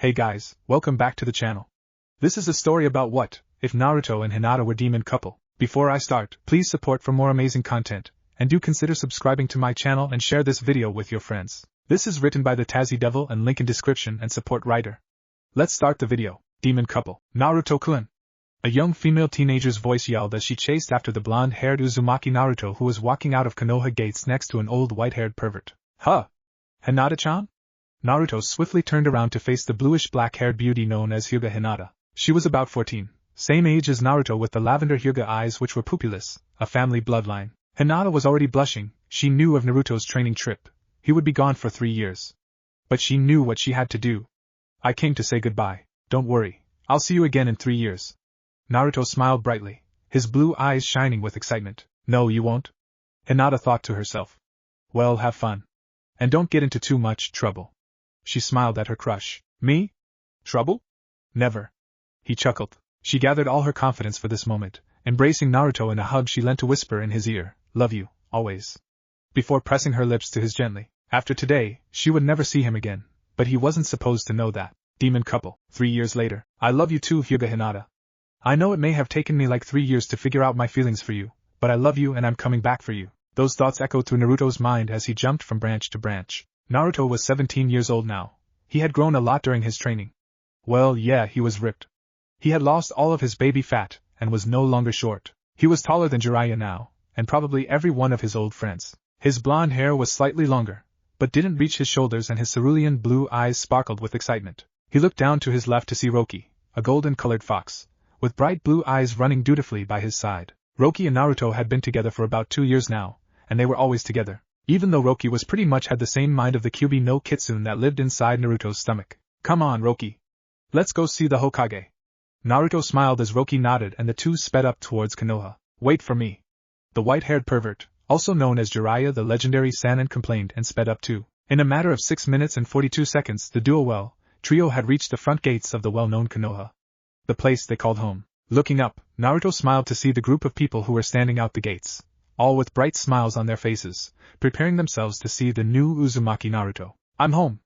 Hey guys, welcome back to the channel. This is a story about what if Naruto and Hinata were demon couple. Before I start, please support for more amazing content, and do consider subscribing to my channel and share this video with your friends. This is written by the Tazzy Devil and link in description and support writer. Let's start the video. Demon couple. Naruto-kun. A young female teenager's voice yelled as she chased after the blonde-haired Uzumaki Naruto who was walking out of Konoha gates next to an old white-haired pervert. Huh? Hinata-chan? Naruto swiftly turned around to face the bluish-black-haired beauty known as Hyuga Hinata. She was about 14, same age as Naruto with the lavender Hyuga eyes which were pupilless, a family bloodline. Hinata was already blushing. She knew of Naruto's training trip. He would be gone for 3 years. But she knew what she had to do. I came to say goodbye. Don't worry. I'll see you again in 3 years. Naruto smiled brightly, his blue eyes shining with excitement. No, you won't? Hinata thought to herself. Well, have fun. And don't get into too much trouble. She smiled at her crush. Me? Trouble? Never. He chuckled. She gathered all her confidence for this moment. Embracing Naruto in a hug, she leant to whisper in his ear, "Love you, always." Before pressing her lips to his gently. After today, she would never see him again, but he wasn't supposed to know that. Demon couple. 3 years later. I love you too, Hyuga Hinata. I know it may have taken me like 3 years to figure out my feelings for you, but I love you and I'm coming back for you. Those thoughts echoed through Naruto's mind as he jumped from branch to branch. Naruto was 17 years old now. He had grown a lot during his training. Well, yeah, he was ripped. He had lost all of his baby fat, and was no longer short. He was taller than Jiraiya now, and probably every one of his old friends. His blonde hair was slightly longer, but didn't reach his shoulders, and his cerulean blue eyes sparkled with excitement. He looked down to his left to see Roki, a golden-colored fox, with bright blue eyes running dutifully by his side. Roki and Naruto had been together for about 2 years now, and they were always together. Even though Roki was pretty much had the same mind of the Kyuubi no Kitsune that lived inside Naruto's stomach. Come on, Roki. Let's go see the Hokage. Naruto smiled as Roki nodded and the two sped up towards Konoha. Wait for me. The white-haired pervert, also known as Jiraiya the legendary Sannin, complained and sped up too. In a matter of 6 minutes and 42 seconds the trio had reached the front gates of the well-known Konoha. The place they called home. Looking up, Naruto smiled to see the group of people who were standing out the gates, all with bright smiles on their faces, preparing themselves to see the new Uzumaki Naruto. I'm home!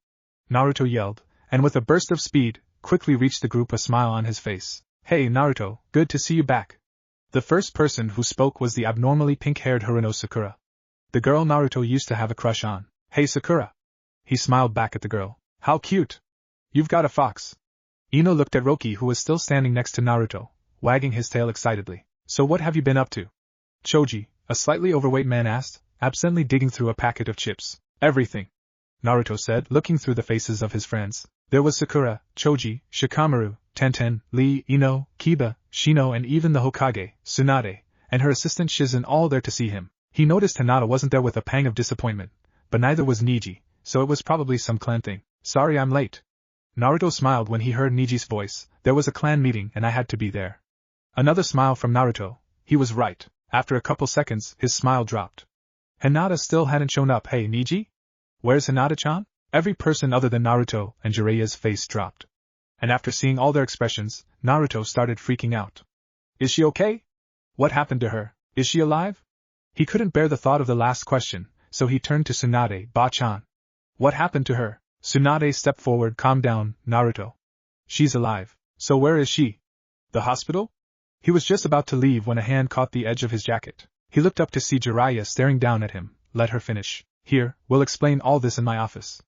Naruto yelled, and with a burst of speed, quickly reached the group, a smile on his face. Hey Naruto, good to see you back. The first person who spoke was the abnormally pink-haired Haruno Sakura. The girl Naruto used to have a crush on. Hey Sakura. He smiled back at the girl. How cute. You've got a fox. Ino looked at Roki, who was still standing next to Naruto, wagging his tail excitedly. So what have you been up to? Choji, a slightly overweight man, asked, absently digging through a packet of chips. Everything. Naruto said, looking through the faces of his friends. There was Sakura, Choji, Shikamaru, Tenten, Lee, Ino, Kiba, Shino, and even the Hokage, Tsunade, and her assistant Shizen, all there to see him. He noticed Hinata wasn't there with a pang of disappointment, but neither was Niji, so it was probably some clan thing. Sorry I'm late. Naruto smiled when he heard Niji's voice. There was a clan meeting and I had to be there. Another smile from Naruto. He was right. After a couple seconds, his smile dropped. Hinata still hadn't shown up. Hey Niji? Where's Hinata-chan? Every person other than Naruto and Jiraiya's face dropped. And after seeing all their expressions, Naruto started freaking out. Is she okay? What happened to her? Is she alive? He couldn't bear the thought of the last question, so he turned to Tsunade. Ba-chan. What happened to her? Tsunade stepped forward. Calm down, Naruto. She's alive. So where is she? The hospital? He was just about to leave when a hand caught the edge of his jacket. He looked up to see Jiraiya staring down at him. Let her finish. Here, we'll explain all this in my office.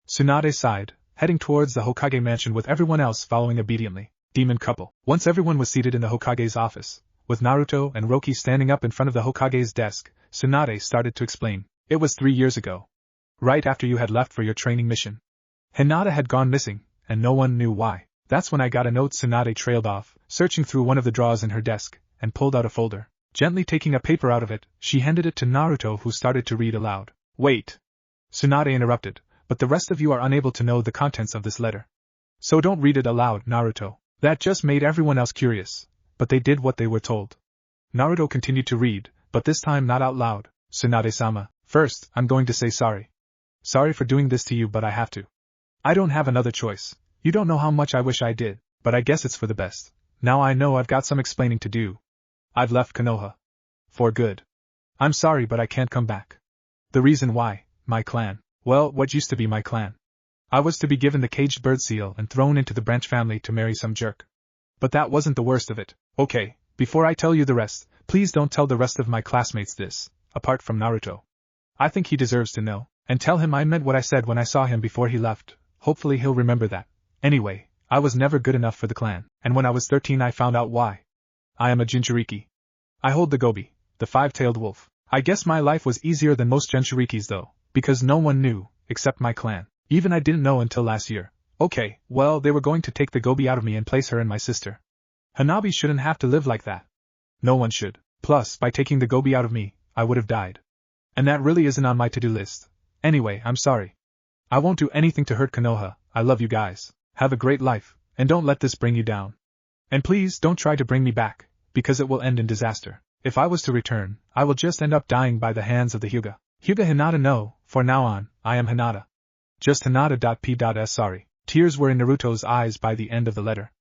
Tsunade sighed, heading towards the Hokage mansion with everyone else following obediently. Demon couple. Once everyone was seated in the Hokage's office, with Naruto and Roki standing up in front of the Hokage's desk, Tsunade started to explain. It was 3 years ago. Right after you had left for your training mission. Hinata had gone missing, and no one knew why. That's when I got a note. Tsunade trailed off, searching through one of the drawers in her desk, and pulled out a folder. Gently taking a paper out of it, she handed it to Naruto, who started to read aloud. Wait. Tsunade interrupted. But the rest of you are unable to know the contents of this letter. So don't read it aloud, Naruto. That just made everyone else curious, but they did what they were told. Naruto continued to read, but this time not out loud. Tsunade-sama, first, I'm going to say sorry. Sorry for doing this to you, but I have to. I don't have another choice. You don't know how much I wish I did, but I guess it's for the best. Now I know I've got some explaining to do. I've left Konoha. For good. I'm sorry, but I can't come back. The reason why, my clan. Well, what used to be my clan. I was to be given the caged bird seal and thrown into the branch family to marry some jerk. But that wasn't the worst of it. Okay, before I tell you the rest, please don't tell the rest of my classmates this, apart from Naruto. I think he deserves to know, and tell him I meant what I said when I saw him before he left. Hopefully he'll remember that. Anyway, I was never good enough for the clan, and when I was 13 I found out why. I am a Jinchuriki. I hold the gobi, the five-tailed wolf. I guess my life was easier than most Jinchurikis though, because no one knew, except my clan. Even I didn't know until last year. Okay, well, they were going to take the gobi out of me and place her in my sister. Hanabi shouldn't have to live like that. No one should. Plus, by taking the gobi out of me, I would have died. And that really isn't on my to-do list. Anyway, I'm sorry. I won't do anything to hurt Konoha. I love you guys. Have a great life, and don't let this bring you down. And please don't try to bring me back, because it will end in disaster. If I was to return, I will just end up dying by the hands of the Hyuga. Hyuga Hinata no, for now on, I am Hinata. Just Hinata.p.s sorry. Tears were in Naruto's eyes by the end of the letter.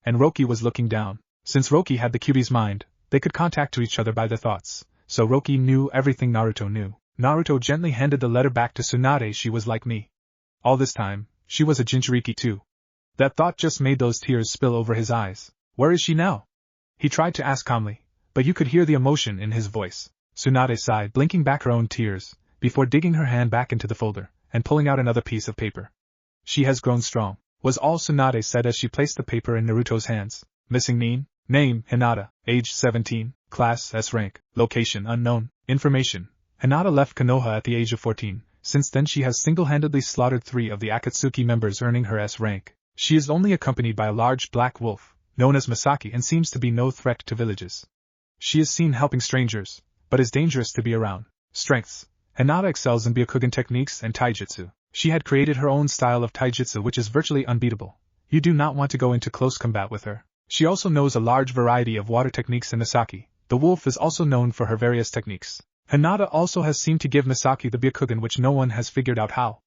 And Roki was looking down. Since Roki had the Kyuubi's mind, they could contact to each other by their thoughts, so Roki knew everything Naruto knew. Naruto gently handed the letter back to Tsunade. She was like me. All this time, she was a Jinchuriki too. That thought just made those tears spill over his eyes. Where is she now? He tried to ask calmly, but you could hear the emotion in his voice. Tsunade sighed, blinking back her own tears, before digging her hand back into the folder, and pulling out another piece of paper. She has grown strong, was all Tsunade said as she placed the paper in Naruto's hands. Missing name, Hinata, age 17, class S rank, location unknown, information. Hinata left Konoha at the age of 14, since then she has single-handedly slaughtered 3 of the Akatsuki members, earning her S rank. She is only accompanied by a large black wolf, known as Masaki, and seems to be no threat to villages. She is seen helping strangers, but is dangerous to be around. Strengths. Hinata excels in Byakugan techniques and taijutsu. She had created her own style of taijutsu which is virtually unbeatable. You do not want to go into close combat with her. She also knows a large variety of water techniques in Misaki. The wolf is also known for her various techniques. Hinata also has seemed to give Misaki the Byakugan, which no one has figured out how.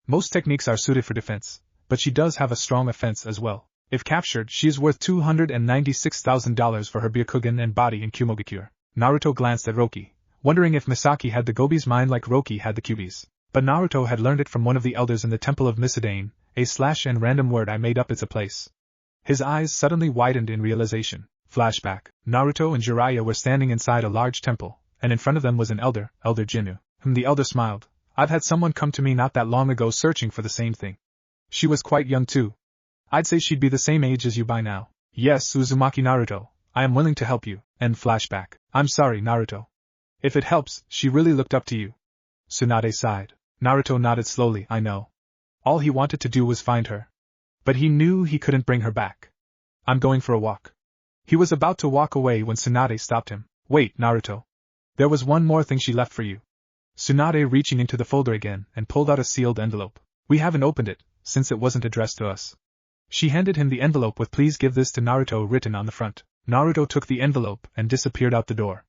Most techniques are suited for defense, but she does have a strong offense as well. If captured, she is worth $296,000 for her Byakugan and body in Kumogakure. Naruto glanced at Roki, wondering if Misaki had the gobi's mind like Roki had the Kyuubi's. But Naruto had learned it from one of the elders in the Temple of Misadane. /and random word I made up is a place. His eyes suddenly widened in realization. Flashback. Naruto and Jiraiya were standing inside a large temple, and in front of them was an elder, Elder Jinnu. The elder smiled. I've had someone come to me not that long ago searching for the same thing. She was quite young too. I'd say she'd be the same age as you by now. Yes, Uzumaki Naruto, I am willing to help you. End flashback. I'm sorry, Naruto. If it helps, she really looked up to you. Tsunade sighed. Naruto nodded slowly. I know. All he wanted to do was find her. But he knew he couldn't bring her back. I'm going for a walk. He was about to walk away when Tsunade stopped him. Wait, Naruto. There was one more thing she left for you. Tsunade reaching into the folder again and pulled out a sealed envelope. We haven't opened it, since it wasn't addressed to us. She handed him the envelope with "Please give this to Naruto" written on the front. Naruto took the envelope and disappeared out the door.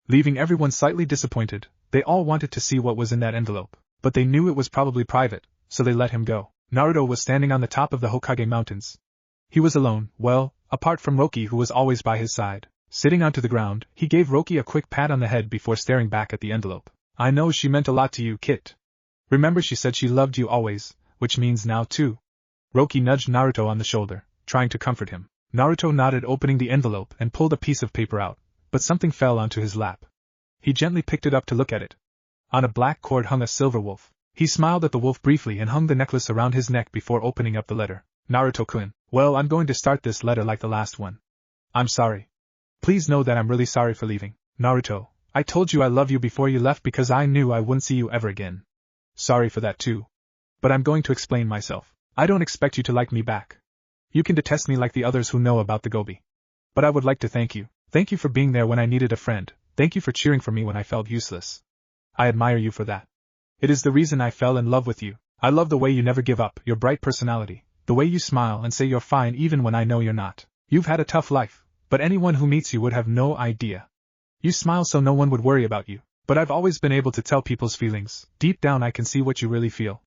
Leaving everyone slightly disappointed, they all wanted to see what was in that envelope, but they knew it was probably private, so they let him go. Naruto was standing on the top of the Hokage Mountains. He was alone, well, apart from Roki who was always by his side. Sitting onto the ground, he gave Roki a quick pat on the head before staring back at the envelope. I know she meant a lot to you, Kit. Remember she said she loved you always, which means now too. Roki nudged Naruto on the shoulder, trying to comfort him. Naruto nodded, opening the envelope and pulled a piece of paper out, but something fell onto his lap. He gently picked it up to look at it. On a black cord hung a silver wolf. He smiled at the wolf briefly and hung the necklace around his neck before opening up the letter. Naruto-kun, well, I'm going to start this letter like the last one. I'm sorry. Please know that I'm really sorry for leaving. Naruto, I told you I love you before you left because I knew I wouldn't see you ever again. Sorry for that too. But I'm going to explain myself. I don't expect you to like me back. You can detest me like the others who know about the gobi. But I would like to thank you. Thank you for being there when I needed a friend. Thank you for cheering for me when I felt useless. I admire you for that. It is the reason I fell in love with you. I love the way you never give up, your bright personality, the way you smile and say you're fine even when I know you're not. You've had a tough life, but anyone who meets you would have no idea. You smile so no one would worry about you, but I've always been able to tell people's feelings. Deep down I can see what you really feel.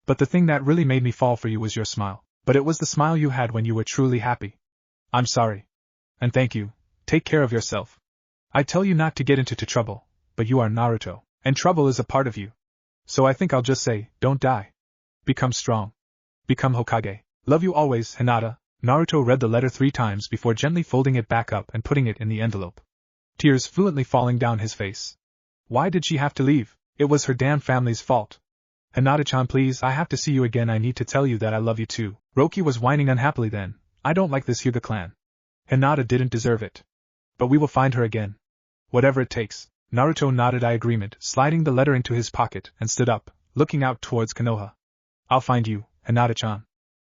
But the thing that really made me fall for you was your smile. But it was the smile you had when you were truly happy. I'm sorry. And thank you. Take care of yourself. I tell you not to get into trouble, but you are Naruto, and trouble is a part of you. So I think I'll just say, don't die. Become strong. Become Hokage. Love you always, Hinata. Naruto read the letter 3 times before gently folding it back up and putting it in the envelope. Tears fluently falling down his face. Why did she have to leave? It was her damn family's fault. Hinata-chan, please, I have to see you again. I need to tell you that I love you too. Roki was whining unhappily then. I don't like this Hyuga clan. Hinata didn't deserve it. But we will find her again. Whatever it takes. Naruto nodded agreement, sliding the letter into his pocket, and stood up, looking out towards Konoha. I'll find you, Hinata-chan.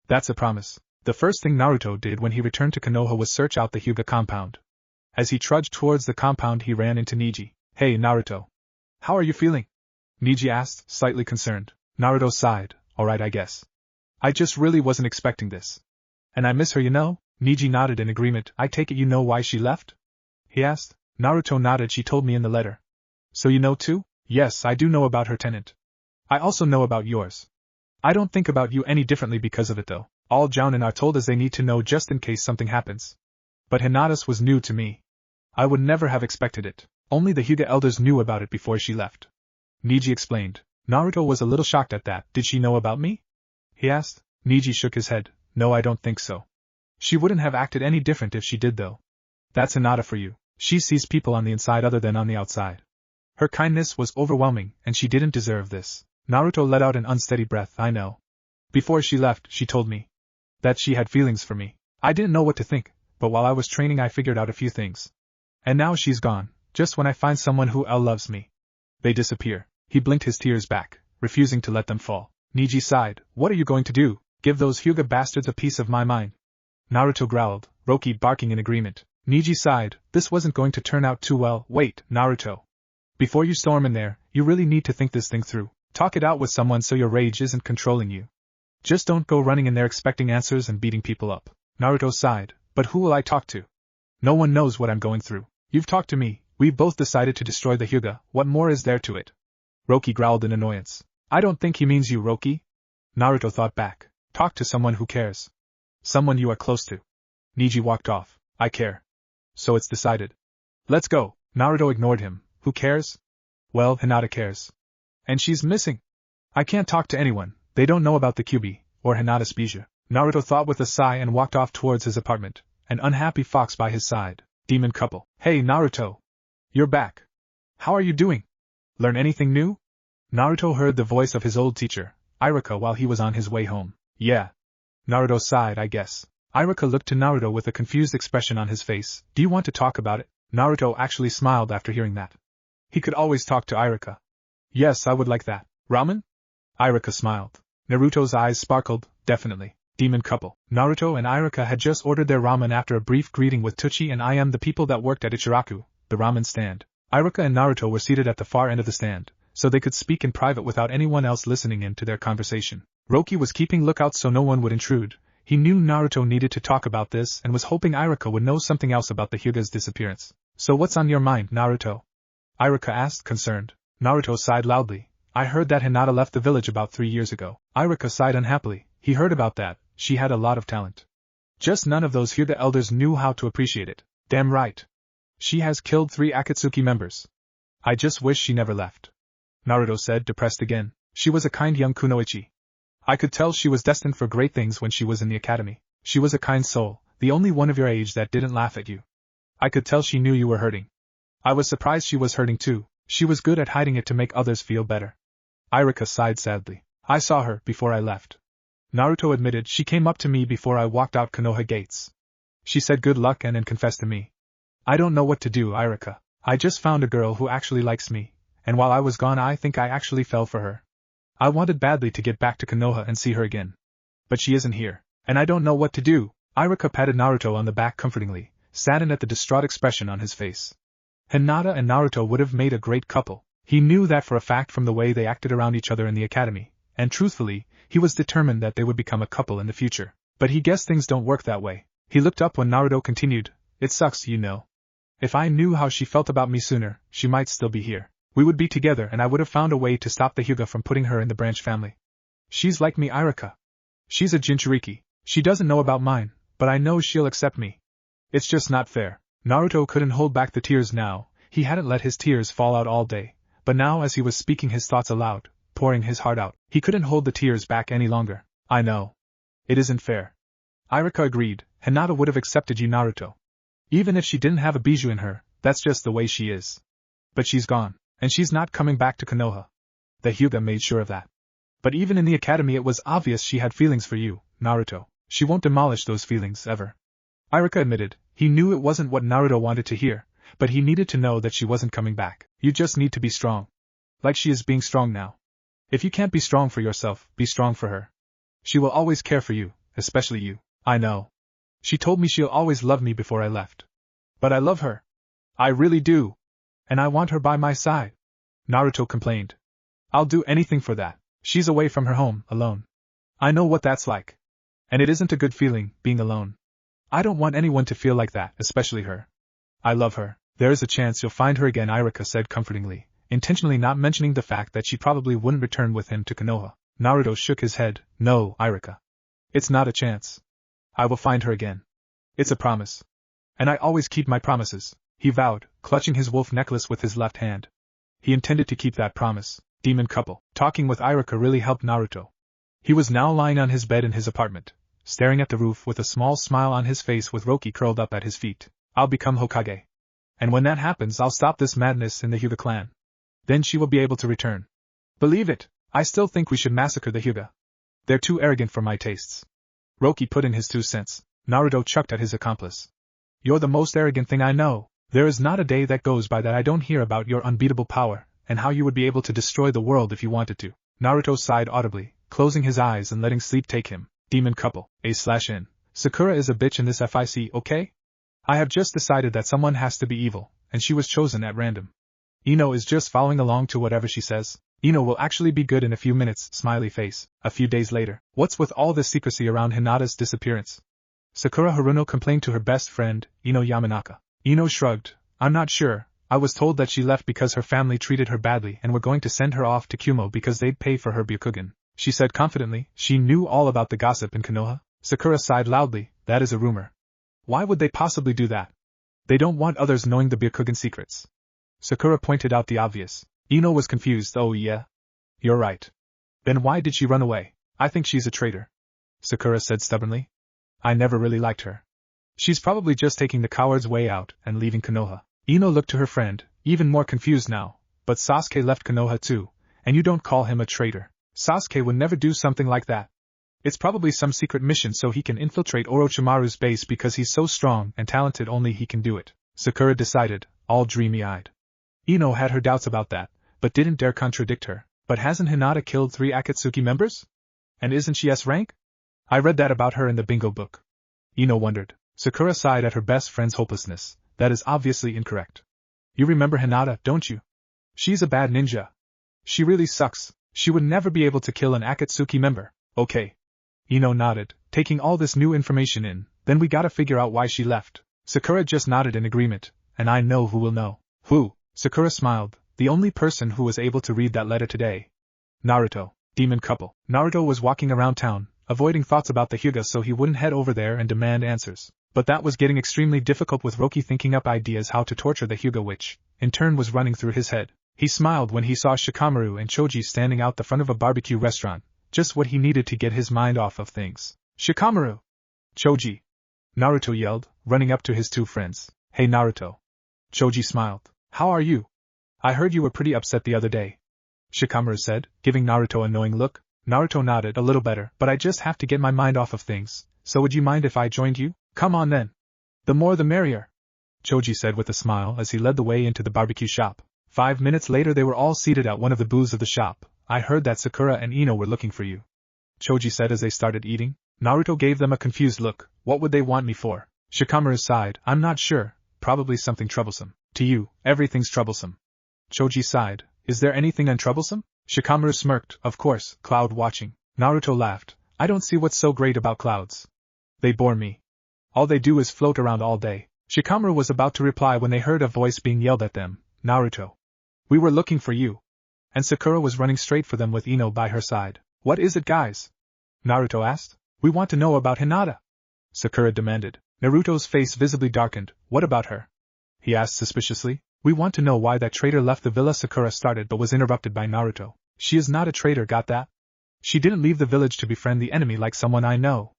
That's a promise. The first thing Naruto did when he returned to Konoha was search out the Hyuga compound. As he trudged towards the compound he ran into Neji. Hey Naruto. How are you feeling? Neji asked, slightly concerned. Naruto sighed. Alright, I guess. I just really wasn't expecting this. And I miss her, you know? Neji nodded in agreement. I take it you know why she left? He asked. Naruto nodded. She told me in the letter. So you know too? Yes, I do know about her tenant. I also know about yours. I don't think about you any differently because of it though. All jounin are told as they need to know just in case something happens. But Hinata's was new to me. I would never have expected it. Only the Hyuga elders knew about it before she left. Neji explained. Naruto was a little shocked at that. Did she know about me? He asked. Neji shook his head. No, I don't think so. She wouldn't have acted any different if she did though. That's Hinata for you. She sees people on the inside other than on the outside. Her kindness was overwhelming, and she didn't deserve this. Naruto let out an unsteady breath. I know. Before she left, she told me that she had feelings for me. I didn't know what to think, but while I was training I figured out a few things. And now she's gone, just when I find someone who loves me. They disappear. He blinked his tears back, refusing to let them fall. Neji sighed. What are you going to do? Give those Hyuga bastards a piece of my mind? Naruto growled, Roki barking in agreement. Neji sighed. This wasn't going to turn out too well. Wait, Naruto. Before you storm in there, you really need to think this thing through. Talk it out with someone so your rage isn't controlling you. Just don't go running in there expecting answers and beating people up. Naruto sighed. But who will I talk to? No one knows what I'm going through. You've talked to me. We've both decided to destroy the Hyuga. What more is there to it? Roki growled in annoyance. I don't think he means you, Roki. Naruto thought back. Talk to someone who cares. Someone you are close to. Neji walked off. I care. So it's decided. Let's go. Naruto ignored him. Who cares? Well, Hinata cares. And she's missing. I can't talk to anyone. They don't know about the Kyuubi, or Hinata's bijou. Naruto thought with a sigh and walked off towards his apartment, an unhappy fox by his side. Demon couple. Hey Naruto. You're back. How are you doing? Learn anything new? Naruto heard the voice of his old teacher, Iruka, while he was on his way home. Yeah. Naruto sighed, I guess. Iruka looked to Naruto with a confused expression on his face. Do you want to talk about it? Naruto actually smiled after hearing that. He could always talk to Iruka. Yes, I would like that. Ramen? Iruka smiled. Naruto's eyes sparkled. Definitely. Demon couple. Naruto and Iruka had just ordered their ramen after a brief greeting with Tuchi and I am the people that worked at Ichiraku, the ramen stand. Iruka and Naruto were seated at the far end of the stand, so they could speak in private without anyone else listening in to their conversation. Roki was keeping lookout so no one would intrude. He knew Naruto needed to talk about this and was hoping Iruka would know something else about the Hyuga's disappearance. So what's on your mind, Naruto? Iruka asked, concerned. Naruto sighed loudly. I heard that Hinata left the village about 3 years ago. Iruka sighed unhappily. He heard about that. She had a lot of talent. Just none of those Hyuga elders knew how to appreciate it. Damn right. She has killed 3 Akatsuki members. I just wish she never left. Naruto said, depressed again. She was a kind young kunoichi. I could tell she was destined for great things when she was in the academy. She was a kind soul, the only one of your age that didn't laugh at you. I could tell she knew you were hurting. I was surprised she was hurting too. She was good at hiding it to make others feel better. Iruka sighed sadly. I saw her before I left. Naruto admitted she came up to me before I walked out Konoha gates. She said good luck and confessed to me. I don't know what to do, Iruka. I just found a girl who actually likes me, and while I was gone I think I actually fell for her. I wanted badly to get back to Konoha and see her again. But she isn't here, and I don't know what to do. Iruka patted Naruto on the back comfortingly, saddened at the distraught expression on his face. Hinata and Naruto would have made a great couple. He knew that for a fact from the way they acted around each other in the academy, and truthfully, he was determined that they would become a couple in the future. But he guessed things don't work that way. He looked up when Naruto continued, It sucks, you know. If I knew how she felt about me sooner, she might still be here. We would be together and I would have found a way to stop the Hyuga from putting her in the branch family. She's like me, Iruka. She's a Jinchuriki. She doesn't know about mine, but I know she'll accept me. It's just not fair. Naruto couldn't hold back the tears now. He hadn't let his tears fall out all day, but now as he was speaking his thoughts aloud, pouring his heart out, he couldn't hold the tears back any longer. I know. It isn't fair. Iruka agreed. Hinata would have accepted you, Naruto. Even if she didn't have a bijou in her, that's just the way she is. But she's gone, and she's not coming back to Konoha. The Hyuga made sure of that. But even in the academy it was obvious she had feelings for you, Naruto. She won't demolish those feelings, ever. Iruka admitted. He knew it wasn't what Naruto wanted to hear, but he needed to know that she wasn't coming back. You just need to be strong. Like she is being strong now. If you can't be strong for yourself, be strong for her. She will always care for you, especially you. I know. She told me she'll always love me before I left. But I love her. I really do. And I want her by my side. Naruto complained. I'll do anything for that. She's away from her home, alone. I know what that's like. And it isn't a good feeling, being alone. I don't want anyone to feel like that, especially her. I love her. There is a chance you'll find her again, Iruka said comfortingly, intentionally not mentioning the fact that she probably wouldn't return with him to Konoha. Naruto shook his head. No, Iruka. It's not a chance. I will find her again. It's a promise. And I always keep my promises, he vowed, clutching his wolf necklace with his left hand. He intended to keep that promise. Demon couple. Talking with Iruka really helped Naruto. He was now lying on his bed in his apartment, staring at the roof with a small smile on his face with Roki curled up at his feet. I'll become Hokage. And when that happens I'll stop this madness in the Hyuga clan. Then she will be able to return. Believe it, I still think we should massacre the Hyuga. They're too arrogant for my tastes. Roki put in his 2 cents. Naruto chucked at his accomplice. You're the most arrogant thing I know. There is not a day that goes by that I don't hear about your unbeatable power, and how you would be able to destroy the world if you wanted to. Naruto sighed audibly, closing his eyes and letting sleep take him. Demon couple. A/N. Sakura is a bitch in this FIC, okay? I have just decided that someone has to be evil, and she was chosen at random. Ino is just following along to whatever she says. Ino will actually be good in a few minutes, smiley face. A few days later. What's with all this secrecy around Hinata's disappearance? Sakura Haruno complained to her best friend, Ino Yamanaka. Ino shrugged. I'm not sure. I was told that she left because her family treated her badly and were going to send her off to Kumo because they'd pay for her Byakugan. She said confidently. She knew all about the gossip in Konoha. Sakura sighed loudly. That is a rumor. Why would they possibly do that? They don't want others knowing the Byakugan secrets. Sakura pointed out the obvious. Ino was confused. Oh yeah? You're right. Then why did she run away? I think she's a traitor. Sakura said stubbornly. I never really liked her. She's probably just taking the coward's way out and leaving Konoha. Ino looked to her friend, even more confused now. But Sasuke left Konoha too, and you don't call him a traitor. Sasuke would never do something like that. It's probably some secret mission so he can infiltrate Orochimaru's base because he's so strong and talented only he can do it. Sakura decided, all dreamy-eyed. Ino had her doubts about that, but didn't dare contradict her. But hasn't Hinata killed 3 Akatsuki members? And isn't she S rank? I read that about her in the bingo book. Ino wondered. Sakura sighed at her best friend's hopelessness. That is obviously incorrect. You remember Hinata, don't you? She's a bad ninja. She really sucks. She would never be able to kill an Akatsuki member. Okay. Ino nodded, taking all this new information in. Then we gotta figure out why she left. Sakura just nodded in agreement. And I know who will know. Who? Sakura smiled. The only person who was able to read that letter today. Naruto. Demon couple. Naruto was walking around town, avoiding thoughts about the Hyuga so he wouldn't head over there and demand answers. But that was getting extremely difficult with Roki thinking up ideas how to torture the Hyuga, which, in turn, was running through his head. He smiled when he saw Shikamaru and Choji standing out the front of a barbecue restaurant, just what he needed to get his mind off of things. Shikamaru! Choji! Naruto yelled, running up to his 2 friends. Hey Naruto. Choji smiled. How are you? I heard you were pretty upset the other day. Shikamaru said, giving Naruto a knowing look. Naruto nodded. A little better, but I just have to get my mind off of things, so would you mind if I joined you? Come on then. The more the merrier, Choji said with a smile as he led the way into the barbecue shop. 5 minutes later they were all seated at one of the booths of the shop. I heard that Sakura and Ino were looking for you, Choji said as they started eating. Naruto gave them a confused look. What would they want me for? Shikamaru sighed. I'm not sure, probably something troublesome. To you, everything's troublesome. Choji sighed. Is there anything untroublesome? Shikamaru smirked. Of course, cloud watching. Naruto laughed. I don't see what's so great about clouds. They bore me. All they do is float around all day. Shikamaru was about to reply when they heard a voice being yelled at them. Naruto. We were looking for you. And Sakura was running straight for them with Ino by her side. What is it, guys? Naruto asked. We want to know about Hinata. Sakura demanded. Naruto's face visibly darkened. What about her? He asked suspiciously. We want to know why that traitor left the villa. Sakura started but was interrupted by Naruto. She is not a traitor, got that? She didn't leave the village to befriend the enemy like someone I know.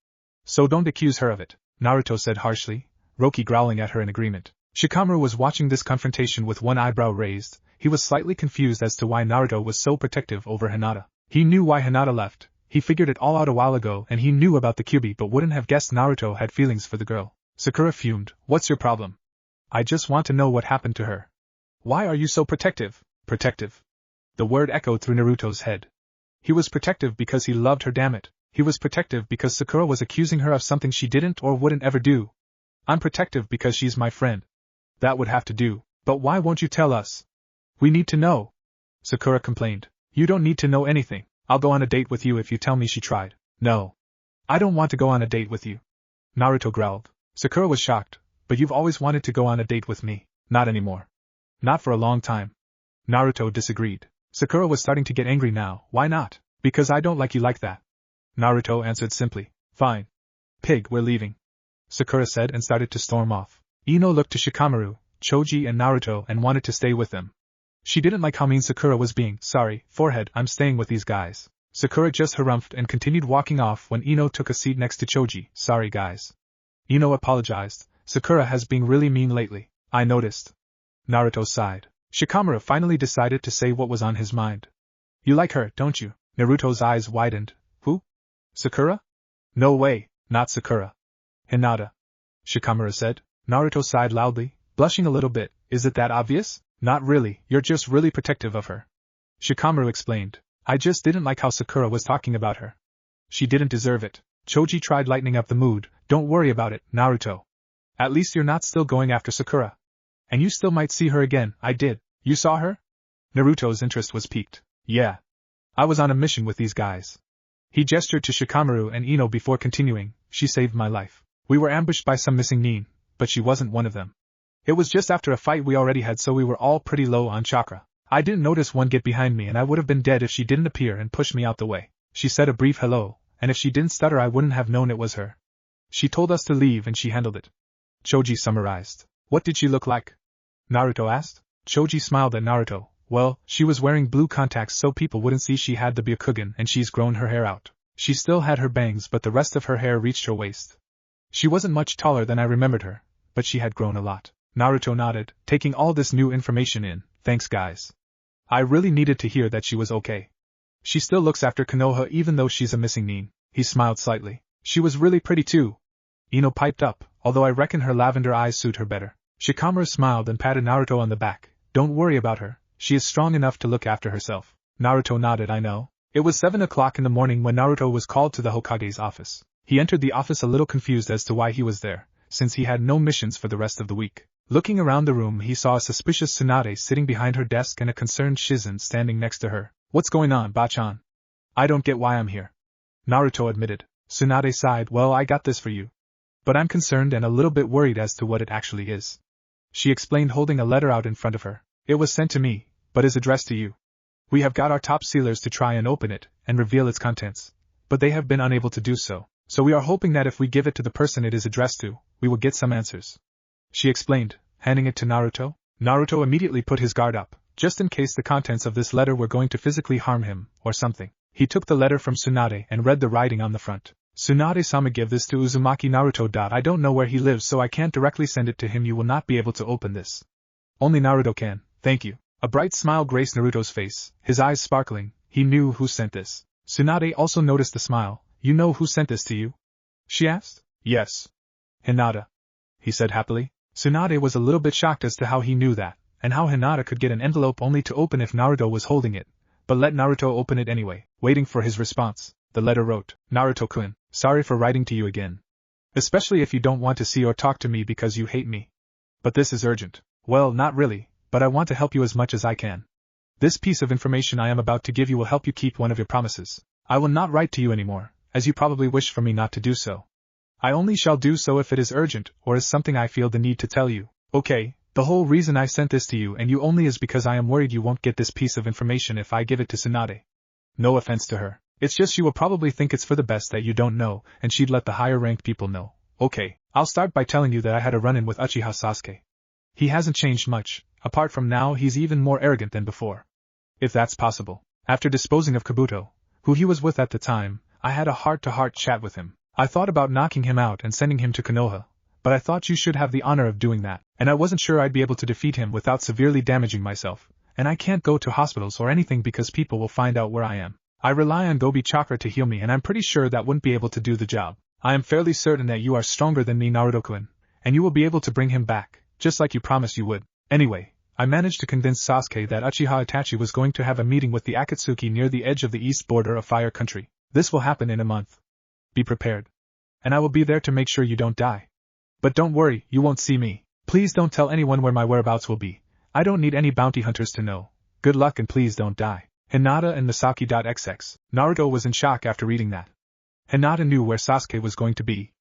So don't accuse her of it, Naruto said harshly, Roki growling at her in agreement. Shikamaru was watching this confrontation with one eyebrow raised. He was slightly confused as to why Naruto was so protective over Hinata. He knew why Hinata left, he figured it all out a while ago, and he knew about the Kyuubi but wouldn't have guessed Naruto had feelings for the girl. Sakura fumed. What's your problem? I just want to know what happened to her. Why are you so protective? Protective. The word echoed through Naruto's head. He was protective because he loved her, damn it. He was protective because Sakura was accusing her of something she didn't or wouldn't ever do. I'm protective because she's my friend. That would have to do, but why won't you tell us? We need to know. Sakura complained. You don't need to know anything. I'll go on a date with you if you tell me she tried. No. I don't want to go on a date with you. Naruto growled. Sakura was shocked. But you've always wanted to go on a date with me. Not anymore. Not for a long time. Naruto disagreed. Sakura was starting to get angry now. Why not? Because I don't like you like that. Naruto answered simply. Fine. Pig, we're leaving. Sakura said and started to storm off. Ino looked to Shikamaru, Choji and Naruto and wanted to stay with them. She didn't like how mean Sakura was being. Sorry, forehead, I'm staying with these guys. Sakura just harumphed and continued walking off when Ino took a seat next to Choji. Sorry guys. Ino apologized. Sakura has been really mean lately. I noticed. Naruto sighed. Shikamaru finally decided to say what was on his mind. You like her, don't you? Naruto's eyes widened. Who? Sakura? No way, not Sakura. Hinata. Shikamaru said. Naruto sighed loudly, blushing a little bit. Is it that obvious? Not really, you're just really protective of her. Shikamaru explained. I just didn't like how Sakura was talking about her. She didn't deserve it. Choji tried lightening up the mood. Don't worry about it, Naruto. At least you're not still going after Sakura. And you still might see her again. I did. You saw her? Naruto's interest was piqued. Yeah. I was on a mission with these guys. He gestured to Shikamaru and Ino before continuing. She saved my life. We were ambushed by some missing nin, but she wasn't one of them. It was just after a fight we already had, so we were all pretty low on chakra. I didn't notice one get behind me and I would have been dead if she didn't appear and push me out the way. She said a brief hello, and if she didn't stutter I wouldn't have known it was her. She told us to leave and she handled it. Choji summarized. What did she look like? Naruto asked. Choji smiled at Naruto. Well, she was wearing blue contacts so people wouldn't see she had the Byakugan, and she's grown her hair out. She still had her bangs but the rest of her hair reached her waist. She wasn't much taller than I remembered her, but she had grown a lot. Naruto nodded, taking all this new information in. Thanks guys. I really needed to hear that she was okay. She still looks after Konoha even though she's a missing nin. He smiled slightly. She was really pretty too. Ino piped up, although I reckon her lavender eyes suit her better. Shikamaru smiled and patted Naruto on the back. Don't worry about her, she is strong enough to look after herself. Naruto nodded. I know. It was 7 o'clock in the morning when Naruto was called to the Hokage's office. He entered the office a little confused as to why he was there, since he had no missions for the rest of the week. Looking around the room he saw a suspicious Tsunade sitting behind her desk and a concerned Shizen standing next to her. What's going on, Bachan? I don't get why I'm here. Naruto admitted. Tsunade sighed. Well, I got this for you. But I'm concerned and a little bit worried as to what it actually is. She explained, holding a letter out in front of her. It was sent to me, but is addressed to you. We have got our top sealers to try and open it and reveal its contents, but they have been unable to do so. So we are hoping that if we give it to the person it is addressed to, we will get some answers. She explained, handing it to Naruto. Naruto immediately put his guard up, just in case the contents of this letter were going to physically harm him, or something. He took the letter from Tsunade and read the writing on the front. Tsunade-sama, give this to Uzumaki Naruto. I don't know where he lives, so I can't directly send it to him. You will not be able to open this. Only Naruto can. Thank you. A bright smile graced Naruto's face, his eyes sparkling. He knew who sent this. Tsunade also noticed the smile. You know who sent this to you? She asked. Yes. Hinata. He said happily. Tsunade was a little bit shocked as to how he knew that, and how Hinata could get an envelope only to open if Naruto was holding it, but let Naruto open it anyway. Waiting for his response, the letter wrote, Naruto-kun, sorry for writing to you again. Especially if you don't want to see or talk to me because you hate me. But this is urgent. Well, not really, but I want to help you as much as I can. This piece of information I am about to give you will help you keep one of your promises. I will not write to you anymore, as you probably wish for me not to do so. I only shall do so if it is urgent or is something I feel the need to tell you. Okay, the whole reason I sent this to you and you only is because I am worried you won't get this piece of information if I give it to Tsunade. No offense to her. It's just she will probably think it's for the best that you don't know, and she'd let the higher-ranked people know. Okay, I'll start by telling you that I had a run-in with Uchiha Sasuke. He hasn't changed much, apart from now he's even more arrogant than before. If that's possible. After disposing of Kabuto, who he was with at the time, I had a heart-to-heart chat with him. I thought about knocking him out and sending him to Konoha, but I thought you should have the honor of doing that, and I wasn't sure I'd be able to defeat him without severely damaging myself, and I can't go to hospitals or anything because people will find out where I am. I rely on Gobi Chakra to heal me, and I'm pretty sure that wouldn't be able to do the job. I am fairly certain that you are stronger than me, Naruto-kun, and you will be able to bring him back, just like you promised you would. Anyway, I managed to convince Sasuke that Uchiha Itachi was going to have a meeting with the Akatsuki near the edge of the east border of Fire Country. This will happen in a month. Be prepared. And I will be there to make sure you don't die. But don't worry, you won't see me. Please don't tell anyone where my whereabouts will be. I don't need any bounty hunters to know. Good luck and please don't die. Hinata and Misaki.xx. Naruto was in shock after reading that. Hinata knew where Sasuke was going to be.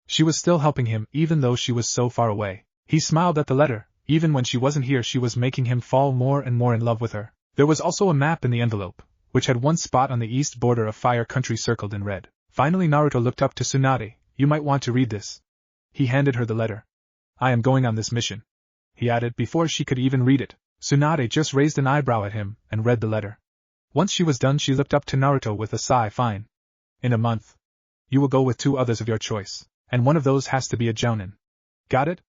She was still helping him even though she was so far away. He smiled at the letter. Even when she wasn't here, she was making him fall more and more in love with her. There was also a map in the envelope, which had one spot on the east border of Fire Country circled in red. Finally Naruto looked up to Tsunade. You might want to read this. He handed her the letter. I am going on this mission, he added before she could even read it. Tsunade just raised an eyebrow at him and read the letter. Once she was done, she looked up to Naruto with a sigh. Fine. In a month. You will go with 2 others of your choice, and one of those has to be a jounin. Got it?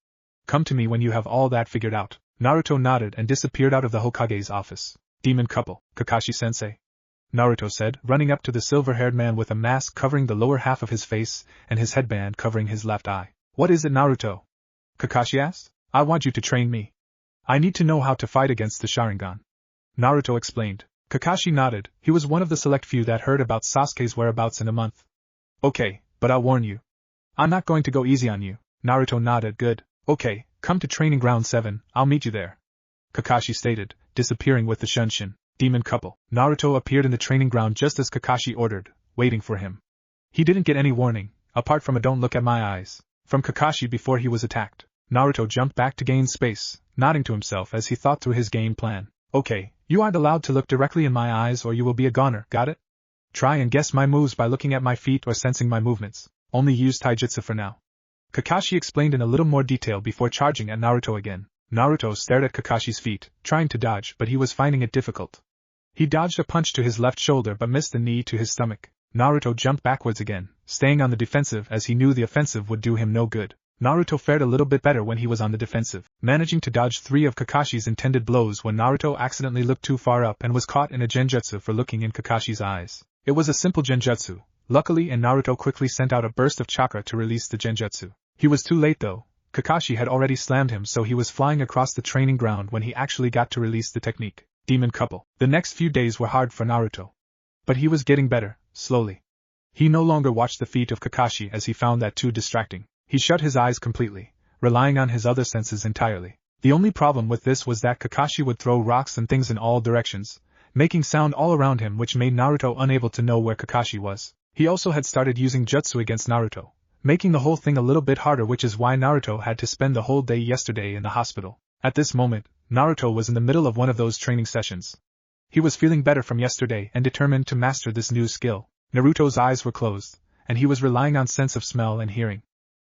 Come to me when you have all that figured out. Naruto nodded and disappeared out of the Hokage's office. Demon couple, Kakashi-sensei, Naruto said, running up to the silver-haired man with a mask covering the lower half of his face and his headband covering his left eye. What is it, Naruto? Kakashi asked. I want you to train me. I need to know how to fight against the Sharingan. Naruto explained. Kakashi nodded. He was one of the select few that heard about Sasuke's whereabouts in a month. Okay, but I'll warn you. I'm not going to go easy on you. Naruto nodded. Good. Okay, come to Training Ground 7, I'll meet you there, Kakashi stated, disappearing with the Shunshin. Demon couple. Naruto appeared in the training ground just as Kakashi ordered, waiting for him. He didn't get any warning, apart from a "don't look at my eyes" from Kakashi before he was attacked. Naruto jumped back to gain space, nodding to himself as he thought through his game plan. Okay, you aren't allowed to look directly in my eyes or you will be a goner, got it? Try and guess my moves by looking at my feet or sensing my movements. Only use taijutsu for now. Kakashi explained in a little more detail before charging at Naruto again. Naruto stared at Kakashi's feet, trying to dodge, but he was finding it difficult. He dodged a punch to his left shoulder but missed the knee to his stomach. Naruto jumped backwards again, staying on the defensive as he knew the offensive would do him no good. Naruto fared a little bit better when he was on the defensive, managing to dodge 3 of Kakashi's intended blows when Naruto accidentally looked too far up and was caught in a genjutsu for looking in Kakashi's eyes. It was a simple genjutsu, luckily, and Naruto quickly sent out a burst of chakra to release the genjutsu. He was too late though. Kakashi had already slammed him, so he was flying across the training ground when he actually got to release the technique. Demon couple. The next few days were hard for Naruto. But he was getting better, slowly. He no longer watched the feet of Kakashi as he found that too distracting. He shut his eyes completely, relying on his other senses entirely. The only problem with this was that Kakashi would throw rocks and things in all directions, making sound all around him, which made Naruto unable to know where Kakashi was. He also had started using jutsu against Naruto, making the whole thing a little bit harder, which is why Naruto had to spend the whole day yesterday in the hospital. At this moment, Naruto was in the middle of one of those training sessions. He was feeling better from yesterday and determined to master this new skill. Naruto's eyes were closed, and he was relying on sense of smell and hearing.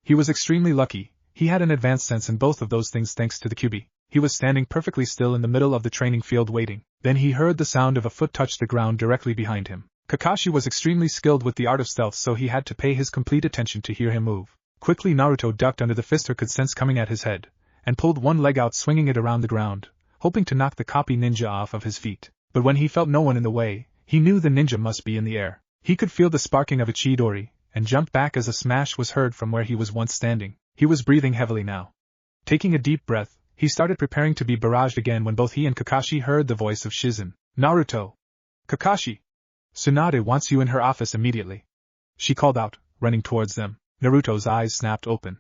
He was extremely lucky. He had an advanced sense in both of those things thanks to the Kyuubi. He was standing perfectly still in the middle of the training field waiting. Then he heard the sound of a foot touch the ground directly behind him. Kakashi was extremely skilled with the art of stealth, so he had to pay his complete attention to hear him move. Quickly Naruto ducked under the fist he could sense coming at his head, and pulled one leg out, swinging it around the ground, hoping to knock the copy ninja off of his feet. But when he felt no one in the way, he knew the ninja must be in the air. He could feel the sparking of a Chidori, and jumped back as a smash was heard from where he was once standing. He was breathing heavily now. Taking a deep breath, he started preparing to be barraged again when both he and Kakashi heard the voice of Shizen. Naruto! Kakashi! Tsunade wants you in her office immediately, she called out, running towards them. Naruto's eyes snapped open.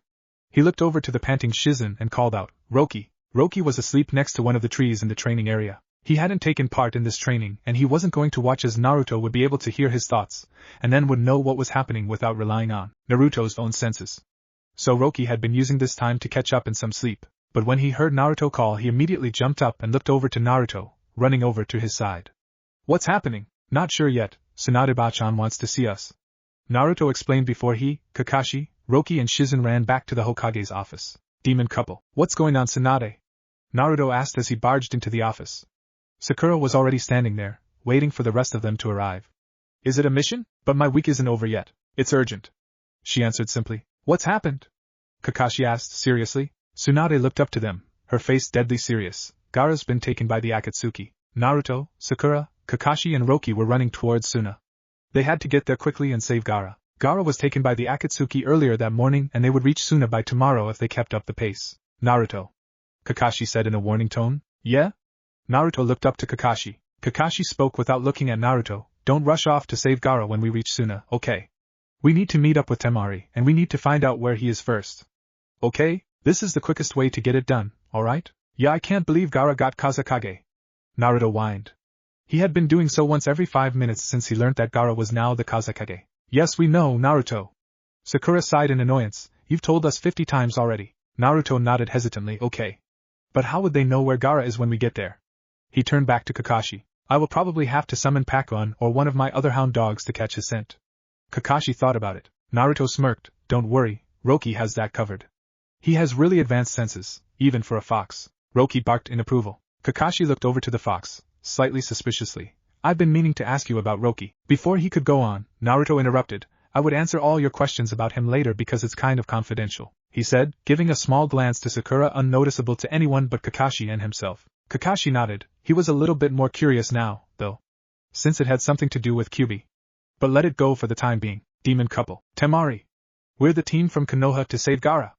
He looked over to the panting Shizen and called out, Roki! Roki was asleep next to one of the trees in the training area. He hadn't taken part in this training, and he wasn't going to watch as Naruto would be able to hear his thoughts, and then would know what was happening without relying on Naruto's own senses. So Roki had been using this time to catch up in some sleep, but when he heard Naruto call, he immediately jumped up and looked over to Naruto, running over to his side. What's happening? Not sure yet. Tsunade-bachan wants to see us, Naruto explained before he, Kakashi, Roki and Shizen ran back to the Hokage's office. Demon couple. What's going on, Tsunade? Naruto asked as he barged into the office. Sakura was already standing there, waiting for the rest of them to arrive. Is it a mission? But my week isn't over yet. It's urgent. she answered simply. What's happened? Kakashi asked seriously. Tsunade looked up to them, her face deadly serious. Gaara's been taken by the Akatsuki. Naruto, Sakura, Kakashi and Roki were running towards Suna. They had to get there quickly and save Gaara. Gaara was taken by the Akatsuki earlier that morning and they would reach Suna by tomorrow if they kept up the pace. Naruto, Kakashi said in a warning tone. Yeah? Naruto looked up to Kakashi. Kakashi spoke without looking at Naruto. Don't rush off to save Gaara when we reach Suna, okay? We need to meet up with Temari, and we need to find out where he is first. Okay? This is the quickest way to get it done, alright? Yeah, I can't believe Gaara got Kazekage. Naruto whined. He had been doing so once every 5 minutes since he learnt that Gaara was now the Kazekage. Yes, we know, Naruto. Sakura sighed in annoyance. You've told us 50 times already. Naruto nodded hesitantly. Okay. But how would they know where Gaara is when we get there? He turned back to Kakashi. I will probably have to summon Pakon or one of my other hound dogs to catch his scent. Kakashi thought about it. Naruto smirked. Don't worry, Roki has that covered. He has really advanced senses, even for a fox. Roki barked in approval. Kakashi looked over to the fox, slightly suspiciously. I've been meaning to ask you about Roki. Before he could go on, Naruto interrupted. I would answer all your questions about him later because it's kind of confidential, he said, giving a small glance to Sakura unnoticeable to anyone but Kakashi and himself. Kakashi nodded. He was a little bit more curious now, though, since it had something to do with Kyuubi. But let it go for the time being. Demon couple. Temari. We're the team from Konoha to save Gaara.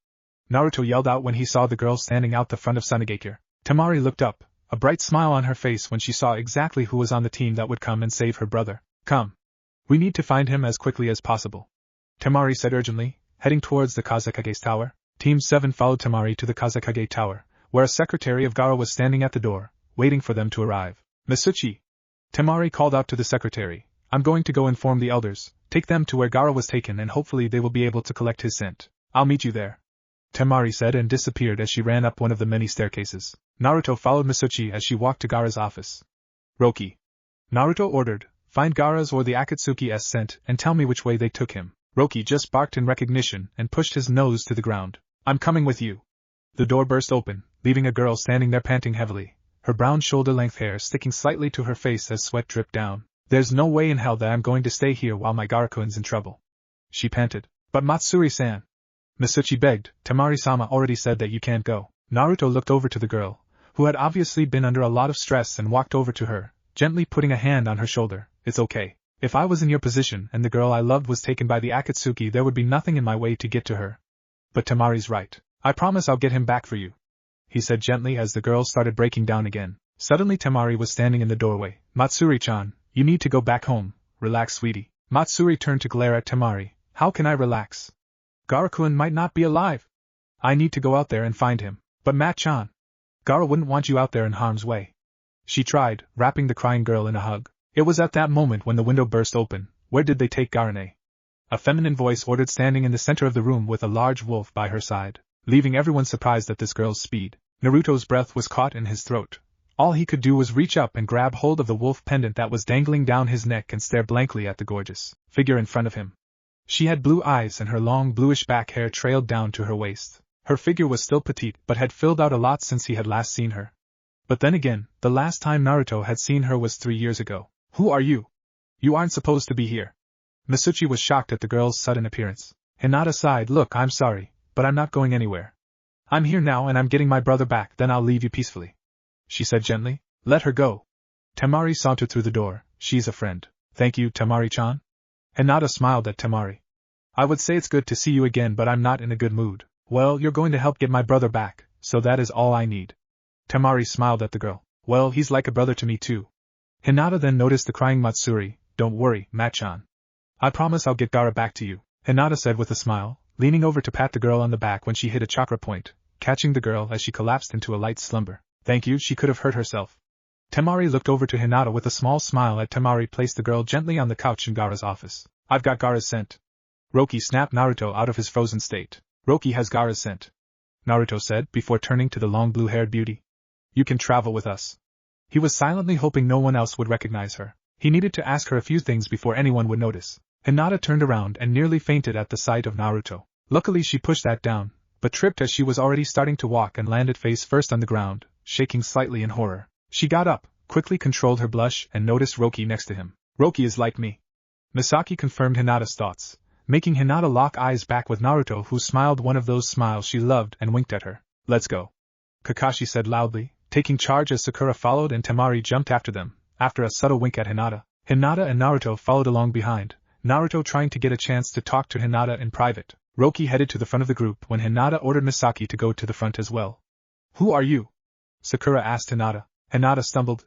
Naruto yelled out when he saw the girl standing out the front of Tsunade. Temari looked up, a bright smile on her face when she saw exactly who was on the team that would come and save her brother. Come. We need to find him as quickly as possible. Temari said urgently, heading towards the Kazekage's tower. Team 7 followed Temari to the Kazekage tower, where a secretary of Gaara was standing at the door, waiting for them to arrive. Masuchi. Temari called out to the secretary. I'm going to go inform the elders, take them to where Gaara was taken and hopefully they will be able to collect his scent. I'll meet you there. Temari said and disappeared as she ran up one of the many staircases. Naruto followed Masuchi as she walked to Gaara's office. Roki. Naruto ordered, find Gaara's or the Akatsuki's scent and tell me which way they took him. Roki just barked in recognition and pushed his nose to the ground. I'm coming with you. The door burst open, leaving a girl standing there panting heavily, her brown shoulder-length hair sticking slightly to her face as sweat dripped down. There's no way in hell that I'm going to stay here while my Gaara-kun's in trouble. She panted. But Matsuri-san. Masuchi begged, Temari-sama already said that you can't go. Naruto looked over to the girl, who had obviously been under a lot of stress and walked over to her, gently putting a hand on her shoulder. It's okay. If I was in your position and the girl I loved was taken by the Akatsuki there would be nothing in my way to get to her. But Temari's right. I promise I'll get him back for you, he said gently as the girl started breaking down again. Suddenly Temari was standing in the doorway. Matsuri-chan, you need to go back home. Relax, sweetie. Matsuri turned to glare at Temari. How can I relax? Gaara-kun might not be alive. I need to go out there and find him. But Mat-chan, Gaara wouldn't want you out there in harm's way. She tried, wrapping the crying girl in a hug. It was at that moment when the window burst open. Where did they take Gaara? A feminine voice ordered, standing in the center of the room with a large wolf by her side, leaving everyone surprised at this girl's speed. Naruto's breath was caught in his throat. All he could do was reach up and grab hold of the wolf pendant that was dangling down his neck and stare blankly at the gorgeous figure in front of him. She had blue eyes and her long bluish back hair trailed down to her waist. Her figure was still petite but had filled out a lot since he had last seen her. But then again, the last time Naruto had seen her was 3 years ago. Who are you? You aren't supposed to be here. Masuchi was shocked at the girl's sudden appearance. Hinata sighed. Look, I'm sorry, but I'm not going anywhere. I'm here now and I'm getting my brother back, then I'll leave you peacefully, she said gently. Let her go. Temari sauntered through the door. She's a friend. Thank you, Temari-chan. Hinata smiled at Temari. I would say it's good to see you again, but I'm not in a good mood. Well, you're going to help get my brother back, so that is all I need. Temari smiled at the girl. Well, he's like a brother to me too. Hinata then noticed the crying Matsuri. Don't worry, Mat-chan. I promise I'll get Gaara back to you, Hinata said with a smile, leaning over to pat the girl on the back when she hit a chakra point, catching the girl as she collapsed into a light slumber. Thank you, she could have hurt herself. Temari looked over to Hinata with a small smile as Temari placed the girl gently on the couch in Gaara's office. I've got Gaara's scent. Roki snapped Naruto out of his frozen state. Roki has Gaara's scent, Naruto said before turning to the long blue-haired beauty. You can travel with us. He was silently hoping no one else would recognize her. He needed to ask her a few things before anyone would notice. Hinata turned around and nearly fainted at the sight of Naruto. Luckily she pushed that down, but tripped as she was already starting to walk and landed face first on the ground, shaking slightly in horror. She got up, quickly controlled her blush and noticed Roki next to him. Roki is like me. Misaki confirmed Hinata's thoughts. making Hinata lock eyes back with Naruto, who smiled one of those smiles she loved and winked at her. Let's go, Kakashi said loudly, taking charge as Sakura followed and Temari jumped after them, after a subtle wink at Hinata. Hinata and Naruto followed along behind, Naruto trying to get a chance to talk to Hinata in private. Roki headed to the front of the group when Hinata ordered Misaki to go to the front as well. Who are you? Sakura asked Hinata. Hinata stumbled.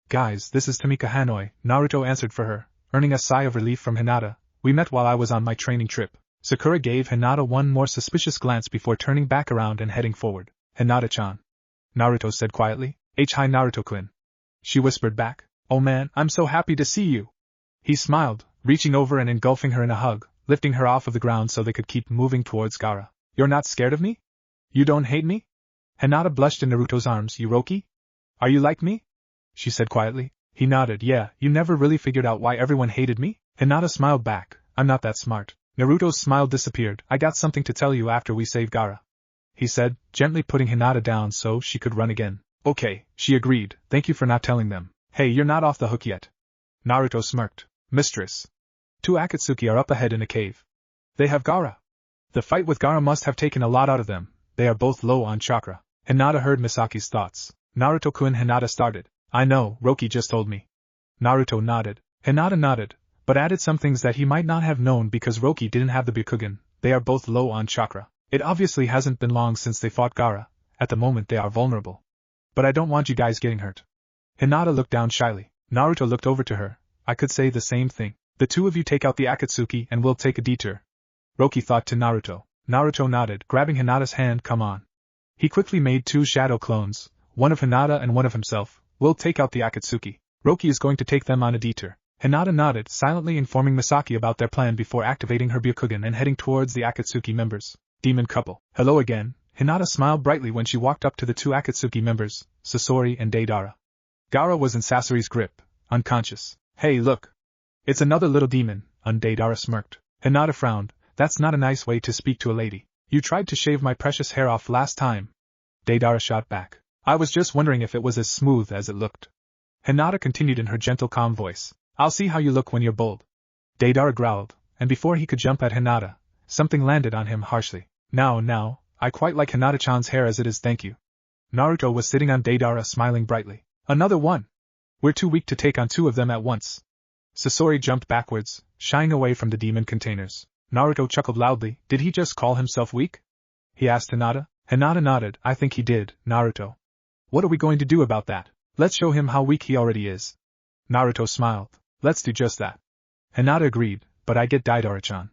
Guys, this is Tamika Hanoi, Naruto answered for her, earning a sigh of relief from Hinata. We met while I was on my training trip. Sakura gave Hinata one more suspicious glance before turning back around and heading forward. Hinata-chan, Naruto said quietly. Hi Naruto-kun. She whispered back. Oh man, I'm so happy to see you. He smiled, reaching over and engulfing her in a hug, lifting her off of the ground so they could keep moving towards Gaara. You're not scared of me? You don't hate me? Hinata blushed in Naruto's arms. You Roki? Are you like me? She said quietly. He nodded. Yeah, you never really figured out why everyone hated me? Hinata smiled back. I'm not that smart. Naruto's smile disappeared. I got something to tell you after we save Gaara, he said, gently putting Hinata down so she could run again. Okay, she agreed. Thank you for not telling them. Hey, you're not off the hook yet. Naruto smirked. Mistress. 2 Akatsuki are up ahead in a cave. They have Gaara. The fight with Gaara must have taken a lot out of them. They are both low on chakra. Hinata heard Misaki's thoughts. Naruto-kun, Hinata started. I know, Roki just told me. Naruto nodded. Hinata nodded, but added some things that he might not have known because Roki didn't have the Byakugan. They are both low on chakra. It obviously hasn't been long since they fought Gaara. At the moment they are vulnerable. But I don't want you guys getting hurt. Hinata looked down shyly. Naruto looked over to her. I could say the same thing. The two of you take out the Akatsuki and we'll take a detour. Roki thought to Naruto. Naruto nodded, grabbing Hinata's hand. Come on. He quickly made 2 shadow clones, one of Hinata and one of himself. We'll take out the Akatsuki. Roki is going to take them on a detour. Hinata nodded, silently informing Misaki about their plan before activating her Byakugan and heading towards the Akatsuki members. Demon couple. Hello again. Hinata smiled brightly when she walked up to the 2 Akatsuki members, Sasori and Deidara. Gaara was in Sasori's grip, unconscious. Hey look. It's another little demon, Deidara smirked. Hinata frowned. That's not a nice way to speak to a lady. You tried to shave my precious hair off last time. Deidara shot back. I was just wondering if it was as smooth as it looked. Hinata continued in her gentle calm voice. I'll see how you look when you're bold. Deidara growled, and before he could jump at Hinata, something landed on him harshly. Now, I quite like Hinata-chan's hair as it is, thank you. Naruto was sitting on Deidara, smiling brightly. Another one? We're too weak to take on 2 of them at once. Sasori jumped backwards, shying away from the demon containers. Naruto chuckled loudly. Did he just call himself weak? He asked Hinata. Hinata nodded. I think he did, Naruto. What are we going to do about that? Let's show him how weak he already is. Naruto smiled. Let's do just that. Hinata agreed, but I get Deidara-chan.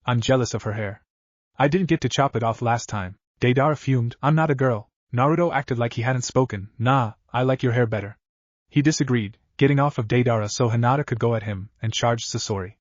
I'm jealous of her hair. I didn't get to chop it off last time. Deidara fumed. I'm not a girl. Naruto acted like he hadn't spoken. Nah, I like your hair better. He disagreed, getting off of Deidara so Hinata could go at him, and charged Sasori.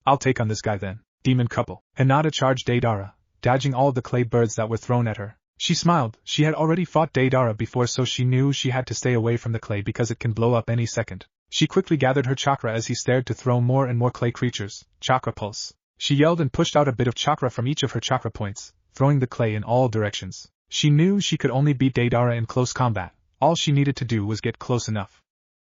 I'll take on this guy then. Demon couple. Hinata charged Deidara, dodging all of the clay birds that were thrown at her. She smiled. She had already fought Deidara before, so she knew she had to stay away from the clay because it can blow up any second. She quickly gathered her chakra as he stared to throw more and more clay creatures. Chakra pulse. She yelled and pushed out a bit of chakra from each of her chakra points, throwing the clay in all directions. She knew she could only beat Deidara in close combat. All she needed to do was get close enough.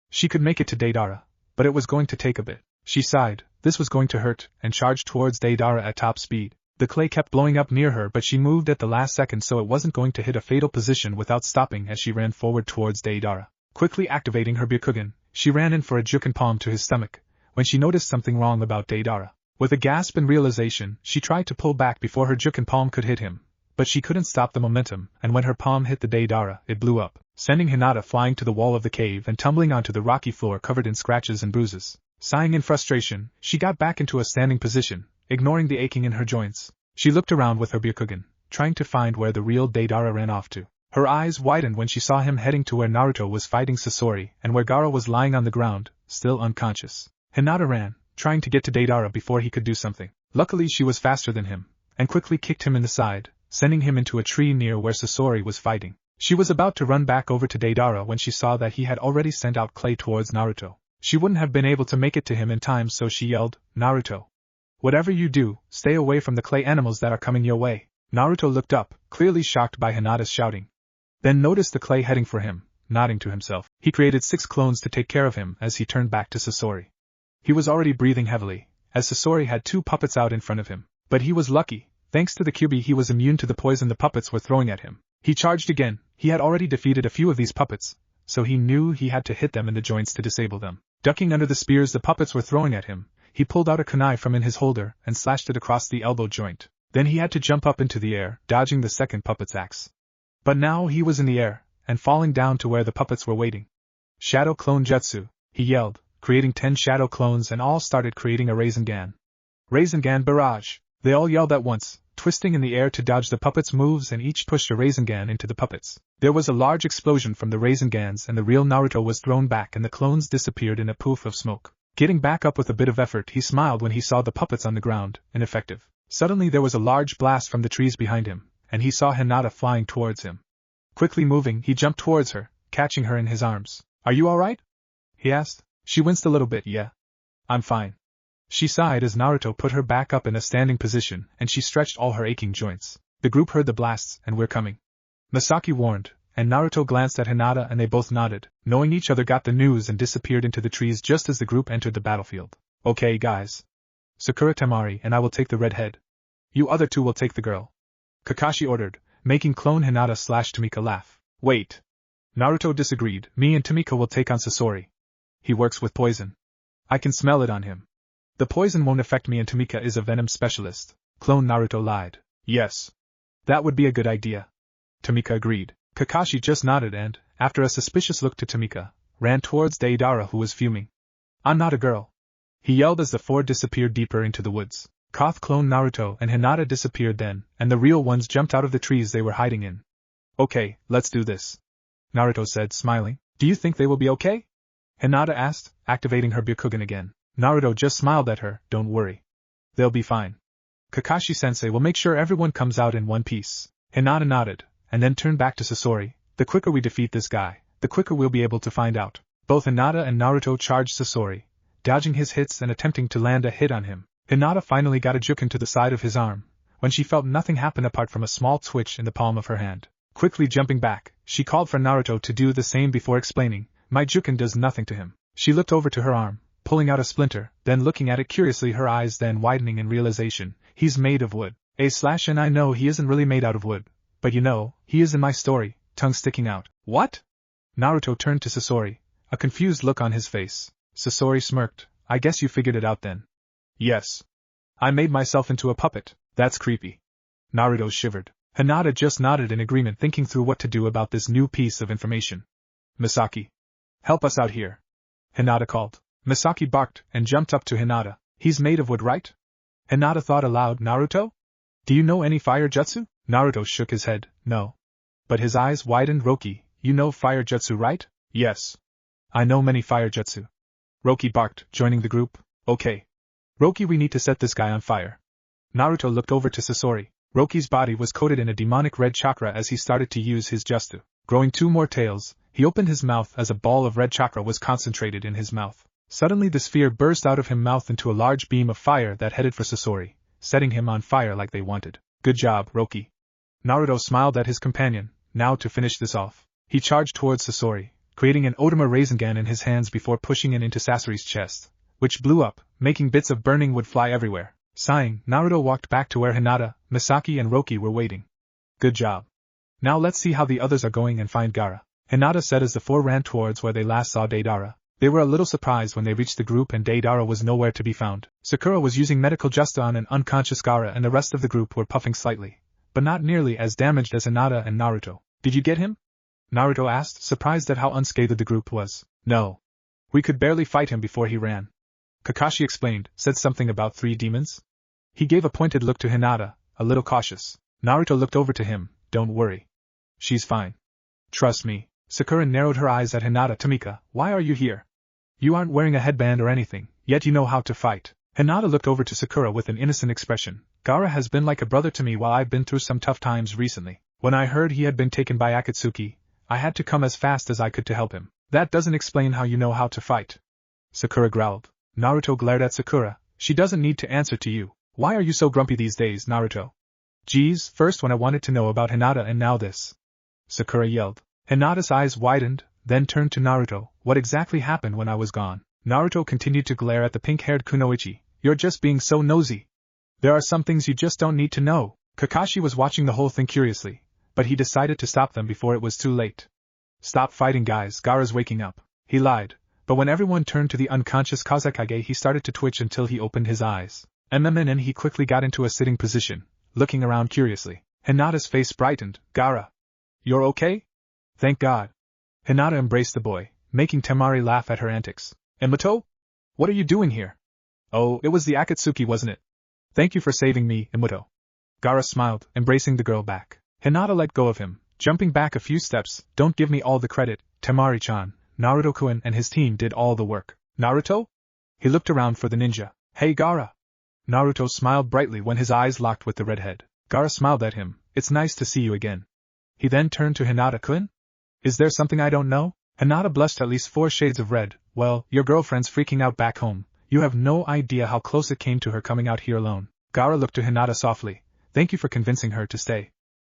She could make it to Deidara, but it was going to take a bit. She sighed. This was going to hurt, and charged towards Deidara at top speed. The clay kept blowing up near her, but she moved at the last second so it wasn't going to hit a fatal position without stopping as she ran forward towards Deidara. Quickly activating her Byakugan, she ran in for a juken palm to his stomach, when she noticed something wrong about Deidara. With a gasp and realization, she tried to pull back before her juken palm could hit him, but she couldn't stop the momentum, and when her palm hit the Deidara, it blew up, sending Hinata flying to the wall of the cave and tumbling onto the rocky floor covered in scratches and bruises. Sighing in frustration, she got back into a standing position, ignoring the aching in her joints. She looked around with her Byakugan, trying to find where the real Deidara ran off to. Her eyes widened when she saw him heading to where Naruto was fighting Sasori and where Gaara was lying on the ground, still unconscious. Hinata ran, trying to get to Deidara before he could do something. Luckily she was faster than him, and quickly kicked him in the side, sending him into a tree near where Sasori was fighting. She was about to run back over to Deidara when she saw that he had already sent out clay towards Naruto. She wouldn't have been able to make it to him in time, so she yelled, Naruto. Whatever you do, stay away from the clay animals that are coming your way. Naruto looked up, clearly shocked by Hinata's shouting. Then noticed the clay heading for him, nodding to himself. He created 6 clones to take care of him as he turned back to Sasori. He was already breathing heavily, as Sasori had 2 puppets out in front of him. But he was lucky. Thanks to the Kyuubi, he was immune to the poison the puppets were throwing at him. He charged again. He had already defeated a few of these puppets, so he knew he had to hit them in the joints to disable them. Ducking under the spears the puppets were throwing at him, he pulled out a kunai from in his holder and slashed it across the elbow joint. Then he had to jump up into the air, dodging the second puppet's axe. But now he was in the air, and falling down to where the puppets were waiting. Shadow Clone Jutsu, he yelled, creating 10 shadow clones, and all started creating a Rasengan. Rasengan barrage! They all yelled at once, twisting in the air to dodge the puppets' moves, and each pushed a Rasengan into the puppets. There was a large explosion from the Rasengans, and the real Naruto was thrown back and the clones disappeared in a poof of smoke. Getting back up with a bit of effort, he smiled when he saw the puppets on the ground, ineffective. Suddenly there was a large blast from the trees behind him, and he saw Hinata flying towards him. Quickly moving, he jumped towards her, catching her in his arms. "Are you alright?" he asked. She winced a little bit. "Yeah. I'm fine." She sighed as Naruto put her back up in a standing position, and she stretched all her aching joints. The group heard the blasts, and "We're coming," Misaki warned, and Naruto glanced at Hinata and they both nodded, knowing each other got the news, and disappeared into the trees just as the group entered the battlefield. "Okay, guys. Sakura Temari and I will take the red head. You other two will take the girl," Kakashi ordered, making clone Hinata/Tamika laugh. "Wait." Naruto disagreed. "Me and Tamika will take on Sasori. He works with poison. I can smell it on him. The poison won't affect me, and Tamika is a venom specialist." Clone Naruto lied. "Yes. That would be a good idea," Tamika agreed. Kakashi just nodded and, after a suspicious look to Tamika, ran towards Deidara, who was fuming. "I'm not a girl," he yelled as the four disappeared deeper into the woods. Koth, Clone Naruto, and Hinata disappeared then, and the real ones jumped out of the trees they were hiding in. "Okay, let's do this," Naruto said, smiling. "Do you think they will be okay?" Hinata asked, activating her Byakugan again. Naruto just smiled at her. "Don't worry. They'll be fine. Kakashi-sensei will make sure everyone comes out in one piece." Hinata nodded, and then turned back to Sasori. "The quicker we defeat this guy, the quicker we'll be able to find out." Both Hinata and Naruto charged Sasori, dodging his hits and attempting to land a hit on him. Hinata finally got a juken to the side of his arm, when she felt nothing happen apart from a small twitch in the palm of her hand. Quickly jumping back, she called for Naruto to do the same before explaining, "My juken does nothing to him." She looked over to her arm, pulling out a splinter, then looking at it curiously, her eyes then widening in realization. "He's made of wood." And I know he isn't really made out of wood, but you know, he is in my story, tongue sticking out. "What?" Naruto turned to Sasori, a confused look on his face. Sasori smirked. "I guess you figured it out then." "Yes. I made myself into a puppet." "That's creepy." Naruto shivered. Hinata just nodded in agreement, thinking through what to do about this new piece of information. "Misaki, help us out here," Hinata called. Misaki barked and jumped up to Hinata. "He's made of wood, right?" Hinata thought aloud. "Naruto? Do you know any fire jutsu?" Naruto shook his head. "No." But his eyes widened. "Roki, you know fire jutsu, right?" "Yes. I know many fire jutsu." Roki barked, joining the group. "Okay. Roki, we need to set this guy on fire." Naruto looked over to Sasori. Roki's body was coated in a demonic red chakra as he started to use his jutsu. Growing 2 more tails, he opened his mouth as a ball of red chakra was concentrated in his mouth. Suddenly the sphere burst out of his mouth into a large beam of fire that headed for Sasori, setting him on fire like they wanted. "Good job, Roki." Naruto smiled at his companion. Now to finish this off, he charged towards Sasori, creating an Otama Rasengan in his hands before pushing it into Sasori's chest, which blew up, making bits of burning wood fly everywhere. Sighing, Naruto walked back to where Hinata, Misaki and Roki were waiting. "Good job. Now let's see how the others are going and find Gaara," Hinata said as the four ran towards where they last saw Deidara. They were a little surprised when they reached the group and Deidara was nowhere to be found. Sakura was using medical justa on an unconscious Gaara, and the rest of the group were puffing slightly, but not nearly as damaged as Hinata and Naruto. "Did you get him?" Naruto asked, surprised at how unscathed the group was. "No. We could barely fight him before he ran." Kakashi explained, said something about 3 demons. He gave a pointed look to Hinata, a little cautious. Naruto looked over to him. "Don't worry. She's fine. Trust me." Sakura narrowed her eyes at Hinata. "Tamika, why are you here? You aren't wearing a headband or anything, yet you know how to fight." Hinata looked over to Sakura with an innocent expression. "Gaara has been like a brother to me while I've been through some tough times recently. When I heard he had been taken by Akatsuki, I had to come as fast as I could to help him." "That doesn't explain how you know how to fight," Sakura growled. Naruto glared at Sakura. "She doesn't need to answer to you. Why are you so grumpy these days, Naruto?" "Geez, first when I wanted to know about Hinata and now this," Sakura yelled. Hinata's eyes widened, then turned to Naruto. "What exactly happened when I was gone?" Naruto continued to glare at the pink-haired kunoichi. "You're just being so nosy." There are some things you just don't need to know. Kakashi was watching the whole thing curiously, but he decided to stop them before it was too late. Stop fighting, guys, Gaara's waking up. He lied, but when everyone turned to the unconscious Kazekage, he started to twitch until he opened his eyes. And he quickly got into a sitting position, looking around curiously. Hinata's face brightened. Gaara. You're okay? Thank God. Hinata embraced the boy, making Temari laugh at her antics. Imoto? What are you doing here? Oh, it was the Akatsuki, wasn't it? Thank you for saving me, Imoto. Gaara smiled, embracing the girl back. Hinata let go of him, jumping back a few steps. Don't give me all the credit, Temari-chan. Naruto-kun and his team did all the work. Naruto? He looked around for the ninja. Hey, Gaara. Naruto smiled brightly when his eyes locked with the redhead. Gaara smiled at him. It's nice to see you again. He then turned to Hinata-kun. Is there something I don't know? Hinata blushed at least 4 shades of red. Well, your girlfriend's freaking out back home. You have no idea how close it came to her coming out here alone. Gaara looked to Hinata softly. Thank you for convincing her to stay.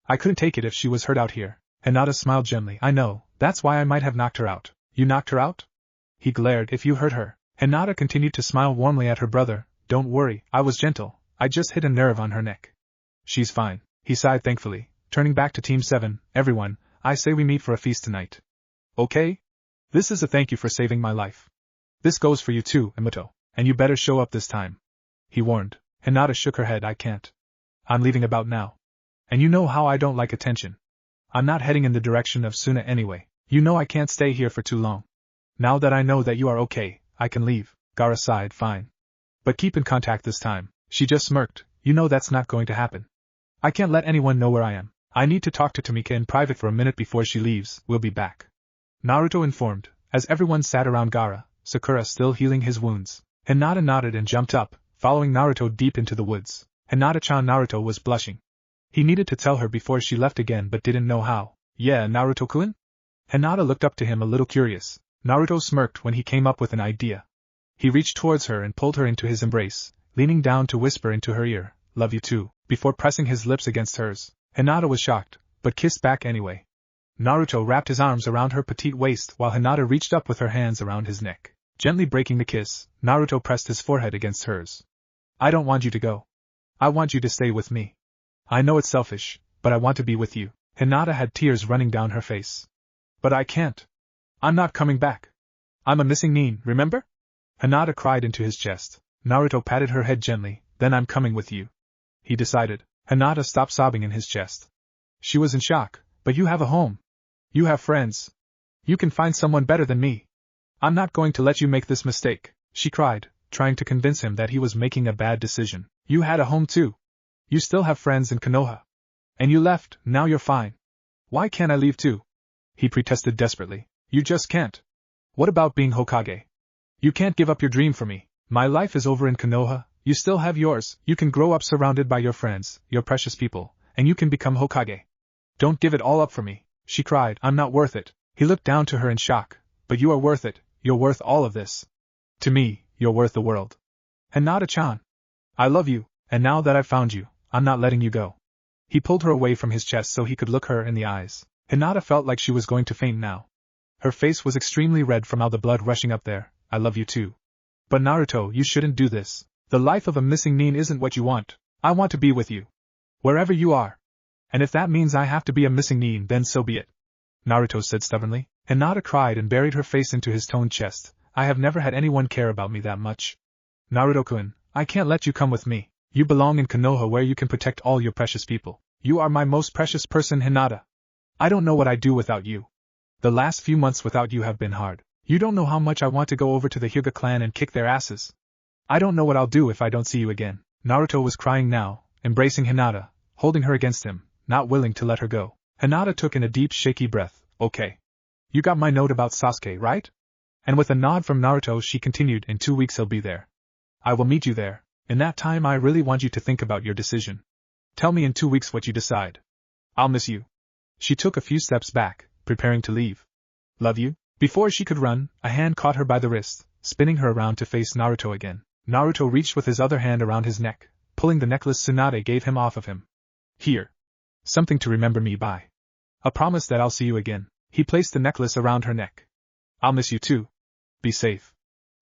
I couldn't take it if she was hurt out here. Hinata smiled gently. I know, that's why I might have knocked her out. You knocked her out? He glared. If you hurt her. Hinata continued to smile warmly at her brother. Don't worry, I was gentle. I just hit a nerve on her neck. She's fine. He sighed thankfully, turning back to Team 7. Everyone, I say we meet for a feast tonight. Okay? This is a thank you for saving my life. This goes for you too, Imoto, and you better show up this time. He warned. Hinata shook her head. I can't. I'm leaving about now. And you know how I don't like attention. I'm not heading in the direction of Suna anyway. You know I can't stay here for too long. Now that I know that you are okay, I can leave. Gaara sighed. Fine. But keep in contact this time. She just smirked. You know that's not going to happen. I can't let anyone know where I am. I need to talk to Tamika in private for a minute before she leaves. We'll be back. Naruto informed, as everyone sat around Gaara, Sakura still healing his wounds. Hinata nodded and jumped up, following Naruto deep into the woods. Hinata-chan. Naruto was blushing. He needed to tell her before she left again but didn't know how. Yeah, Naruto-kun? Hinata looked up to him a little curious. Naruto smirked when he came up with an idea. He reached towards her and pulled her into his embrace, leaning down to whisper into her ear, love you too, before pressing his lips against hers. Hinata was shocked, but kissed back anyway. Naruto wrapped his arms around her petite waist while Hinata reached up with her hands around his neck. Gently breaking the kiss, Naruto pressed his forehead against hers. I don't want you to go. I want you to stay with me. I know it's selfish, but I want to be with you. Hinata had tears running down her face. But I can't. I'm not coming back. I'm a missing nin, remember? Hinata cried into his chest. Naruto patted her head gently. Then I'm coming with you. He decided. Hinata stopped sobbing in his chest. She was in shock. But you have a home. You have friends. You can find someone better than me. I'm not going to let you make this mistake, she cried, trying to convince him that he was making a bad decision. You had a home too. You still have friends in Konoha. And you left, now you're fine. Why can't I leave too? He protested desperately. You just can't. What about being Hokage? You can't give up your dream for me. My life is over in Konoha, you still have yours. You can grow up surrounded by your friends, your precious people, and you can become Hokage. Don't give it all up for me, she cried. I'm not worth it. He looked down to her in shock. But you are worth it. You're worth all of this. To me, you're worth the world. Hinata-chan. I love you, and now that I've found you, I'm not letting you go. He pulled her away from his chest so he could look her in the eyes. Hinata felt like she was going to faint now. Her face was extremely red from all the blood rushing up there. I love you too. But Naruto, you shouldn't do this. The life of a missing nin isn't what you want. I want to be with you. Wherever you are. And if that means I have to be a missing nin, then so be it. Naruto said stubbornly. Hinata cried and buried her face into his toned chest. I have never had anyone care about me that much. Naruto-kun, I can't let you come with me. You belong in Konoha where you can protect all your precious people. You are my most precious person, Hinata. I don't know what I'd do without you. The last few months without you have been hard. You don't know how much I want to go over to the Hyuga clan and kick their asses. I don't know what I'll do if I don't see you again. Naruto was crying now, embracing Hinata, holding her against him, not willing to let her go. Hinata took in a deep shaky breath. Okay. You got my note about Sasuke, right? And with a nod from Naruto she continued, in 2 weeks he'll be there. I will meet you there. In that time I really want you to think about your decision. Tell me in 2 weeks what you decide. I'll miss you. She took a few steps back, preparing to leave. Love you? Before she could run, a hand caught her by the wrist, spinning her around to face Naruto again. Naruto reached with his other hand around his neck, pulling the necklace Tsunade gave him off of him. Here. Something to remember me by. A promise that I'll see you again. He placed the necklace around her neck. I'll miss you too. Be safe.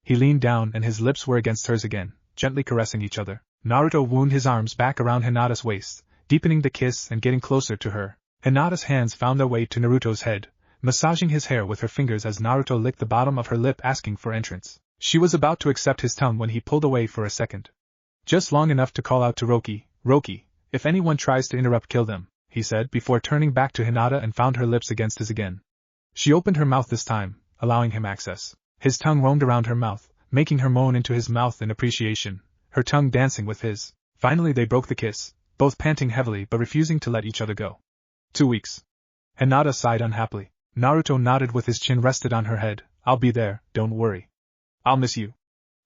He leaned down and his lips were against hers again, gently caressing each other. Naruto wound his arms back around Hinata's waist, deepening the kiss and getting closer to her. Hinata's hands found their way to Naruto's head, massaging his hair with her fingers as Naruto licked the bottom of her lip asking for entrance. She was about to accept his tongue when he pulled away for a second. Just long enough to call out to Roki, if anyone tries to interrupt, kill them, he said before turning back to Hinata and found her lips against his again. She opened her mouth this time, allowing him access. His tongue roamed around her mouth, making her moan into his mouth in appreciation, her tongue dancing with his. Finally they broke the kiss, both panting heavily but refusing to let each other go. 2 weeks. Hinata sighed unhappily. Naruto nodded with his chin rested on her head. I'll be there, don't worry. I'll miss you.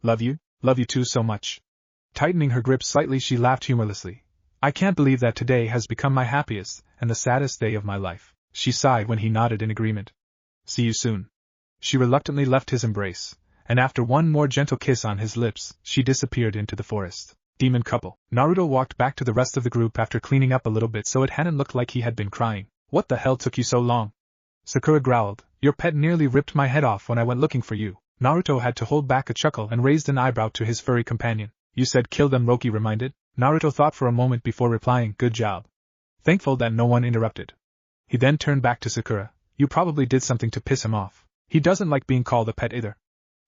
Love you too so much. Tightening her grip slightly she laughed humorlessly. I can't believe that today has become my happiest and the saddest day of my life. She sighed when he nodded in agreement. See you soon. She reluctantly left his embrace, and after one more gentle kiss on his lips, she disappeared into the forest. Demon couple. Naruto walked back to the rest of the group after cleaning up a little bit so it hadn't looked like he had been crying. What the hell took you so long? Sakura growled. Your pet nearly ripped my head off when I went looking for you. Naruto had to hold back a chuckle and raised an eyebrow to his furry companion. You said kill them, Roki reminded. Naruto thought for a moment before replying, good job. Thankful that no one interrupted. He then turned back to Sakura. You probably did something to piss him off. He doesn't like being called a pet either.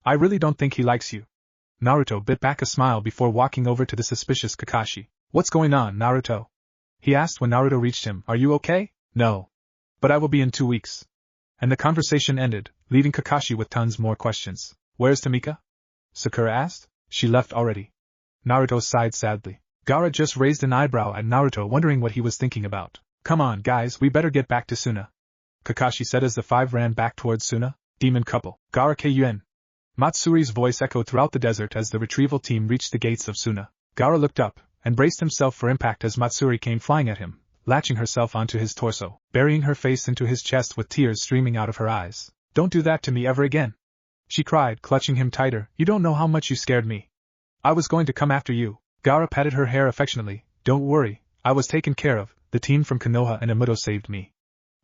I really don't think he likes you. Naruto bit back a smile before walking over to the suspicious Kakashi. What's going on, Naruto? He asked when Naruto reached him. Are you okay? No. But I will be in 2 weeks. And the conversation ended, leaving Kakashi with tons more questions. Where's Tamika? Sakura asked. She left already. Naruto sighed sadly. Gaara just raised an eyebrow at Naruto, wondering what he was thinking about. Come on, guys, we better get back to Suna. Kakashi said as the 5 ran back towards Suna. Demon couple. Gaara Kun. Matsuri's voice echoed throughout the desert as the retrieval team reached the gates of Suna. Gaara looked up and braced himself for impact as Matsuri came flying at him, latching herself onto his torso, burying her face into his chest with tears streaming out of her eyes. Don't do that to me ever again, she cried, clutching him tighter. You don't know how much you scared me. I was going to come after you. Gaara patted her hair affectionately. Don't worry, I was taken care of. The team from Konoha and Emuto saved me.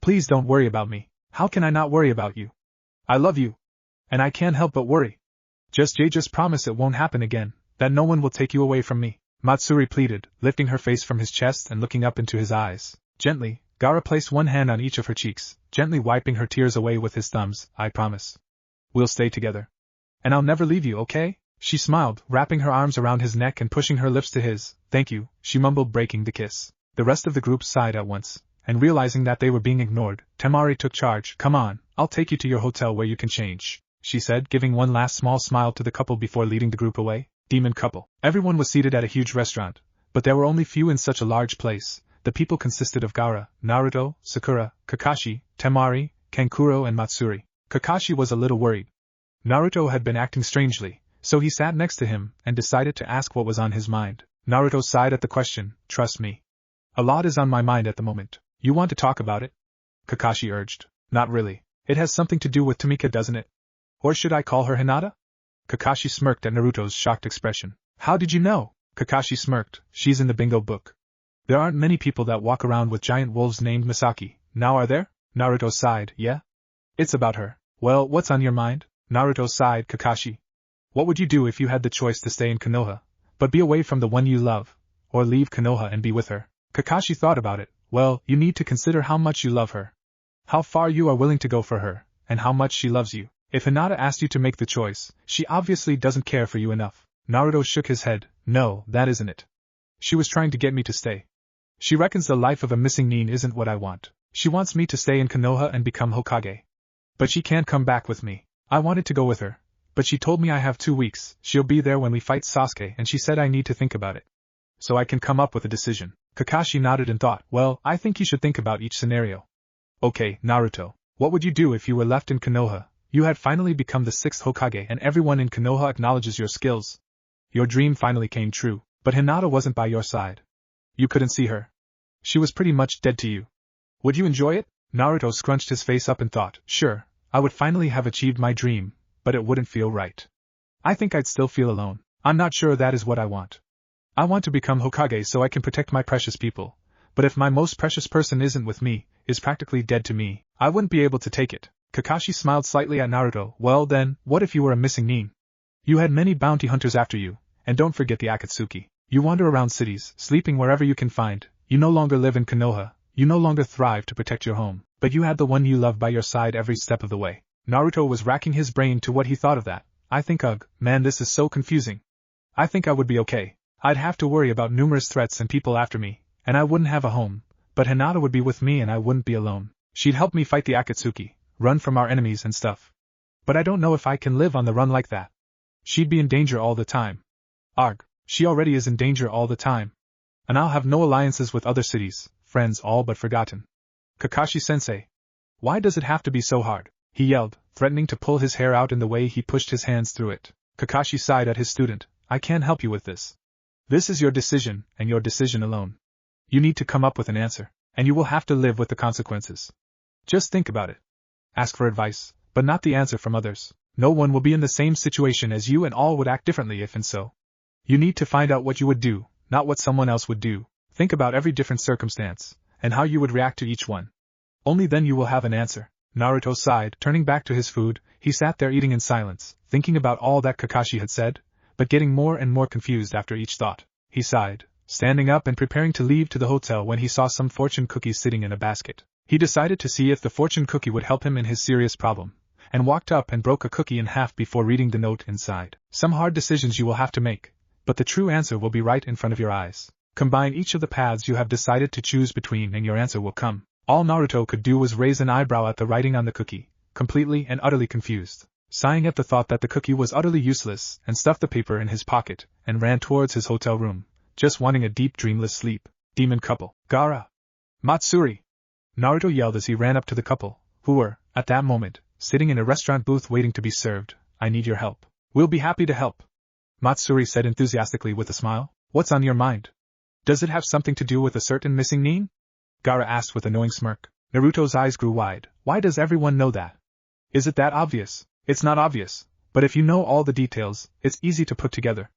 Please don't worry about me. How can I not worry about you? I love you. And I can't help but worry. Just promise it won't happen again, that no one will take you away from me. Matsuri pleaded, lifting her face from his chest and looking up into his eyes. Gently, Gaara placed one hand on each of her cheeks, gently wiping her tears away with his thumbs. I promise. We'll stay together. And I'll never leave you, okay? She smiled, wrapping her arms around his neck and pushing her lips to his. Thank you, she mumbled, breaking the kiss. The rest of the group sighed at once, and realizing that they were being ignored, Temari took charge. Come on, I'll take you to your hotel where you can change, she said, giving one last small smile to the couple before leading the group away. Demon couple. Everyone was seated at a huge restaurant, but there were only few in such a large place. The people consisted of Gaara, Naruto, Sakura, Kakashi, Temari, Kankuro and Matsuri. Kakashi was a little worried. Naruto had been acting strangely, so he sat next to him and decided to ask what was on his mind. Naruto sighed at the question. Trust me. A lot is on my mind at the moment. You want to talk about it? Kakashi urged. Not really. It has something to do with Tamika, doesn't it? Or should I call her Hinata? Kakashi smirked at Naruto's shocked expression. How did you know? Kakashi smirked. She's in the bingo book. There aren't many people that walk around with giant wolves named Misaki, now are there? Naruto sighed. Yeah? It's about her. Well, what's on your mind? Naruto sighed. Kakashi. What would you do if you had the choice to stay in Konoha, but be away from the one you love, or leave Konoha and be with her? Kakashi thought about it. Well, you need to consider how much you love her, how far you are willing to go for her, and how much she loves you. If Hinata asked you to make the choice, she obviously doesn't care for you enough. Naruto shook his head. No, that isn't it. She was trying to get me to stay. She reckons the life of a missing nin isn't what I want. She wants me to stay in Konoha and become Hokage. But she can't come back with me. I wanted to go with her, but she told me I have 2 weeks, she'll be there when we fight Sasuke, and she said I need to think about it, so I can come up with a decision. Kakashi nodded and thought, well, I think you should think about each scenario. Okay, Naruto, what would you do if you were left in Konoha? You had finally become the 6th Hokage and everyone in Konoha acknowledges your skills. Your dream finally came true, but Hinata wasn't by your side. You couldn't see her. She was pretty much dead to you. Would you enjoy it? Naruto scrunched his face up and thought, sure, I would finally have achieved my dream, but it wouldn't feel right. I think I'd still feel alone. I'm not sure that is what I want. I want to become Hokage so I can protect my precious people, but if my most precious person isn't with me, is practically dead to me, I wouldn't be able to take it. Kakashi smiled slightly at Naruto. Well then, what if you were a missing nin? You had many bounty hunters after you, and don't forget the Akatsuki. You wander around cities, sleeping wherever you can find, you no longer live in Konoha, you no longer thrive to protect your home, but you had the one you love by your side every step of the way. Naruto was racking his brain to what he thought of that. I think ugh, man, this is so confusing. I think I would be okay. I'd have to worry about numerous threats and people after me, and I wouldn't have a home, but Hinata would be with me and I wouldn't be alone. She'd help me fight the Akatsuki, run from our enemies and stuff. But I don't know if I can live on the run like that. She'd be in danger all the time. Arg, she already is in danger all the time. And I'll have no alliances with other cities, friends all but forgotten. Kakashi-sensei. Why does it have to be so hard? He yelled, threatening to pull his hair out in the way he pushed his hands through it. Kakashi sighed at his student. I can't help you with this. This is your decision, and your decision alone. You need to come up with an answer, and you will have to live with the consequences. Just think about it. Ask for advice, but not the answer from others. No one will be in the same situation as you and all would act differently if and so. You need to find out what you would do, not what someone else would do. Think about every different circumstance, and how you would react to each one. Only then you will have an answer. Naruto sighed, turning back to his food. He sat there eating in silence, thinking about all that Kakashi had said, but getting more and more confused after each thought. He sighed, standing up and preparing to leave to the hotel when he saw some fortune cookies sitting in a basket. He decided to see if the fortune cookie would help him in his serious problem, and walked up and broke a cookie in half before reading the note inside. Some hard decisions you will have to make, but the true answer will be right in front of your eyes. Combine each of the paths you have decided to choose between and your answer will come. All Naruto could do was raise an eyebrow at the writing on the cookie, completely and utterly confused. Sighing at the thought that the cookie was utterly useless, and stuffed the paper in his pocket, and ran towards his hotel room, just wanting a deep dreamless sleep. Demon couple. Gaara! Matsuri! Naruto yelled as he ran up to the couple, who were, at that moment, sitting in a restaurant booth waiting to be served. I need your help. We'll be happy to help. Matsuri said enthusiastically with a smile. What's on your mind? Does it have something to do with a certain missing nin? Gaara asked with a knowing smirk. Naruto's eyes grew wide. Why does everyone know that? Is it that obvious? It's not obvious, but if you know all the details, it's easy to put together.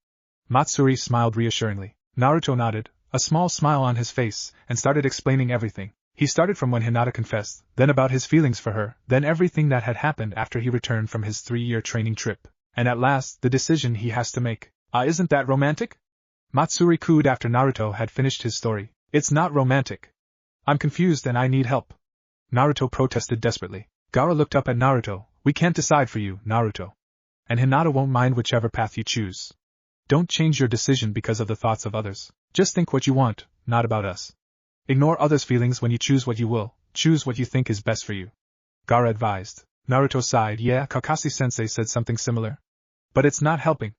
Matsuri smiled reassuringly. Naruto nodded, a small smile on his face, and started explaining everything. He started from when Hinata confessed, then about his feelings for her, then everything that had happened after he returned from his 3-year training trip, and at last, the decision he has to make. Isn't that romantic? Matsuri cooed after Naruto had finished his story. It's not romantic. I'm confused and I need help. Naruto protested desperately. Gaara looked up at Naruto. We can't decide for you, Naruto. And Hinata won't mind whichever path you choose. Don't change your decision because of the thoughts of others. Just think what you want, not about us. Ignore others' feelings when you choose what you will. Choose what you think is best for you. Gaara advised. Naruto sighed. Yeah, Kakashi-sensei said something similar. But it's not helping.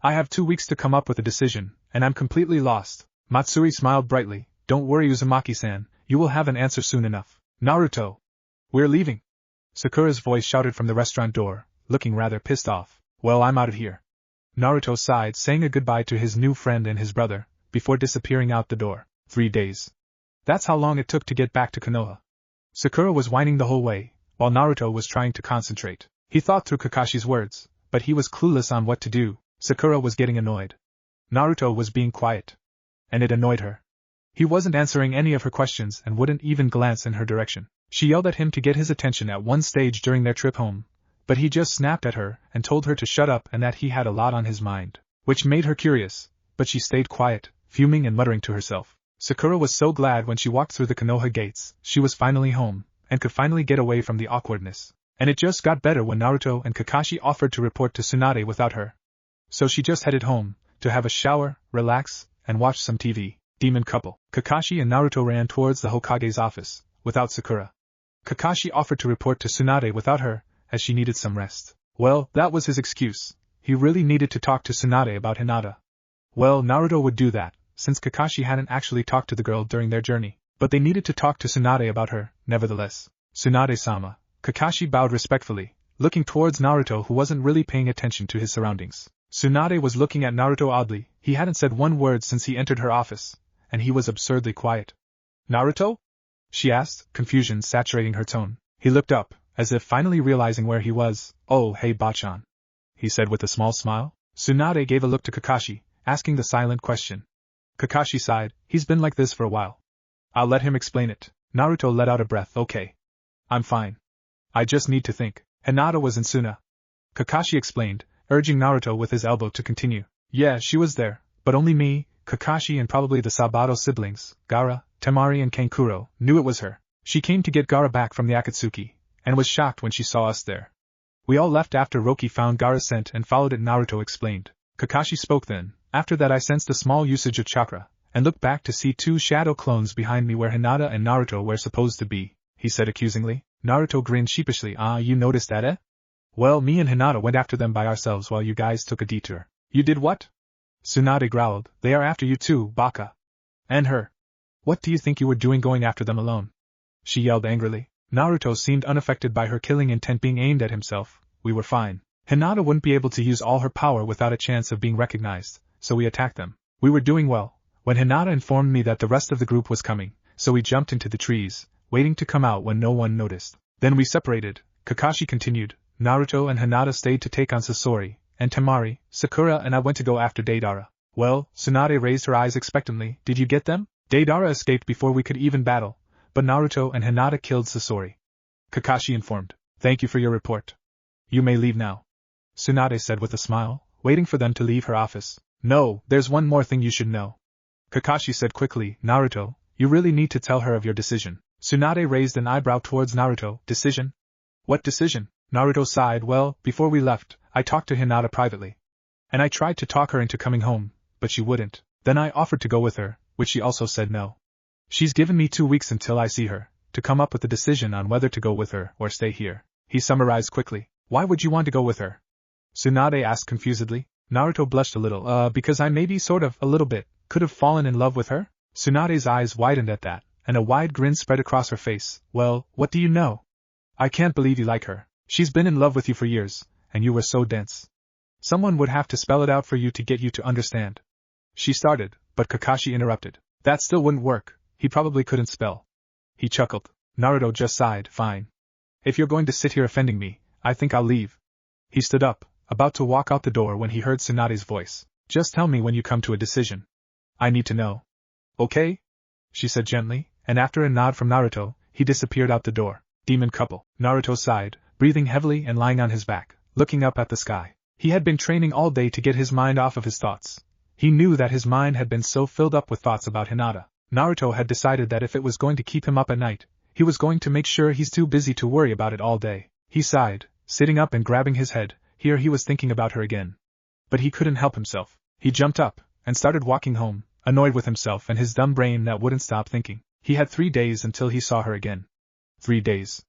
I have 2 weeks to come up with a decision, and I'm completely lost. Matsuri smiled brightly. Don't worry, Uzumaki-san, you will have an answer soon enough. Naruto! We're leaving! Sakura's voice shouted from the restaurant door, looking rather pissed off. Well, I'm out of here. Naruto sighed, saying a goodbye to his new friend and his brother, before disappearing out the door. 3 days. That's how long it took to get back to Konoha. Sakura was whining the whole way, while Naruto was trying to concentrate. He thought through Kakashi's words, but he was clueless on what to do. Sakura was getting annoyed. Naruto was being quiet. And it annoyed her. He wasn't answering any of her questions and wouldn't even glance in her direction. She yelled at him to get his attention at one stage during their trip home, but he just snapped at her and told her to shut up and that he had a lot on his mind, which made her curious, but she stayed quiet, fuming and muttering to herself. Sakura was so glad when she walked through the Konoha gates. She was finally home, and could finally get away from the awkwardness. And it just got better when Naruto and Kakashi offered to report to Tsunade without her. So she just headed home, to have a shower, relax, and watch some TV. Demon couple. Kakashi and Naruto ran towards the Hokage's office, without Sakura. Kakashi offered to report to Tsunade without her, as she needed some rest. Well, that was his excuse. He really needed to talk to Tsunade about Hinata. Well, Naruto would do that, since Kakashi hadn't actually talked to the girl during their journey. But they needed to talk to Tsunade about her, nevertheless. Tsunade-sama. Kakashi bowed respectfully, looking towards Naruto who wasn't really paying attention to his surroundings. Tsunade was looking at Naruto oddly. He hadn't said one word since he entered her office, and he was absurdly quiet. Naruto? She asked, confusion saturating her tone. He looked up, as if finally realizing where he was. Oh, hey Bachan, he said with a small smile. Tsunade gave a look to Kakashi, asking the silent question. Kakashi sighed. He's been like this for a while. I'll let him explain it. Naruto let out a breath. Okay. I'm fine. I just need to think. Hinata was in Suna. Kakashi explained, urging Naruto with his elbow to continue. Yeah, she was there, but only me, Kakashi and probably the Sabato siblings, Gaara, Temari and Kankuro, knew it was her. She came to get Gaara back from the Akatsuki, and was shocked when she saw us there. We all left after Roki found Gaara's scent and followed it, Naruto explained. Kakashi spoke then. After that I sensed a small usage of chakra, and looked back to see 2 shadow clones behind me where Hinata and Naruto were supposed to be, he said accusingly. Naruto grinned sheepishly. You noticed that, eh? Well, me and Hinata went after them by ourselves while you guys took a detour. You did what? Tsunade growled. They are after you too, Baka. And her. What do you think you were doing going after them alone? She yelled angrily. Naruto seemed unaffected by her killing intent being aimed at himself. We were fine. Hinata wouldn't be able to use all her power without a chance of being recognized, so we attacked them. We were doing well, when Hinata informed me that the rest of the group was coming, so we jumped into the trees, waiting to come out when no one noticed. Then we separated, Kakashi continued. Naruto and Hinata stayed to take on Sasori, and Temari, Sakura and I went to go after Deidara. Well, Tsunade raised her eyes expectantly. Did you get them? Deidara escaped before we could even battle, but Naruto and Hinata killed Sasori. Kakashi informed. Thank you for your report. You may leave now, Tsunade said with a smile, waiting for them to leave her office. No, there's one more thing you should know, Kakashi said quickly. Naruto, you really need to tell her of your decision. Tsunade raised an eyebrow towards Naruto. Decision? What decision? Naruto sighed. Well, before we left, I talked to Hinata privately. And I tried to talk her into coming home, but she wouldn't. Then I offered to go with her, which she also said no. She's given me 2 weeks until I see her, to come up with a decision on whether to go with her or stay here. He summarized quickly. Why would you want to go with her? Tsunade asked confusedly. Naruto blushed a little. Because I maybe a little bit, could have fallen in love with her? Tsunade's eyes widened at that, and a wide grin spread across her face. Well, what do you know? I can't believe you like her. She's been in love with you for years, and you were so dense. Someone would have to spell it out for you to get you to understand. She started, but Kakashi interrupted. That still wouldn't work. He probably couldn't spell. He chuckled. Naruto just sighed. Fine. If you're going to sit here offending me, I think I'll leave. He stood up, about to walk out the door when he heard Tsunade's voice. Just tell me when you come to a decision. I need to know. Okay? She said gently, and after a nod from Naruto, he disappeared out the door. Demon couple. Naruto sighed, breathing heavily and lying on his back, looking up at the sky. He had been training all day to get his mind off of his thoughts. He knew that his mind had been so filled up with thoughts about Hinata. Naruto had decided that if it was going to keep him up at night, he was going to make sure he's too busy to worry about it all day. He sighed, sitting up and grabbing his head. Here he was thinking about her again. But he couldn't help himself. He jumped up, and started walking home, annoyed with himself and his dumb brain that wouldn't stop thinking. He had 3 days until he saw her again. 3 days.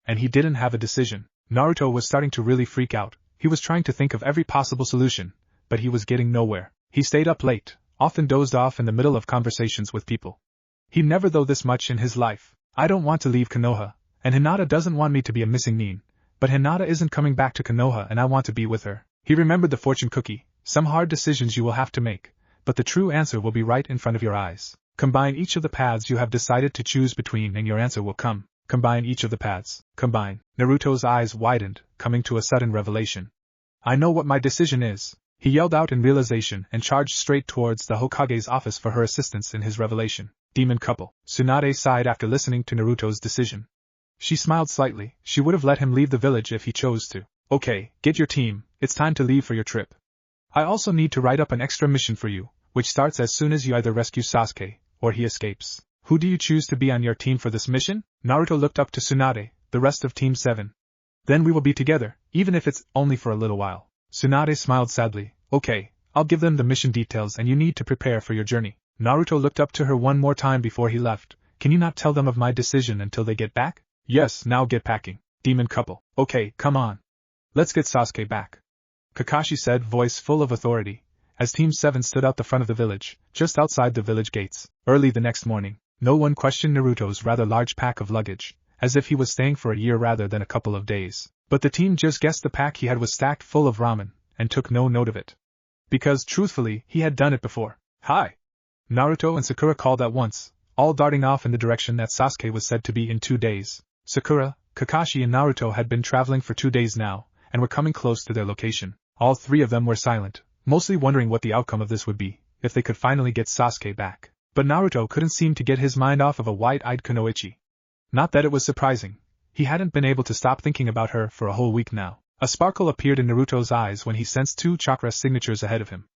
And he didn't have a decision. Naruto was starting to really freak out. He was trying to think of every possible solution, but he was getting nowhere. He stayed up late, often dozed off in the middle of conversations with people. He never though this much in his life. I don't want to leave Konoha, and Hinata doesn't want me to be a missing nin, but Hinata isn't coming back to Konoha and I want to be with her. He remembered the fortune cookie. Some hard decisions you will have to make, but the true answer will be right in front of your eyes. Combine each of the paths you have decided to choose between and your answer will come. Combine each of the paths. Combine. Naruto's eyes widened, coming to a sudden revelation. I know what my decision is, he yelled out in realization and charged straight towards the Hokage's office for her assistance in his revelation. Demon couple. Tsunade sighed after listening to Naruto's decision. She smiled slightly. She would have let him leave the village if he chose to. Okay, get your team, it's time to leave for your trip. I also need to write up an extra mission for you, which starts as soon as you either rescue Sasuke, or he escapes. Who do you choose to be on your team for this mission? Naruto looked up to Tsunade, the rest of Team 7. Then we will be together, even if it's only for a little while. Tsunade smiled sadly. Okay, I'll give them the mission details and you need to prepare for your journey. Naruto looked up to her one more time before he left. Can you not tell them of my decision until they get back? Yes, now get packing. Demon couple. Okay, come on. Let's get Sasuke back, Kakashi said, voice full of authority, as Team 7 stood out the front of the village, just outside the village gates. Early the next morning, no one questioned Naruto's rather large pack of luggage, as if he was staying for a year rather than a couple of days. But the team just guessed the pack he had was stacked full of ramen, and took no note of it. Because, truthfully, he had done it before. Hi! Naruto and Sakura called at once, all darting off in the direction that Sasuke was said to be in 2 days. Sakura, Kakashi and Naruto had been traveling for 2 days now, and were coming close to their location. All 3 of them were silent, mostly wondering what the outcome of this would be, if they could finally get Sasuke back. But Naruto couldn't seem to get his mind off of a wide-eyed Kunoichi. Not that it was surprising. He hadn't been able to stop thinking about her for a whole week now. A sparkle appeared in Naruto's eyes when he sensed 2 chakra signatures ahead of him.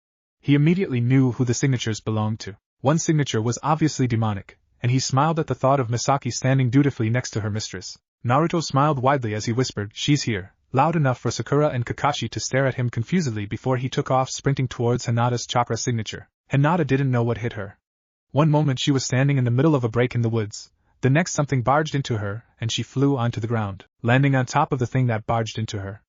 He immediately knew who the signatures belonged to. One signature was obviously demonic, and he smiled at the thought of Misaki standing dutifully next to her mistress. Naruto smiled widely as he whispered, "She's here," loud enough for Sakura and Kakashi to stare at him confusedly before he took off sprinting towards Hinata's chakra signature. Hinata didn't know what hit her. One moment she was standing in the middle of a break in the woods, the next something barged into her, and she flew onto the ground, landing on top of the thing that barged into her.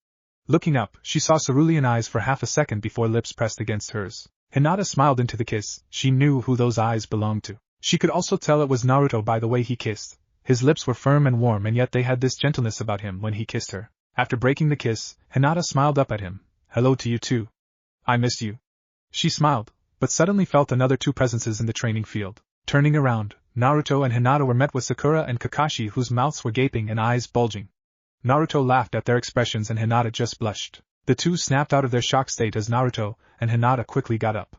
Looking up, she saw cerulean eyes for half a second before lips pressed against hers. Hinata smiled into the kiss. She knew who those eyes belonged to. She could also tell it was Naruto by the way he kissed. His lips were firm and warm, and yet they had this gentleness about him when he kissed her. After breaking the kiss, Hinata smiled up at him. "Hello to you too. I missed you." She smiled, but suddenly felt another two presences in the training field. Turning around, Naruto and Hinata were met with Sakura and Kakashi, whose mouths were gaping and eyes bulging. Naruto laughed at their expressions and Hinata just blushed. The two snapped out of their shock state as Naruto and Hinata quickly got up.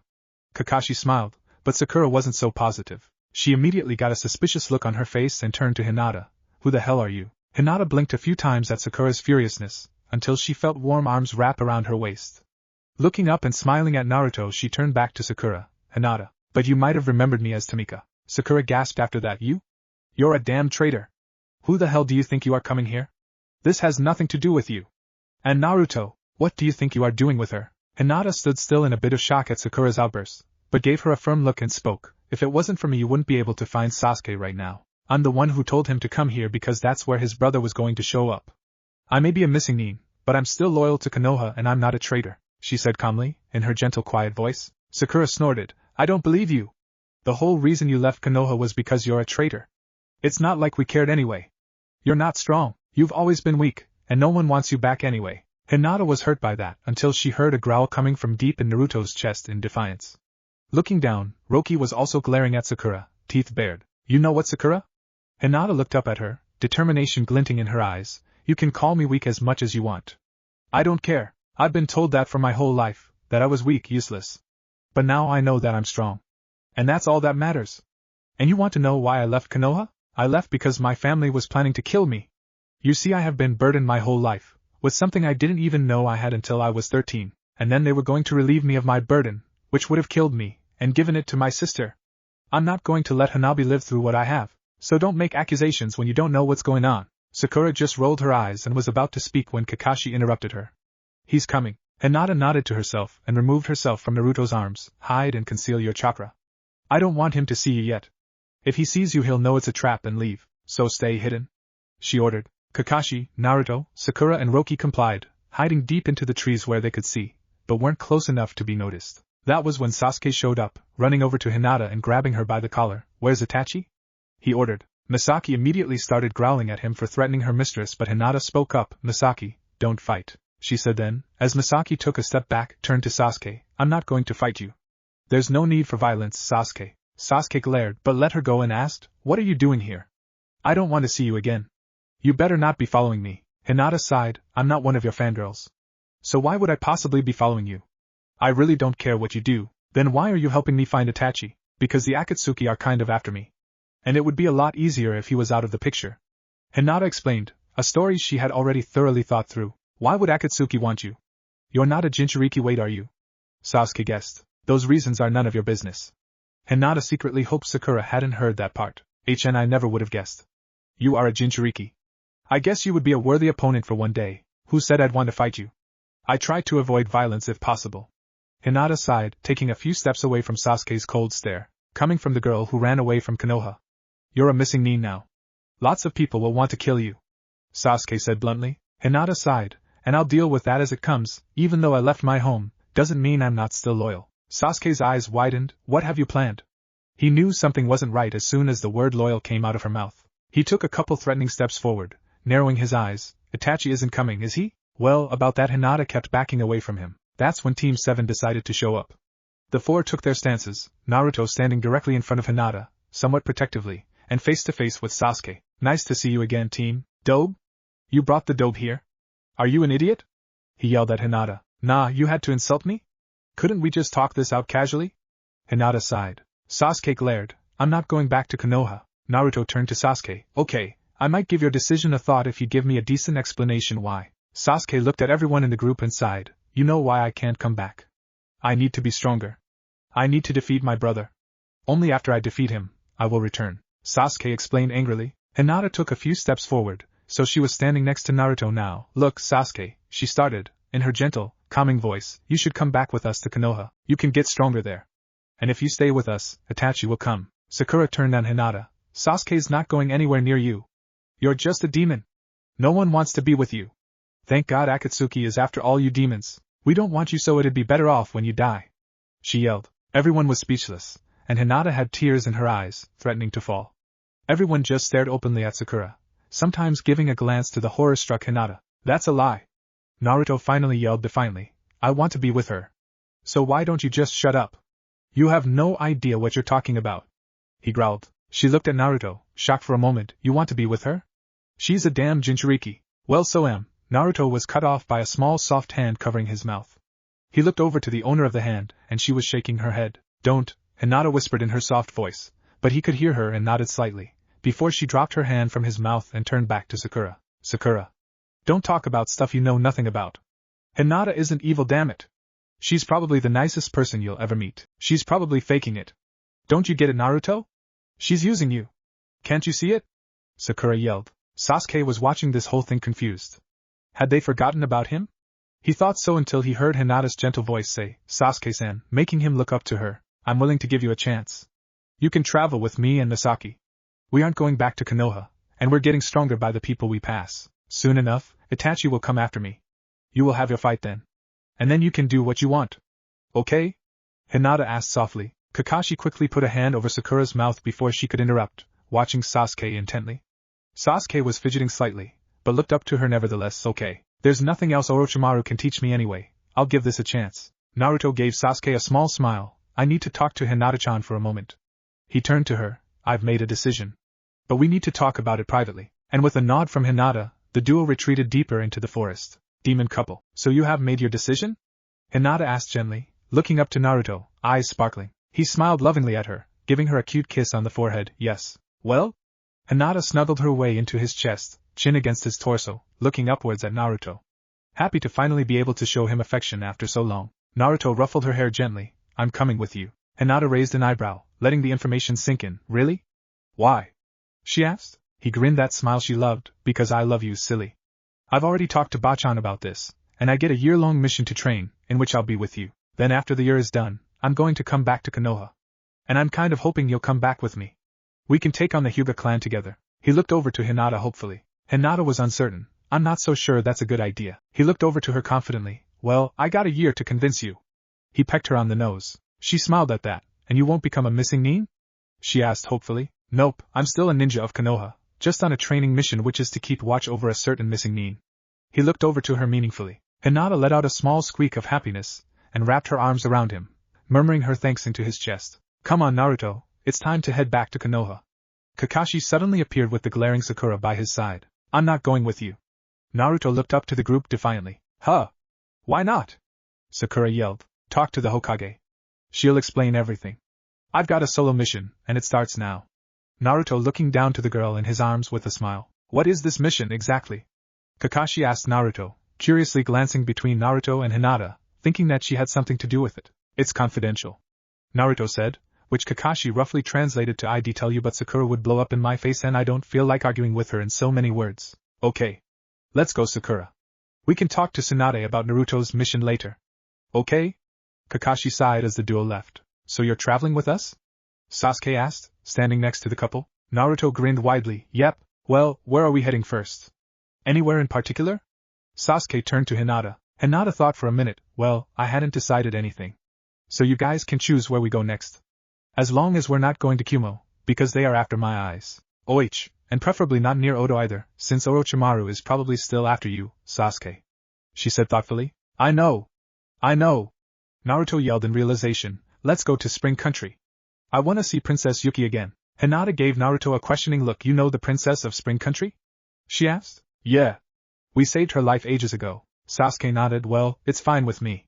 Kakashi smiled, but Sakura wasn't so positive. She immediately got a suspicious look on her face and turned to Hinata. "Who the hell are you?" Hinata blinked a few times at Sakura's furiousness, until she felt warm arms wrap around her waist. Looking up and smiling at Naruto, she turned back to Sakura. "Hinata, but you might have remembered me as Tamika." Sakura gasped after that. You're a damn traitor. Who the hell do you think you are coming here? This has nothing to do with you. And Naruto, what do you think you are doing with her?" Hinata stood still in a bit of shock at Sakura's outburst, but gave her a firm look and spoke. "If it wasn't for me, you wouldn't be able to find Sasuke right now. I'm the one who told him to come here because that's where his brother was going to show up. I may be a missing nin, but I'm still loyal to Konoha and I'm not a traitor," she said calmly, in her gentle quiet voice. Sakura snorted. "I don't believe you. The whole reason you left Konoha was because you're a traitor. It's not like we cared anyway. You're not strong, you've always been weak, and no one wants you back anyway." Hinata was hurt by that until she heard a growl coming from deep in Naruto's chest in defiance. Looking down, Roki was also glaring at Sakura, teeth bared. "You know what, Sakura?" Hinata looked up at her, determination glinting in her eyes. "You can call me weak as much as you want. I don't care. I've been told that for my whole life, that I was weak, useless. But now I know that I'm strong. And that's all that matters. And you want to know why I left Konoha? I left because my family was planning to kill me. You see, I have been burdened my whole life with something I didn't even know I had until I was 13, and then they were going to relieve me of my burden, which would have killed me, and given it to my sister. I'm not going to let Hanabi live through what I have, so don't make accusations when you don't know what's going on." Sakura just rolled her eyes and was about to speak when Kakashi interrupted her. "He's coming." Hinata nodded to herself and removed herself from Naruto's arms. "Hide and conceal your chakra. I don't want him to see you yet. If he sees you, he'll know it's a trap and leave, so stay hidden," she ordered. Kakashi, Naruto, Sakura and Roki complied, hiding deep into the trees where they could see, but weren't close enough to be noticed. That was when Sasuke showed up, running over to Hinata and grabbing her by the collar. "Where's Itachi?" he ordered. Misaki immediately started growling at him for threatening her mistress, but Hinata spoke up. "Misaki, don't fight," she said then, as Misaki took a step back, turned to Sasuke. "I'm not going to fight you." "There's no need for violence, Sasuke." Sasuke glared, but let her go and asked, "What are you doing here? I don't want to see you again. You better not be following me." Hinata sighed. "I'm not one of your fangirls. So why would I possibly be following you? I really don't care what you do." "Then why are you helping me find Itachi?" "Because the Akatsuki are kind of after me. And it would be a lot easier if he was out of the picture." Hinata explained, a story she had already thoroughly thought through. "Why would Akatsuki want you? You're not a Jinchuriki, wait, are you?" Sasuke guessed. "Those reasons are none of your business." Hinata secretly hoped Sakura hadn't heard that part. "I never would have guessed. You are a Jinchuriki. I guess you would be a worthy opponent for one day. Who said I'd want to fight you? I try to avoid violence if possible." Hinata sighed, taking a few steps away from Sasuke's cold stare, coming from the girl who ran away from Konoha. "You're a missing nin now. Lots of people will want to kill you," Sasuke said bluntly. Hinata sighed, "And I'll deal with that as it comes. Even though I left my home, doesn't mean I'm not still loyal." Sasuke's eyes widened. "What have you planned?" He knew something wasn't right as soon as the word loyal came out of her mouth. He took a couple threatening steps forward, narrowing his eyes. "Itachi isn't coming, is he?" "Well, about that." Hinata kept backing away from him. That's when Team 7 decided to show up. The four took their stances, Naruto standing directly in front of Hinata, somewhat protectively, and face to face with Sasuke. "Nice to see you again, Team Dobe? You brought the dobe here? Are you an idiot?" he yelled at Hinata. "Nah, you had to insult me? Couldn't we just talk this out casually?" Hinata sighed. Sasuke glared. "I'm not going back to Konoha." Naruto turned to Sasuke. "Okay, I might give your decision a thought if you give me a decent explanation why." Sasuke looked at everyone in the group and sighed. "You know why I can't come back. I need to be stronger." I need to defeat my brother. Only after I defeat him, I will return, Sasuke explained angrily. Hinata took a few steps forward, so she was standing next to Naruto now. Look, Sasuke, she started, in her gentle, calming voice, you should come back with us to Konoha. You can get stronger there. And if you stay with us, Itachi will come. Sakura turned on Hinata. Sasuke's not going anywhere near you. You're just a demon. No one wants to be with you. Thank God Akatsuki is after all you demons. We don't want you, so it'd be better off when you die. She yelled. Everyone was speechless, and Hinata had tears in her eyes, threatening to fall. Everyone just stared openly at Sakura, sometimes giving a glance to the horror-struck Hinata. That's a lie. Naruto finally yelled defiantly. I want to be with her. So why don't you just shut up? You have no idea what you're talking about. He growled. She looked at Naruto, shocked for a moment. You want to be with her? She's a damn Jinchuriki. Well, so am. Naruto was cut off by a small soft hand covering his mouth. He looked over to the owner of the hand, and she was shaking her head. Don't, Hinata whispered in her soft voice, but he could hear her and nodded slightly, before she dropped her hand from his mouth and turned back to Sakura. Sakura. Don't talk about stuff you know nothing about. Hinata isn't evil, damn it. She's probably the nicest person you'll ever meet. She's probably faking it. Don't you get it, Naruto? She's using you. Can't you see it? Sakura yelled. Sasuke was watching this whole thing confused. Had they forgotten about him? He thought so until he heard Hinata's gentle voice say, Sasuke-san, making him look up to her. I'm willing to give you a chance. You can travel with me and Misaki. We aren't going back to Konoha, and we're getting stronger by the people we pass. Soon enough, Itachi will come after me. You will have your fight then. And then you can do what you want. Okay? Hinata asked softly. Kakashi quickly put a hand over Sakura's mouth before she could interrupt, watching Sasuke intently. Sasuke was fidgeting slightly, but looked up to her nevertheless. Okay. There's nothing else Orochimaru can teach me anyway. I'll give this a chance. Naruto gave Sasuke a small smile. I need to talk to Hinata-chan for a moment. He turned to her. I've made a decision. But we need to talk about it privately. And with a nod from Hinata, the duo retreated deeper into the forest. Demon couple. So you have made your decision? Hinata asked gently, looking up to Naruto, eyes sparkling. He smiled lovingly at her, giving her a cute kiss on the forehead. Yes. Well? Hinata snuggled her way into his chest, chin against his torso, looking upwards at Naruto. Happy to finally be able to show him affection after so long. Naruto ruffled her hair gently. I'm coming with you. Hinata raised an eyebrow, letting the information sink in. Really? Why? She asked. He grinned that smile she loved. Because I love you, silly. I've already talked to Bachan about this, and I get a year-long mission to train, in which I'll be with you. Then after the year is done, I'm going to come back to Konoha. And I'm kind of hoping you'll come back with me. We can take on the Hyuga clan together. He looked over to Hinata hopefully. Hinata was uncertain. I'm not so sure that's a good idea. He looked over to her confidently. Well, I got a year to convince you. He pecked her on the nose. She smiled at that. And you won't become a missing nin? She asked hopefully. Nope, I'm still a ninja of Konoha, just on a training mission which is to keep watch over a certain missing nin. He looked over to her meaningfully. Hinata let out a small squeak of happiness, and wrapped her arms around him, murmuring her thanks into his chest. Come on, Naruto, it's time to head back to Konoha. Kakashi suddenly appeared with the glaring Sakura by his side. I'm not going with you. Naruto looked up to the group defiantly. Huh? Why not? Sakura yelled. Talk to the Hokage. She'll explain everything. I've got a solo mission, and it starts now. Naruto looking down to the girl in his arms with a smile. What is this mission exactly? Kakashi asked Naruto, curiously glancing between Naruto and Hinata, thinking that she had something to do with it. It's confidential. Naruto said, which Kakashi roughly translated to I'd tell you but Sakura would blow up in my face and I don't feel like arguing with her in so many words. Okay. Let's go, Sakura. We can talk to Tsunade about Naruto's mission later. Okay? Kakashi sighed as the duo left. So you're traveling with us? Sasuke asked, standing next to the couple. Naruto grinned widely. Yep. Well, where are we heading first? Anywhere in particular? Sasuke turned to Hinata. Hinata thought for a minute. Well, I hadn't decided anything. So you guys can choose where we go next. As long as we're not going to Kumo, because they are after my eyes. OH, and preferably not near Odo either, since Orochimaru is probably still after you, Sasuke. She said thoughtfully. I know. Naruto yelled in realization. Let's go to Spring Country. I want to see Princess Yuki again. Hinata gave Naruto a questioning look. You know the Princess of Spring Country? She asked. Yeah. We saved her life ages ago. Sasuke nodded. Well, it's fine with me.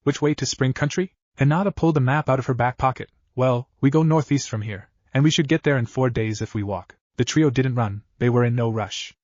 Which way to Spring Country? Hinata pulled a map out of her back pocket. Well, we go northeast from here, and we should get there in 4 days if we walk. The trio didn't run, they were in no rush.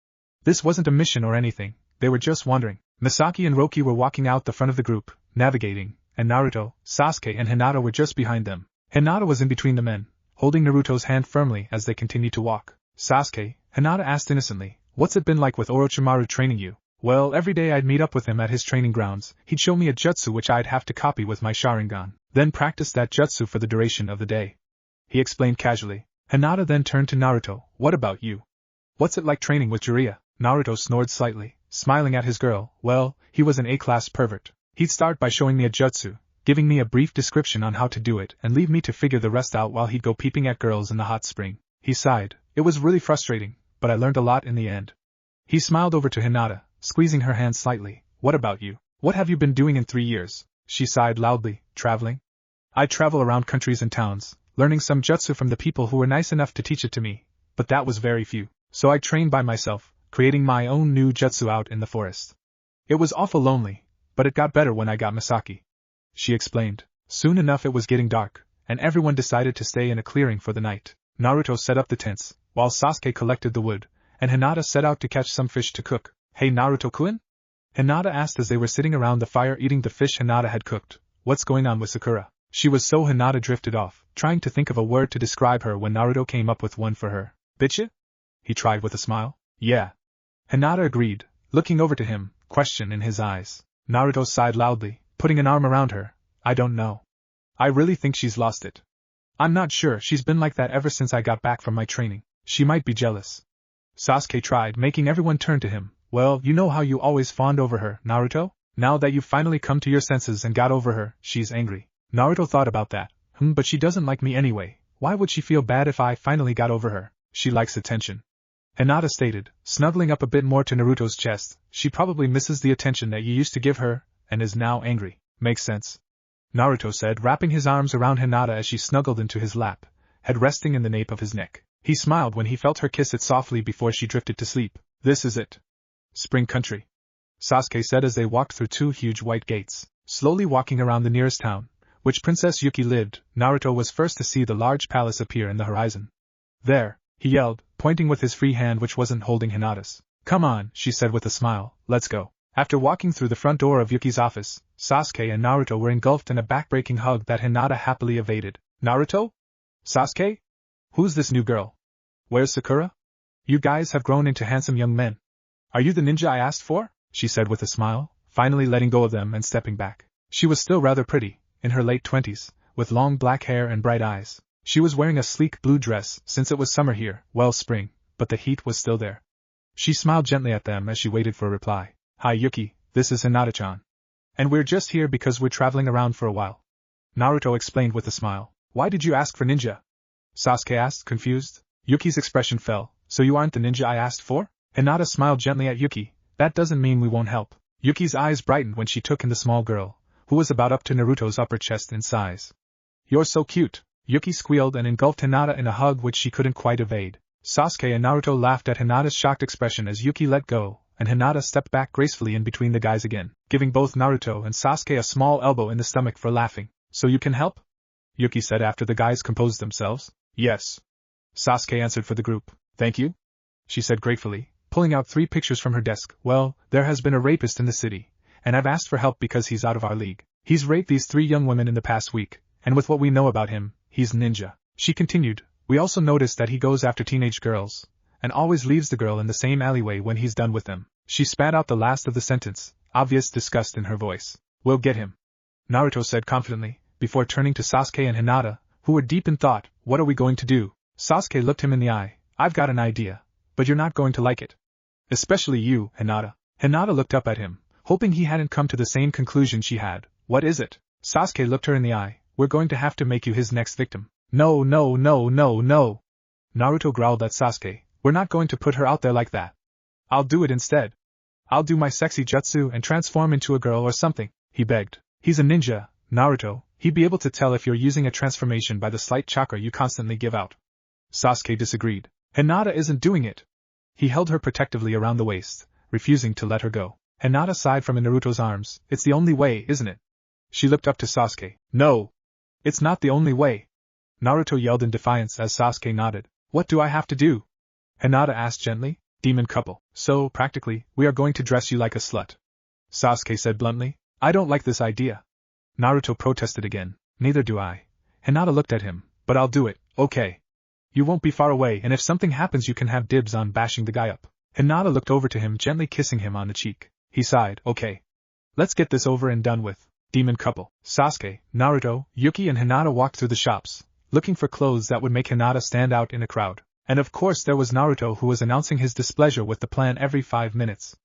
This wasn't a mission or anything, they were just wandering. Misaki and Roki were walking out the front of the group, navigating, and Naruto, Sasuke and Hinata were just behind them. Hinata was in between the men, holding Naruto's hand firmly as they continued to walk. Sasuke, Hinata asked innocently, what's it been like with Orochimaru training you? Well, every day I'd meet up with him at his training grounds. He'd show me a jutsu which I'd have to copy with my Sharingan, then practice that jutsu for the duration of the day. He explained casually. Hinata then turned to Naruto, what about you? What's it like training with Jiraiya? Naruto snored slightly, smiling at his girl. Well, he was an A-class pervert. He'd start by showing me a jutsu, giving me a brief description on how to do it and leave me to figure the rest out while he'd go peeping at girls in the hot spring. He sighed. It was really frustrating, but I learned a lot in the end. He smiled over to Hinata, squeezing her hand slightly. What about you? What have you been doing in 3 years? She sighed loudly. Traveling? I travel around countries and towns, learning some jutsu from the people who were nice enough to teach it to me, but that was very few. So I trained by myself, creating my own new jutsu out in the forest. It was awful lonely, but it got better when I got Misaki. She explained. Soon enough it was getting dark, and everyone decided to stay in a clearing for the night. Naruto set up the tents, while Sasuke collected the wood, and Hinata set out to catch some fish to cook. Hey Naruto-kun? Hinata asked as they were sitting around the fire eating the fish Hinata had cooked. What's going on with Sakura? She was so Hinata drifted off, trying to think of a word to describe her when Naruto came up with one for her. Bitcha? He tried with a smile. Yeah. Hinata agreed, looking over to him, question in his eyes. Naruto sighed loudly, putting an arm around her. I don't know. I really think she's lost it. I'm not sure, she's been like that ever since I got back from my training. She might be jealous. Sasuke tried, making everyone turn to him. Well, you know how you always fawned over her, Naruto? Now that you've finally come to your senses and got over her, she's angry. Naruto thought about that. But she doesn't like me anyway. Why would she feel bad if I finally got over her? She likes attention. Hinata stated, snuggling up a bit more to Naruto's chest. She probably misses the attention that you used to give her, and is now angry. Makes sense. Naruto said, wrapping his arms around Hinata as she snuggled into his lap, head resting in the nape of his neck. He smiled when he felt her kiss it softly before she drifted to sleep. This is it. Spring Country. Sasuke said as they walked through 2 huge white gates. Slowly walking around the nearest town, which Princess Yuki lived, Naruto was first to see the large palace appear in the horizon. There, he yelled, pointing with his free hand which wasn't holding Hinata's. Come on, she said with a smile, let's go. After walking through the front door of Yuki's office, Sasuke and Naruto were engulfed in a backbreaking hug that Hinata happily evaded. Naruto? Sasuke? Who's this new girl? Where's Sakura? You guys have grown into handsome young men. Are you the ninja I asked for? She said with a smile, finally letting go of them and stepping back. She was still rather pretty, in her late 20s, with long black hair and bright eyes. She was wearing a sleek blue dress since it was summer here, well spring, but the heat was still there. She smiled gently at them as she waited for a reply. Hi Yuki, this is Hinata-chan. And we're just here because we're traveling around for a while. Naruto explained with a smile. Why did you ask for ninja? Sasuke asked, confused. Yuki's expression fell. So you aren't the ninja I asked for? Hinata smiled gently at Yuki. That doesn't mean we won't help. Yuki's eyes brightened when she took in the small girl, who was about up to Naruto's upper chest in size. You're so cute. Yuki squealed and engulfed Hinata in a hug which she couldn't quite evade. Sasuke and Naruto laughed at Hinata's shocked expression as Yuki let go, and Hinata stepped back gracefully in between the guys again, giving both Naruto and Sasuke a small elbow in the stomach for laughing. So you can help? Yuki said after the guys composed themselves. Yes. Sasuke answered for the group. Thank you? She said gratefully, pulling out 3 pictures from her desk. Well, there has been a rapist in the city, and I've asked for help because he's out of our league. He's raped these 3 young women in the past week, and with what we know about him, he's ninja. She continued, we also noticed that he goes after teenage girls, and always leaves the girl in the same alleyway when he's done with them. She spat out the last of the sentence, obvious disgust in her voice. We'll get him. Naruto said confidently, before turning to Sasuke and Hinata, who were deep in thought. What are we going to do? Sasuke looked him in the eye. I've got an idea, but you're not going to like it. Especially you, Hinata. Hinata looked up at him, hoping he hadn't come to the same conclusion she had. What is it? Sasuke looked her in the eye. We're going to have to make you his next victim. No, no, no, no, no. Naruto growled at Sasuke. We're not going to put her out there like that. I'll do it instead. I'll do my sexy jutsu and transform into a girl or something, he begged. He's a ninja, Naruto. He'd be able to tell if you're using a transformation by the slight chakra you constantly give out. Sasuke disagreed. Hinata isn't doing it. He held her protectively around the waist, refusing to let her go. Hinata sighed from in Naruto's arms. It's the only way, isn't it? She looked up to Sasuke. No. It's not the only way. Naruto yelled in defiance as Sasuke nodded. What do I have to do? Hinata asked gently. Demon couple. So, practically, we are going to dress you like a slut. Sasuke said bluntly. I don't like this idea. Naruto protested again. Neither do I. Hinata looked at him. But I'll do it, okay? You won't be far away, and if something happens you can have dibs on bashing the guy up. Hinata looked over to him, gently kissing him on the cheek. He sighed. Okay. Let's get this over and done with. Demon couple. Sasuke, Naruto, Yuki and Hinata walked through the shops, looking for clothes that would make Hinata stand out in a crowd. And of course there was Naruto, who was announcing his displeasure with the plan every 5 minutes.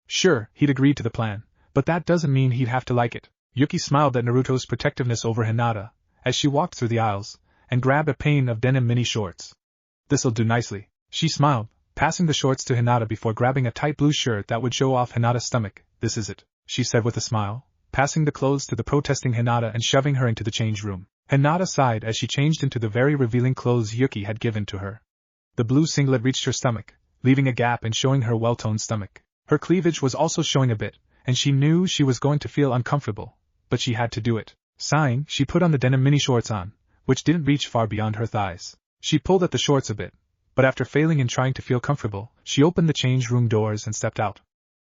Sure, he'd agreed to the plan, but that doesn't mean he'd have to like it. Yuki smiled at Naruto's protectiveness over Hinata, as she walked through the aisles, and grabbed a pair of denim mini shorts. This'll do nicely, she smiled, passing the shorts to Hinata before grabbing a tight blue shirt that would show off Hinata's stomach. This is it, she said with a smile, passing the clothes to the protesting Hinata and shoving her into the change room. Hinata sighed as she changed into the very revealing clothes Yuki had given to her. The blue singlet reached her stomach, leaving a gap and showing her well-toned stomach. Her cleavage was also showing a bit, and she knew she was going to feel uncomfortable, but she had to do it. Sighing, she put on the denim mini shorts on, which didn't reach far beyond her thighs. She pulled at the shorts a bit, but after failing in trying to feel comfortable, she opened the change room doors and stepped out.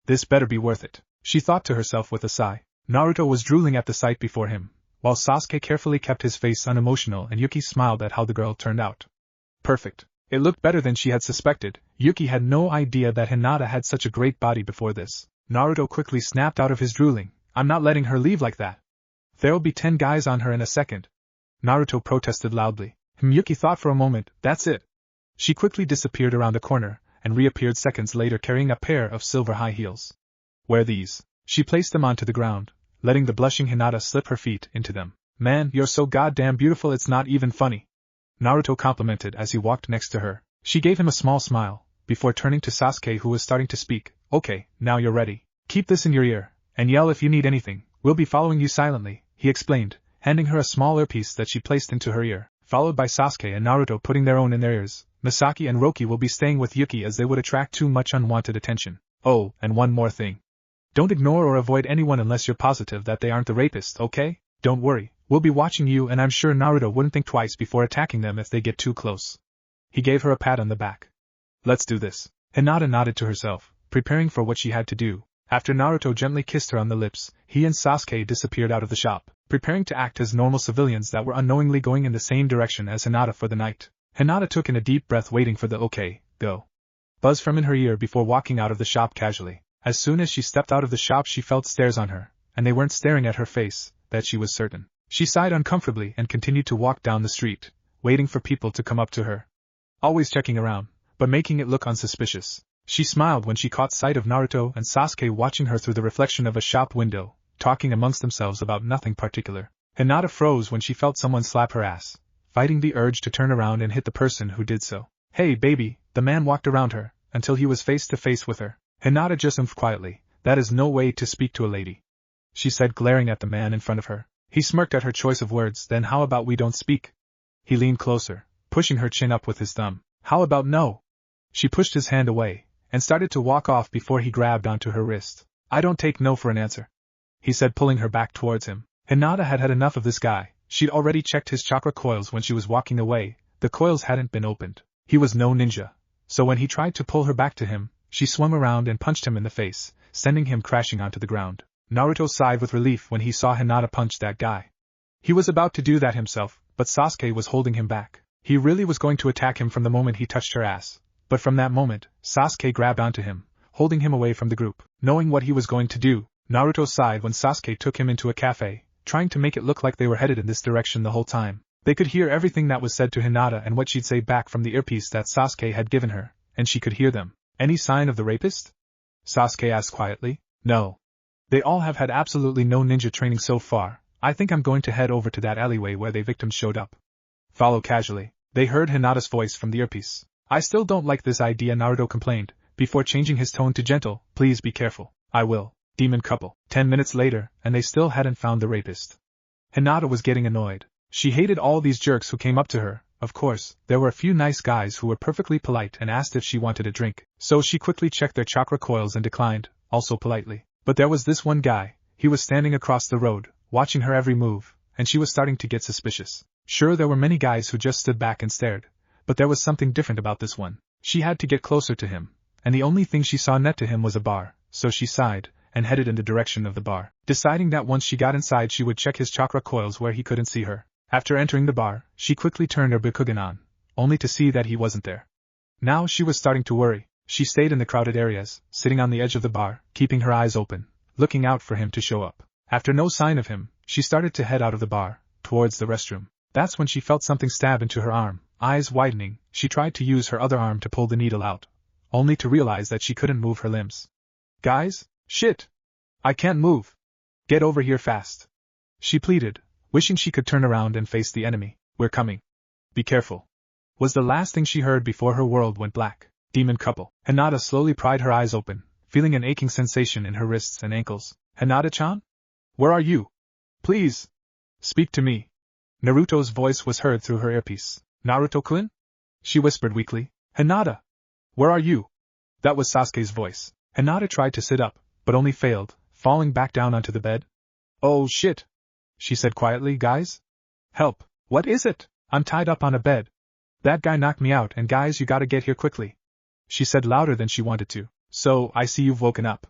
This better be worth it, she thought to herself with a sigh. Naruto was drooling at the sight before him, while Sasuke carefully kept his face unemotional and Yuki smiled at how the girl turned out. Perfect. It looked better than she had suspected. Yuki had no idea that Hinata had such a great body before this. Naruto quickly snapped out of his drooling. I'm not letting her leave like that. There'll be 10 guys on her in a second. Naruto protested loudly. Yuki thought for a moment. That's it. She quickly disappeared around the corner, and reappeared seconds later carrying a pair of silver high heels. Wear these. She placed them onto the ground, letting the blushing Hinata slip her feet into them. Man, you're so goddamn beautiful it's not even funny. Naruto complimented as he walked next to her. She gave him a small smile, before turning to Sasuke who was starting to speak. Okay, now you're ready. Keep this in your ear, and yell if you need anything. We'll be following you silently, he explained, handing her a small earpiece that she placed into her ear, followed by Sasuke and Naruto putting their own in their ears. Misaki and Roki will be staying with Yuki as they would attract too much unwanted attention. Oh, and one more thing. Don't ignore or avoid anyone unless you're positive that they aren't the rapist, okay? Don't worry, we'll be watching you and I'm sure Naruto wouldn't think twice before attacking them if they get too close. He gave her a pat on the back. Let's do this. Hinata nodded to herself, preparing for what she had to do. After Naruto gently kissed her on the lips, he and Sasuke disappeared out of the shop, preparing to act as normal civilians that were unknowingly going in the same direction as Hinata for the night. Hinata took in a deep breath waiting for the okay, go buzz from in her ear before walking out of the shop casually. As soon as she stepped out of the shop she felt stares on her, and they weren't staring at her face, that she was certain. She sighed uncomfortably and continued to walk down the street, waiting for people to come up to her. Always checking around, but making it look unsuspicious. She smiled when she caught sight of Naruto and Sasuke watching her through the reflection of a shop window, talking amongst themselves about nothing particular. Hinata froze when she felt someone slap her ass, fighting the urge to turn around and hit the person who did so. Hey baby, the man walked around her, until he was face to face with her. Hinata just umphed quietly. That is no way to speak to a lady, she said, glaring at the man in front of her. He smirked at her choice of words. Then how about we don't speak? He leaned closer, pushing her chin up with his thumb. How about no? She pushed his hand away, and started to walk off before he grabbed onto her wrist. I don't take no for an answer, he said, pulling her back towards him. Hinata had had enough of this guy. She'd already checked his chakra coils when she was walking away. The coils hadn't been opened. He was no ninja, so when he tried to pull her back to him, she swung around and punched him in the face, sending him crashing onto the ground. Naruto sighed with relief when he saw Hinata punch that guy. He was about to do that himself, but Sasuke was holding him back. He really was going to attack him from the moment he touched her ass, but from that moment, Sasuke grabbed onto him, holding him away from the group. Knowing what he was going to do, Naruto sighed when Sasuke took him into a cafe, trying to make it look like they were headed in this direction the whole time. They could hear everything that was said to Hinata and what she'd say back from the earpiece that Sasuke had given her, and she could hear them. Any sign of the rapist? Sasuke asked quietly. No. They all have had absolutely no ninja training so far. I think I'm going to head over to that alleyway where the victims showed up. Follow casually. They heard Hinata's voice from the earpiece. I still don't like this idea, Naruto complained, before changing his tone to gentle. Please be careful. I will. Demon couple. 10 minutes later, and they still hadn't found the rapist. Hinata was getting annoyed. She hated all these jerks who came up to her. Of course, there were a few nice guys who were perfectly polite and asked if she wanted a drink, so she quickly checked their chakra coils and declined, also politely. But there was this one guy. He was standing across the road, watching her every move, and she was starting to get suspicious. Sure, there were many guys who just stood back and stared, but there was something different about this one. She had to get closer to him, and the only thing she saw next to him was a bar, so she sighed, and headed in the direction of the bar, deciding that once she got inside she would check his chakra coils where he couldn't see her. After entering the bar, she quickly turned her Byakugan on, only to see that he wasn't there. Now she was starting to worry. She stayed in the crowded areas, sitting on the edge of the bar, keeping her eyes open, looking out for him to show up. After no sign of him, she started to head out of the bar, towards the restroom. That's when she felt something stab into her arm. Eyes widening, she tried to use her other arm to pull the needle out, only to realize that she couldn't move her limbs. Guys? Shit! I can't move! Get over here fast! She pleaded, wishing she could turn around and face the enemy. We're coming. Be careful. Was the last thing she heard before her world went black. Demon couple. Hinata slowly pried her eyes open, feeling an aching sensation in her wrists and ankles. Hinata-chan? Where are you? Please! Speak to me. Naruto's voice was heard through her earpiece. Naruto-kun? She whispered weakly. Hinata! Where are you? That was Sasuke's voice. Hinata tried to sit up, but only failed, falling back down onto the bed. Oh shit! She said quietly. Guys? Help! What is it? I'm tied up on a bed. That guy knocked me out and guys you gotta get here quickly. She said louder than she wanted to. So, I see you've woken up.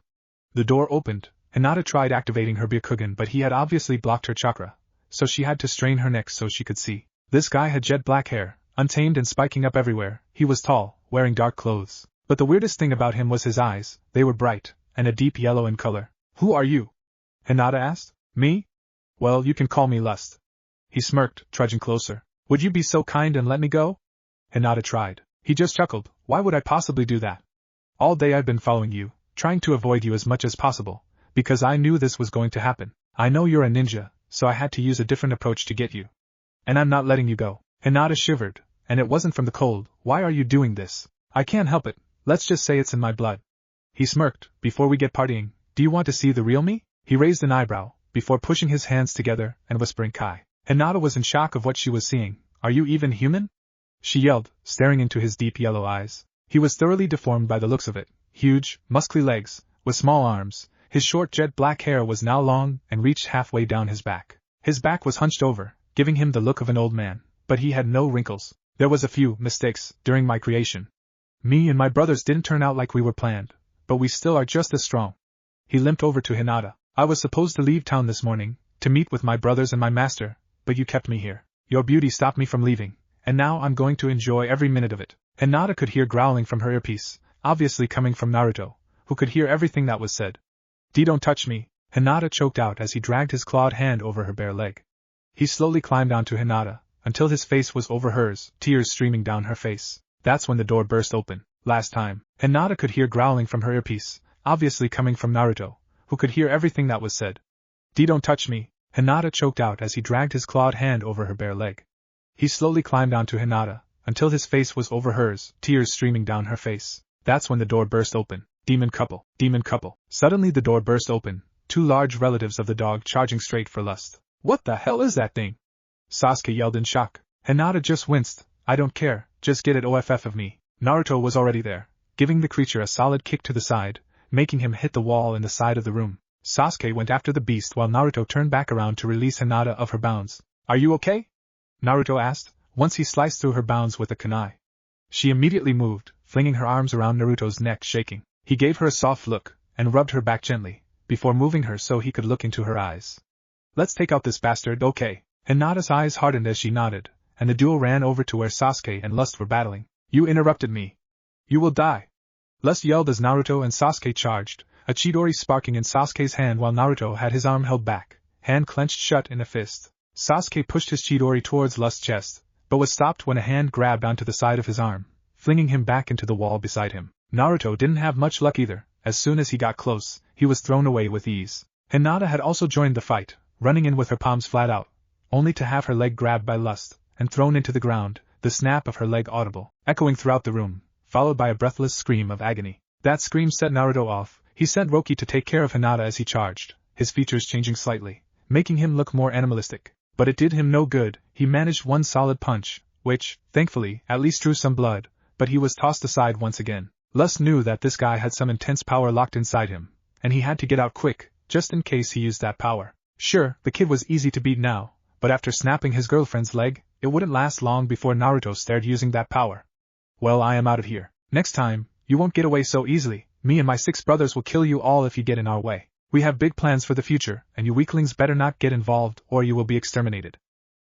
The door opened. Hinata tried activating her Byakugan but he had obviously blocked her chakra, so she had to strain her neck so she could see. This guy had jet black hair, untamed and spiking up everywhere. He was tall, wearing dark clothes. But the weirdest thing about him was his eyes. They were bright, and a deep yellow in color. Who are you? Hinata asked. Me? Well, you can call me Lust. He smirked, trudging closer. Would you be so kind and let me go? Hinata tried. He just chuckled. Why would I possibly do that? All day I've been following you, trying to avoid you as much as possible, because I knew this was going to happen. I know you're a ninja, so I had to use a different approach to get you. And I'm not letting you go. Hinata shivered, and it wasn't from the cold. Why are you doing this? I can't help it. Let's just say it's in my blood. He smirked. Before we get partying, do you want to see the real me? He raised an eyebrow, before pushing his hands together and whispering Kai. Hinata was in shock of what she was seeing. Are you even human? She yelled, staring into his deep yellow eyes. He was thoroughly deformed by the looks of it. Huge, muscly legs, with small arms. His short jet black hair was now long and reached halfway down his back. His back was hunched over, giving him the look of an old man, but he had no wrinkles. There was a few mistakes during my creation. Me and my brothers didn't turn out like we were planned, but we still are just as strong. He limped over to Hinata. I was supposed to leave town this morning, to meet with my brothers and my master, but you kept me here. Your beauty stopped me from leaving, and now I'm going to enjoy every minute of it. Hinata could hear growling from her earpiece, obviously coming from Naruto, who could hear everything that was said. Don't touch me, Hinata choked out as he dragged his clawed hand over her bare leg. He slowly climbed onto Hinata, until his face was over hers, tears streaming down her face. That's when the door burst open. Last time, Hinata could hear growling from her earpiece, obviously coming from Naruto, who could hear everything that was said. Don't touch me, Hinata choked out as he dragged his clawed hand over her bare leg. He slowly climbed onto Hinata, until his face was over hers, tears streaming down her face. That's when the door burst open. Demon couple, demon couple. Suddenly the door burst open, two large relatives of the dog charging straight for Lust. What the hell is that thing? Sasuke yelled in shock. Hinata just winced. I don't care, just get it off of me. Naruto was already there, giving the creature a solid kick to the side, making him hit the wall in the side of the room. Sasuke went after the beast while Naruto turned back around to release Hinata of her bounds. Are you okay? Naruto asked, once he sliced through her bounds with a kunai. She immediately moved, flinging her arms around Naruto's neck, shaking. He gave her a soft look, and rubbed her back gently, before moving her so he could look into her eyes. Let's take out this bastard, okay? Hinata's eyes hardened as she nodded, and the duo ran over to where Sasuke and Lust were battling. You interrupted me. You will die. Lust yelled as Naruto and Sasuke charged, a Chidori sparking in Sasuke's hand while Naruto had his arm held back, hand clenched shut in a fist. Sasuke pushed his Chidori towards Lust's chest, but was stopped when a hand grabbed onto the side of his arm, flinging him back into the wall beside him. Naruto didn't have much luck either. As soon as he got close, he was thrown away with ease. Hinata had also joined the fight, running in with her palms flat out, only to have her leg grabbed by Lust, and thrown into the ground, the snap of her leg audible, echoing throughout the room, followed by a breathless scream of agony. That scream set Naruto off. He sent Roki to take care of Hinata as he charged, his features changing slightly, making him look more animalistic. But it did him no good. He managed one solid punch, which, thankfully, at least drew some blood, but he was tossed aside once again. Lust knew that this guy had some intense power locked inside him, and he had to get out quick, just in case he used that power. Sure, the kid was easy to beat now, but after snapping his girlfriend's leg, it wouldn't last long before Naruto started using that power. Well, I am out of here. Next time, you won't get away so easily. Me and my 6 brothers will kill you all if you get in our way. We have big plans for the future, and you weaklings better not get involved or you will be exterminated.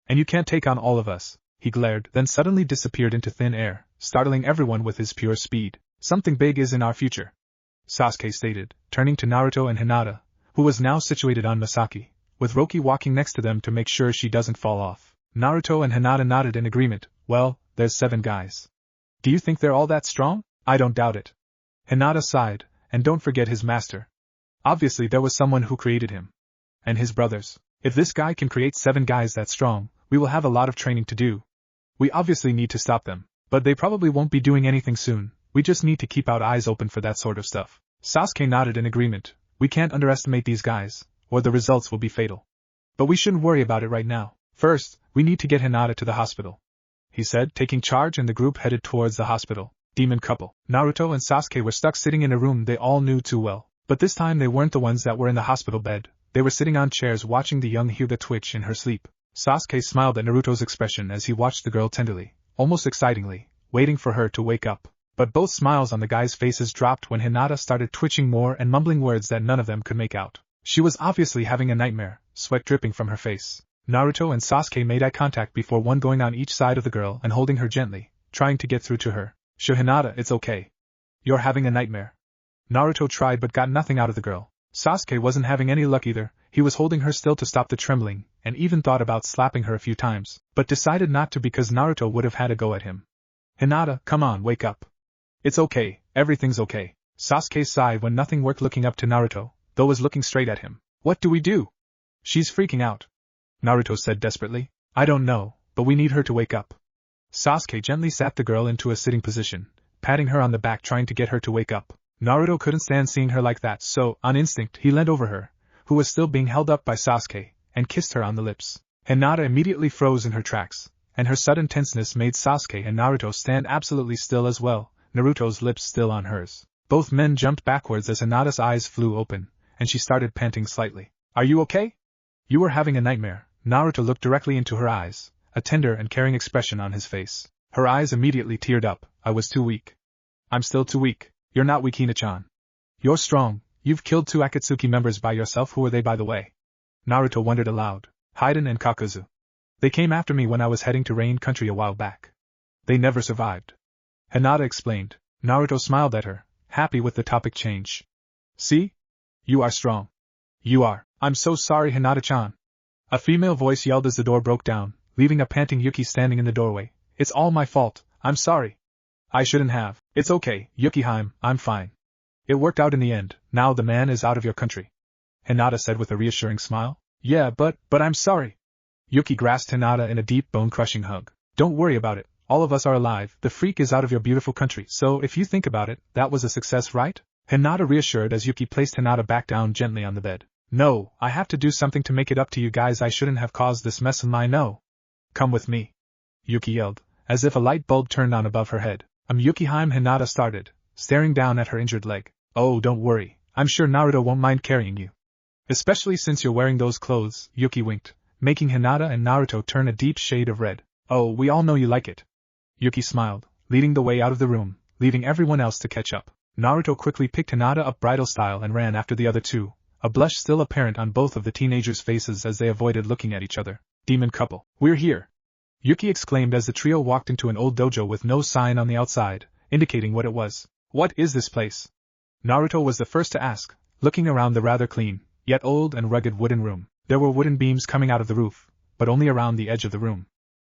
And you can't take on all of us, he glared, then suddenly disappeared into thin air, startling everyone with his pure speed. Something big is in our future, Sasuke stated, turning to Naruto and Hinata, who was now situated on Misaki, with Roki walking next to them to make sure she doesn't fall off. Naruto and Hinata nodded in agreement. Well, there's 7 guys. Do you think they're all that strong? I don't doubt it. Hinata sighed, and don't forget his master. Obviously there was someone who created him. And his brothers. If this guy can create 7 guys that strong, we will have a lot of training to do. We obviously need to stop them, but they probably won't be doing anything soon. We just need to keep our eyes open for that sort of stuff. Sasuke nodded in agreement. We can't underestimate these guys, or the results will be fatal. But we shouldn't worry about it right now. First, we need to get Hinata to the hospital, he said, taking charge, and the group headed towards the hospital. Demon couple. Naruto and Sasuke were stuck sitting in a room they all knew too well. But this time they weren't the ones that were in the hospital bed. They were sitting on chairs watching the young Hyuga twitch in her sleep. Sasuke smiled at Naruto's expression as he watched the girl tenderly, almost excitingly, waiting for her to wake up. But both smiles on the guys' faces dropped when Hinata started twitching more and mumbling words that none of them could make out. She was obviously having a nightmare, sweat dripping from her face. Naruto and Sasuke made eye contact before one going on each side of the girl and holding her gently, trying to get through to her. Sure, Hinata, it's okay. You're having a nightmare. Naruto tried but got nothing out of the girl. Sasuke wasn't having any luck either. He was holding her still to stop the trembling, and even thought about slapping her a few times, but decided not to because Naruto would have had a go at him. Hinata, come on, wake up. It's okay, everything's okay. Sasuke sighed when nothing worked, looking up to Naruto, though was looking straight at him. What do we do? She's freaking out, Naruto said desperately. I don't know, but we need her to wake up. Sasuke gently sat the girl into a sitting position, patting her on the back trying to get her to wake up. Naruto couldn't stand seeing her like that, so, on instinct, he leaned over her, who was still being held up by Sasuke, and kissed her on the lips. Hinata immediately froze in her tracks, and her sudden tenseness made Sasuke and Naruto stand absolutely still as well, Naruto's lips still on hers. Both men jumped backwards as Hinata's eyes flew open, and she started panting slightly. Are you okay? You were having a nightmare. Naruto looked directly into her eyes, a tender and caring expression on his face. Her eyes immediately teared up. I was too weak. I'm still too weak. You're not weak, Hina-chan. You're strong. You've killed 2 Akatsuki members by yourself. Who are they, by the way? Naruto wondered aloud. Haiden and Kakuzu. They came after me when I was heading to Rain Country a while back. They never survived. Hinata explained. Naruto smiled at her, happy with the topic change. See? You are strong. You are. I'm so sorry, Hinata-chan. A female voice yelled as the door broke down, leaving a panting Yuki standing in the doorway. It's all my fault. I'm sorry. I shouldn't have. It's okay, Yuki-hime, I'm fine. It worked out in the end. Now the man is out of your country, Hinata said with a reassuring smile. Yeah, but I'm sorry. Yuki grasped Hinata in a deep bone-crushing hug. Don't worry about it. All of us are alive. The freak is out of your beautiful country, so if you think about it, that was a success, right? Hinata reassured as Yuki placed Hinata back down gently on the bed. No, I have to do something to make it up to you guys. I shouldn't have caused this mess of mine. No. Come with me, Yuki yelled, as if a light bulb turned on above her head. Yuki-hime, Hinata started, staring down at her injured leg. Oh, don't worry. I'm sure Naruto won't mind carrying you. Especially since you're wearing those clothes, Yuki winked, making Hinata and Naruto turn a deep shade of red. Oh, we all know you like it. Yuki smiled, leading the way out of the room, leaving everyone else to catch up. Naruto quickly picked Hinata up bridal style and ran after the other 2, a blush still apparent on both of the teenagers' faces as they avoided looking at each other. Demon couple. We're here, Yuki exclaimed as the trio walked into an old dojo with no sign on the outside, indicating what it was. What is this place? Naruto was the first to ask, looking around the rather clean, yet old and rugged wooden room. There were wooden beams coming out of the roof, but only around the edge of the room.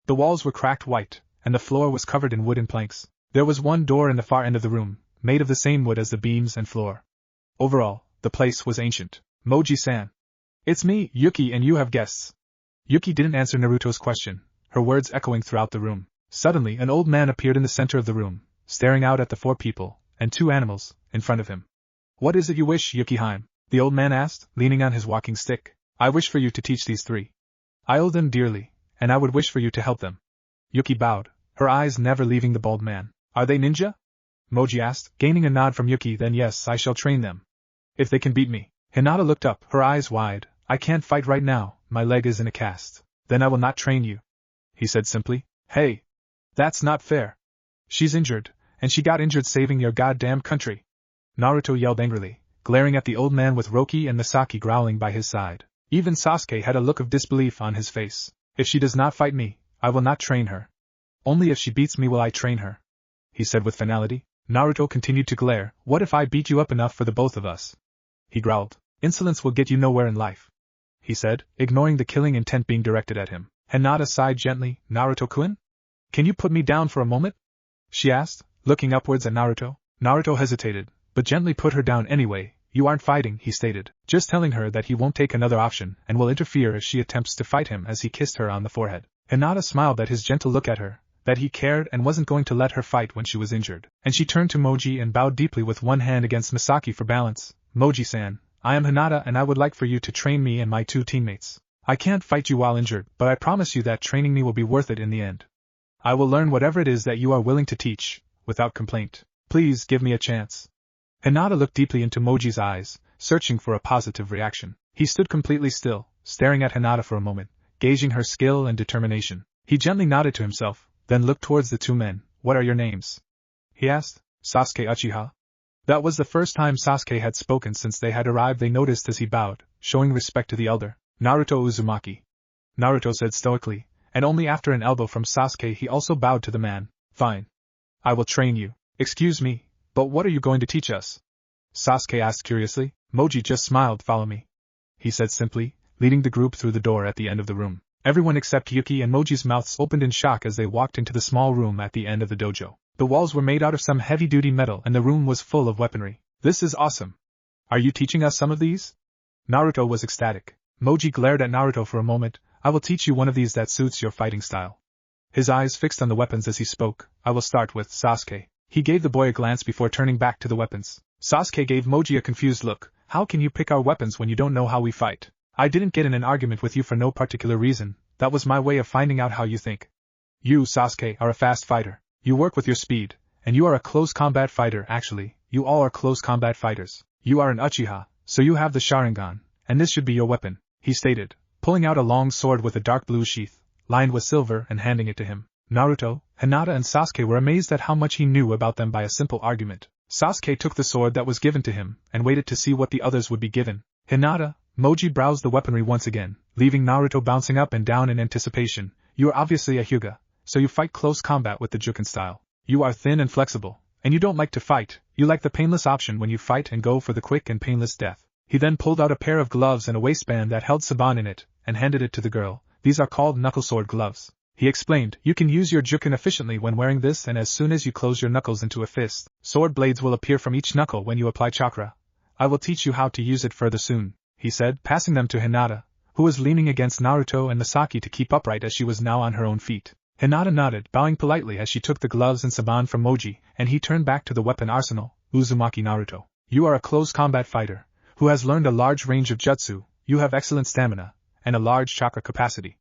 The walls were cracked white, and the floor was covered in wooden planks. There was one door in the far end of the room, made of the same wood as the beams and floor. Overall, the place was ancient. Moji-san. It's me, Yuki, and you have guests. Yuki didn't answer Naruto's question, her words echoing throughout the room. Suddenly, an old man appeared in the center of the room, staring out at the 4 people, and 2 animals, in front of him. What is it you wish, Yuki-hime? The old man asked, leaning on his walking stick. I wish for you to teach these 3. I owe them dearly, and I would wish for you to help them. Yuki bowed, her eyes never leaving the bald man. Are they ninja? Moji asked, gaining a nod from Yuki. Then yes, I shall train them. If they can beat me. Hinata looked up, her eyes wide. I can't fight right now, my leg is in a cast. Then I will not train you, he said simply. Hey! That's not fair. She's injured, and she got injured saving your goddamn country. Naruto yelled angrily, glaring at the old man with Roki and Misaki growling by his side. Even Sasuke had a look of disbelief on his face. If she does not fight me, I will not train her. Only if she beats me will I train her, he said with finality. Naruto continued to glare. What if I beat you up enough for the both of us? He growled. Insolence will get you nowhere in life, he said, ignoring the killing intent being directed at him. Hinata sighed gently. Naruto-kun? Can you put me down for a moment? She asked, looking upwards at Naruto. Naruto hesitated, but gently put her down anyway. You aren't fighting, he stated, just telling her that he won't take another option and will interfere if she attempts to fight him as he kissed her on the forehead. Hinata smiled at his gentle look at her, that he cared and wasn't going to let her fight when she was injured, and she turned to Moji and bowed deeply with one hand against Misaki for balance. Moji-san, I am Hinata and I would like for you to train me and my two teammates. I can't fight you while injured, but I promise you that training me will be worth it in the end. I will learn whatever it is that you are willing to teach, without complaint. Please give me a chance. Hinata looked deeply into Moji's eyes, searching for a positive reaction. He stood completely still, staring at Hinata for a moment, gauging her skill and determination. He gently nodded to himself, then looked towards the two men. What are your names? He asked. Sasuke Uchiha. That was the first time Sasuke had spoken since they had arrived. They noticed as he bowed, showing respect to the elder. Naruto Uzumaki. Naruto said stoically, and only after an elbow from Sasuke he also bowed to the man. Fine. I will train you. Excuse me, but what are you going to teach us? Sasuke asked curiously. Moji just smiled. Follow me, he said simply, leading the group through the door at the end of the room. Everyone except Yuki and Moji's mouths opened in shock as they walked into the small room at the end of the dojo. The walls were made out of some heavy-duty metal and the room was full of weaponry. This is awesome. Are you teaching us some of these? Naruto was ecstatic. Moji glared at Naruto for a moment. I will teach you one of these that suits your fighting style. His eyes fixed on the weapons as he spoke. I will start with Sasuke. He gave the boy a glance before turning back to the weapons. Sasuke gave Moji a confused look. How can you pick our weapons when you don't know how we fight? I didn't get in an argument with you for no particular reason. That was my way of finding out how you think. You, Sasuke, are a fast fighter. You work with your speed, and you are a close combat fighter. Actually, you all are close combat fighters. You are an Uchiha, so you have the Sharingan, and this should be your weapon, he stated, pulling out a long sword with a dark blue sheath, lined with silver, and handing it to him. Naruto, Hinata and Sasuke were amazed at how much he knew about them by a simple argument. Sasuke took the sword that was given to him, and waited to see what the others would be given. Hinata, Moji browsed the weaponry once again, leaving Naruto bouncing up and down in anticipation. You are obviously a Hyuga, so you fight close combat with the Juken style. You are thin and flexible, and you don't like to fight. You like the painless option when you fight and go for the quick and painless death. He then pulled out a pair of gloves and a waistband that held Saban in it, and handed it to the girl. These are called knuckle sword gloves. He explained, you can use your Juken efficiently when wearing this, and as soon as you close your knuckles into a fist, sword blades will appear from each knuckle when you apply chakra. I will teach you how to use it further soon, he said, passing them to Hinata, who was leaning against Naruto and Misaki to keep upright as she was now on her own feet. Hinata nodded, bowing politely as she took the gloves and Saban from Moji, and he turned back to the weapon arsenal. Uzumaki Naruto. You are a close combat fighter, who has learned a large range of jutsu. You have excellent stamina, and a large chakra capacity.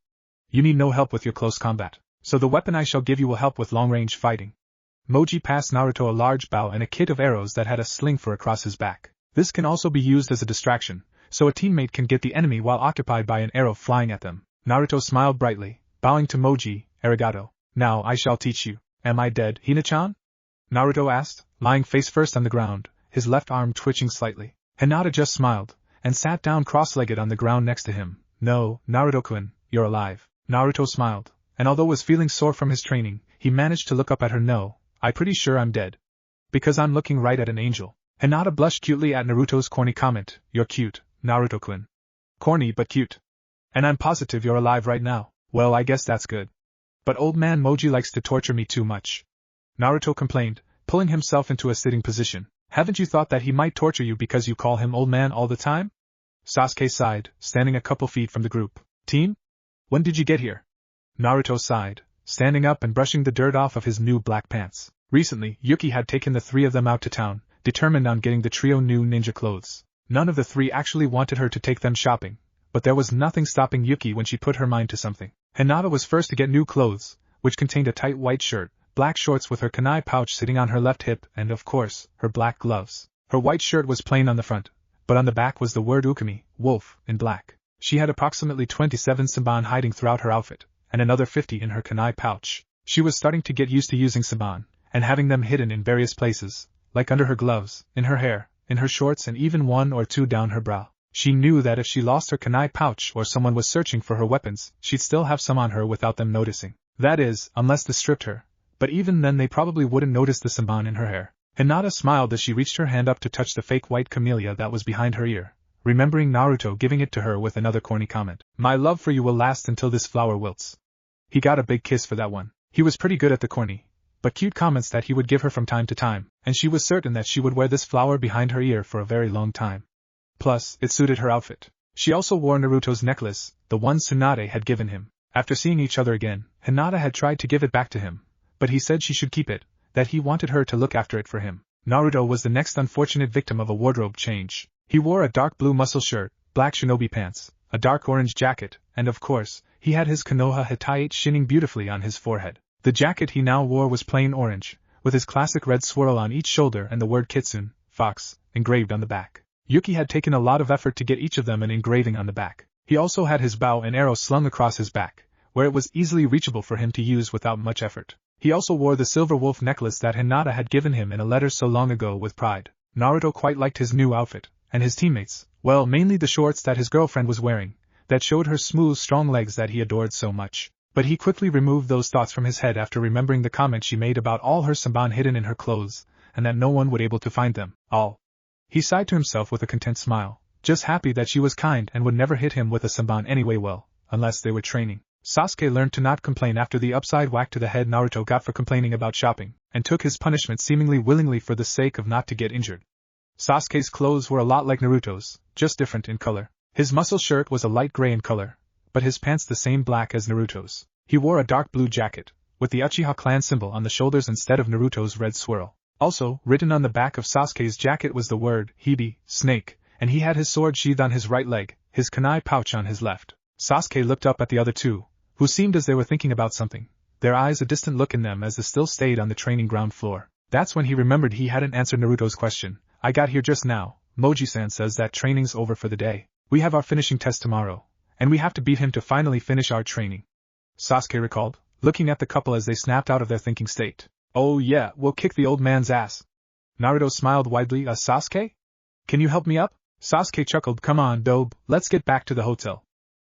You need no help with your close combat, so the weapon I shall give you will help with long-range fighting. Moji passed Naruto a large bow and a kit of arrows that had a sling for across his back. This can also be used as a distraction, so a teammate can get the enemy while occupied by an arrow flying at them. Naruto smiled brightly, bowing to Moji. Arigato. Now I shall teach you. Am I dead, Hina-chan? Naruto asked, lying face first on the ground, his left arm twitching slightly. Hinata just smiled, and sat down cross-legged on the ground next to him. No, Naruto-kun, you're alive. Naruto smiled, and although was feeling sore from his training, he managed to look up at her. No, I'm pretty sure I'm dead. Because I'm looking right at an angel. Hinata blushed cutely at Naruto's corny comment. You're cute, Naruto-kun. Corny but cute. And I'm positive you're alive right now. Well, I guess that's good. But old man Moji likes to torture me too much. Naruto complained, pulling himself into a sitting position. Haven't you thought that he might torture you because you call him old man all the time? Sasuke sighed, standing a couple feet from the group. Team? When did you get here? Naruto sighed, standing up and brushing the dirt off of his new black pants. Recently, Yuki had taken the three of them out to town, determined on getting the trio new ninja clothes. None of the three actually wanted her to take them shopping, but there was nothing stopping Yuki when she put her mind to something. Hinata was first to get new clothes, which contained a tight white shirt, black shorts with her kunai pouch sitting on her left hip, and of course, her black gloves. Her white shirt was plain on the front, but on the back was the word ukami, wolf, in black. She had approximately 27 saban hiding throughout her outfit, and another 50 in her kunai pouch. She was starting to get used to using saban, and having them hidden in various places, like under her gloves, in her hair, in her shorts and even one or two down her brow. She knew that if she lost her kunai pouch or someone was searching for her weapons, she'd still have some on her without them noticing. That is, unless they stripped her. But even then they probably wouldn't notice the samban in her hair. Hinata smiled as she reached her hand up to touch the fake white camellia that was behind her ear, remembering Naruto giving it to her with another corny comment. My love for you will last until this flower wilts. He got a big kiss for that one. He was pretty good at the corny, but cute comments that he would give her from time to time, and she was certain that she would wear this flower behind her ear for a very long time. Plus, it suited her outfit. She also wore Naruto's necklace, the one Tsunade had given him. After seeing each other again, Hinata had tried to give it back to him, but he said she should keep it, that he wanted her to look after it for him. Naruto was the next unfortunate victim of a wardrobe change. He wore a dark blue muscle shirt, black shinobi pants, a dark orange jacket, and of course, he had his Konoha Hitaichi shining beautifully on his forehead. The jacket he now wore was plain orange, with his classic red swirl on each shoulder and the word Kitsune, fox, engraved on the back. Yuki had taken a lot of effort to get each of them an engraving on the back. He also had his bow and arrow slung across his back, where it was easily reachable for him to use without much effort. He also wore the silver wolf necklace that Hinata had given him in a letter so long ago with pride. Naruto quite liked his new outfit, and his teammates, well, mainly the shorts that his girlfriend was wearing, that showed her smooth, strong legs that he adored so much. But he quickly removed those thoughts from his head after remembering the comment she made about all her samban hidden in her clothes, and that no one would able to find them, all. He sighed to himself with a content smile, just happy that she was kind and would never hit him with a samban anyway, well, unless they were training. Sasuke learned to not complain after the upside whack to the head Naruto got for complaining about shopping, and took his punishment seemingly willingly for the sake of not to get injured. Sasuke's clothes were a lot like Naruto's, just different in color. His muscle shirt was a light gray in color, but his pants the same black as Naruto's. He wore a dark blue jacket, with the Uchiha clan symbol on the shoulders instead of Naruto's red swirl. Also, written on the back of Sasuke's jacket was the word, Hibi, snake, and he had his sword sheathed on his right leg, his kunai pouch on his left. Sasuke looked up at the other two, who seemed as they were thinking about something, their eyes a distant look in them as they still stayed on the training ground floor. That's when he remembered he hadn't answered Naruto's question. I got here just now, Moji-san says that training's over for the day. We have our finishing test tomorrow, and we have to beat him to finally finish our training. Sasuke recalled, looking at the couple as they snapped out of their thinking state. Oh yeah, we'll kick the old man's ass. Naruto smiled widely. Sasuke? Can you help me up? Sasuke chuckled. Come on, Dobe, let's get back to the hotel.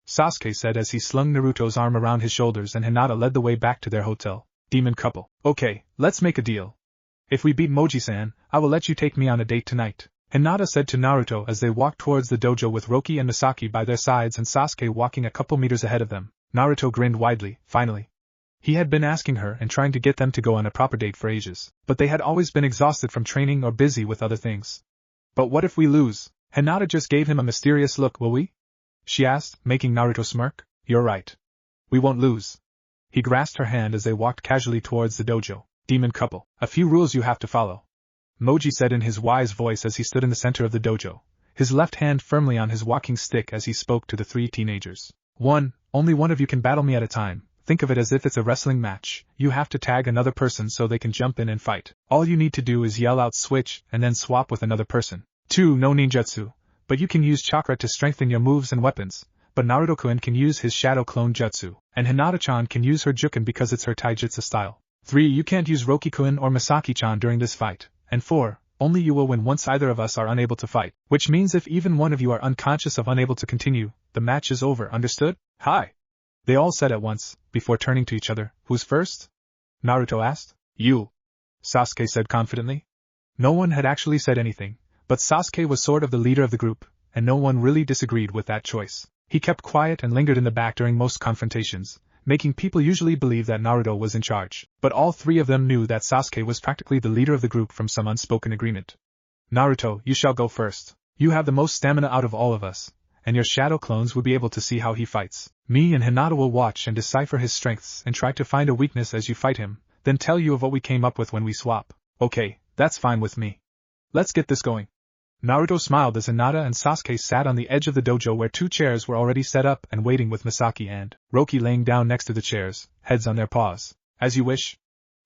Sasuke said as he slung Naruto's arm around his shoulders and Hinata led the way back to their hotel. Demon couple. Okay, let's make a deal. If we beat Moji-san, I will let you take me on a date tonight. Hinata said to Naruto as they walked towards the dojo with Roki and Misaki by their sides and Sasuke walking a couple meters ahead of them. Naruto grinned widely, finally. He had been asking her and trying to get them to go on a proper date for ages, but they had always been exhausted from training or busy with other things. But what if we lose? Hinata just gave him a mysterious look. Will we? She asked, making Naruto smirk. You're right. We won't lose. He grasped her hand as they walked casually towards the dojo. Demon couple. A few rules you have to follow. Moji said in his wise voice as he stood in the center of the dojo, his left hand firmly on his walking stick as he spoke to the three teenagers. 1. Only one of you can battle me at a time. Think of it as if it's a wrestling match. You have to tag another person so they can jump in and fight. All you need to do is yell out switch and then swap with another person. 2. No ninjutsu, but you can use chakra to strengthen your moves and weapons, but Naruto-kun can use his shadow clone jutsu, and Hinata-chan can use her juken because it's her taijutsu style. 3. You can't use Roki-kun or Misaki-chan during this fight. And 4. Only you will win once either of us are unable to fight, which means if even one of you are unconscious of unable to continue, the match is over, understood? Hi! They all said at once, before turning to each other. Who's first? Naruto asked. You. Sasuke said confidently. No one had actually said anything, but Sasuke was sort of the leader of the group, and no one really disagreed with that choice. He kept quiet and lingered in the back during most confrontations, making people usually believe that Naruto was in charge, but all three of them knew that Sasuke was practically the leader of the group from some unspoken agreement. Naruto, you shall go first. You have the most stamina out of all of us, and your shadow clones will be able to see how he fights. Me and Hinata will watch and decipher his strengths and try to find a weakness as you fight him, then tell you of what we came up with when we swap. Okay, that's fine with me. Let's get this going. Naruto smiled as Hinata and Sasuke sat on the edge of the dojo where 2 chairs were already set up and waiting with Misaki and Roki laying down next to the chairs, heads on their paws. As you wish,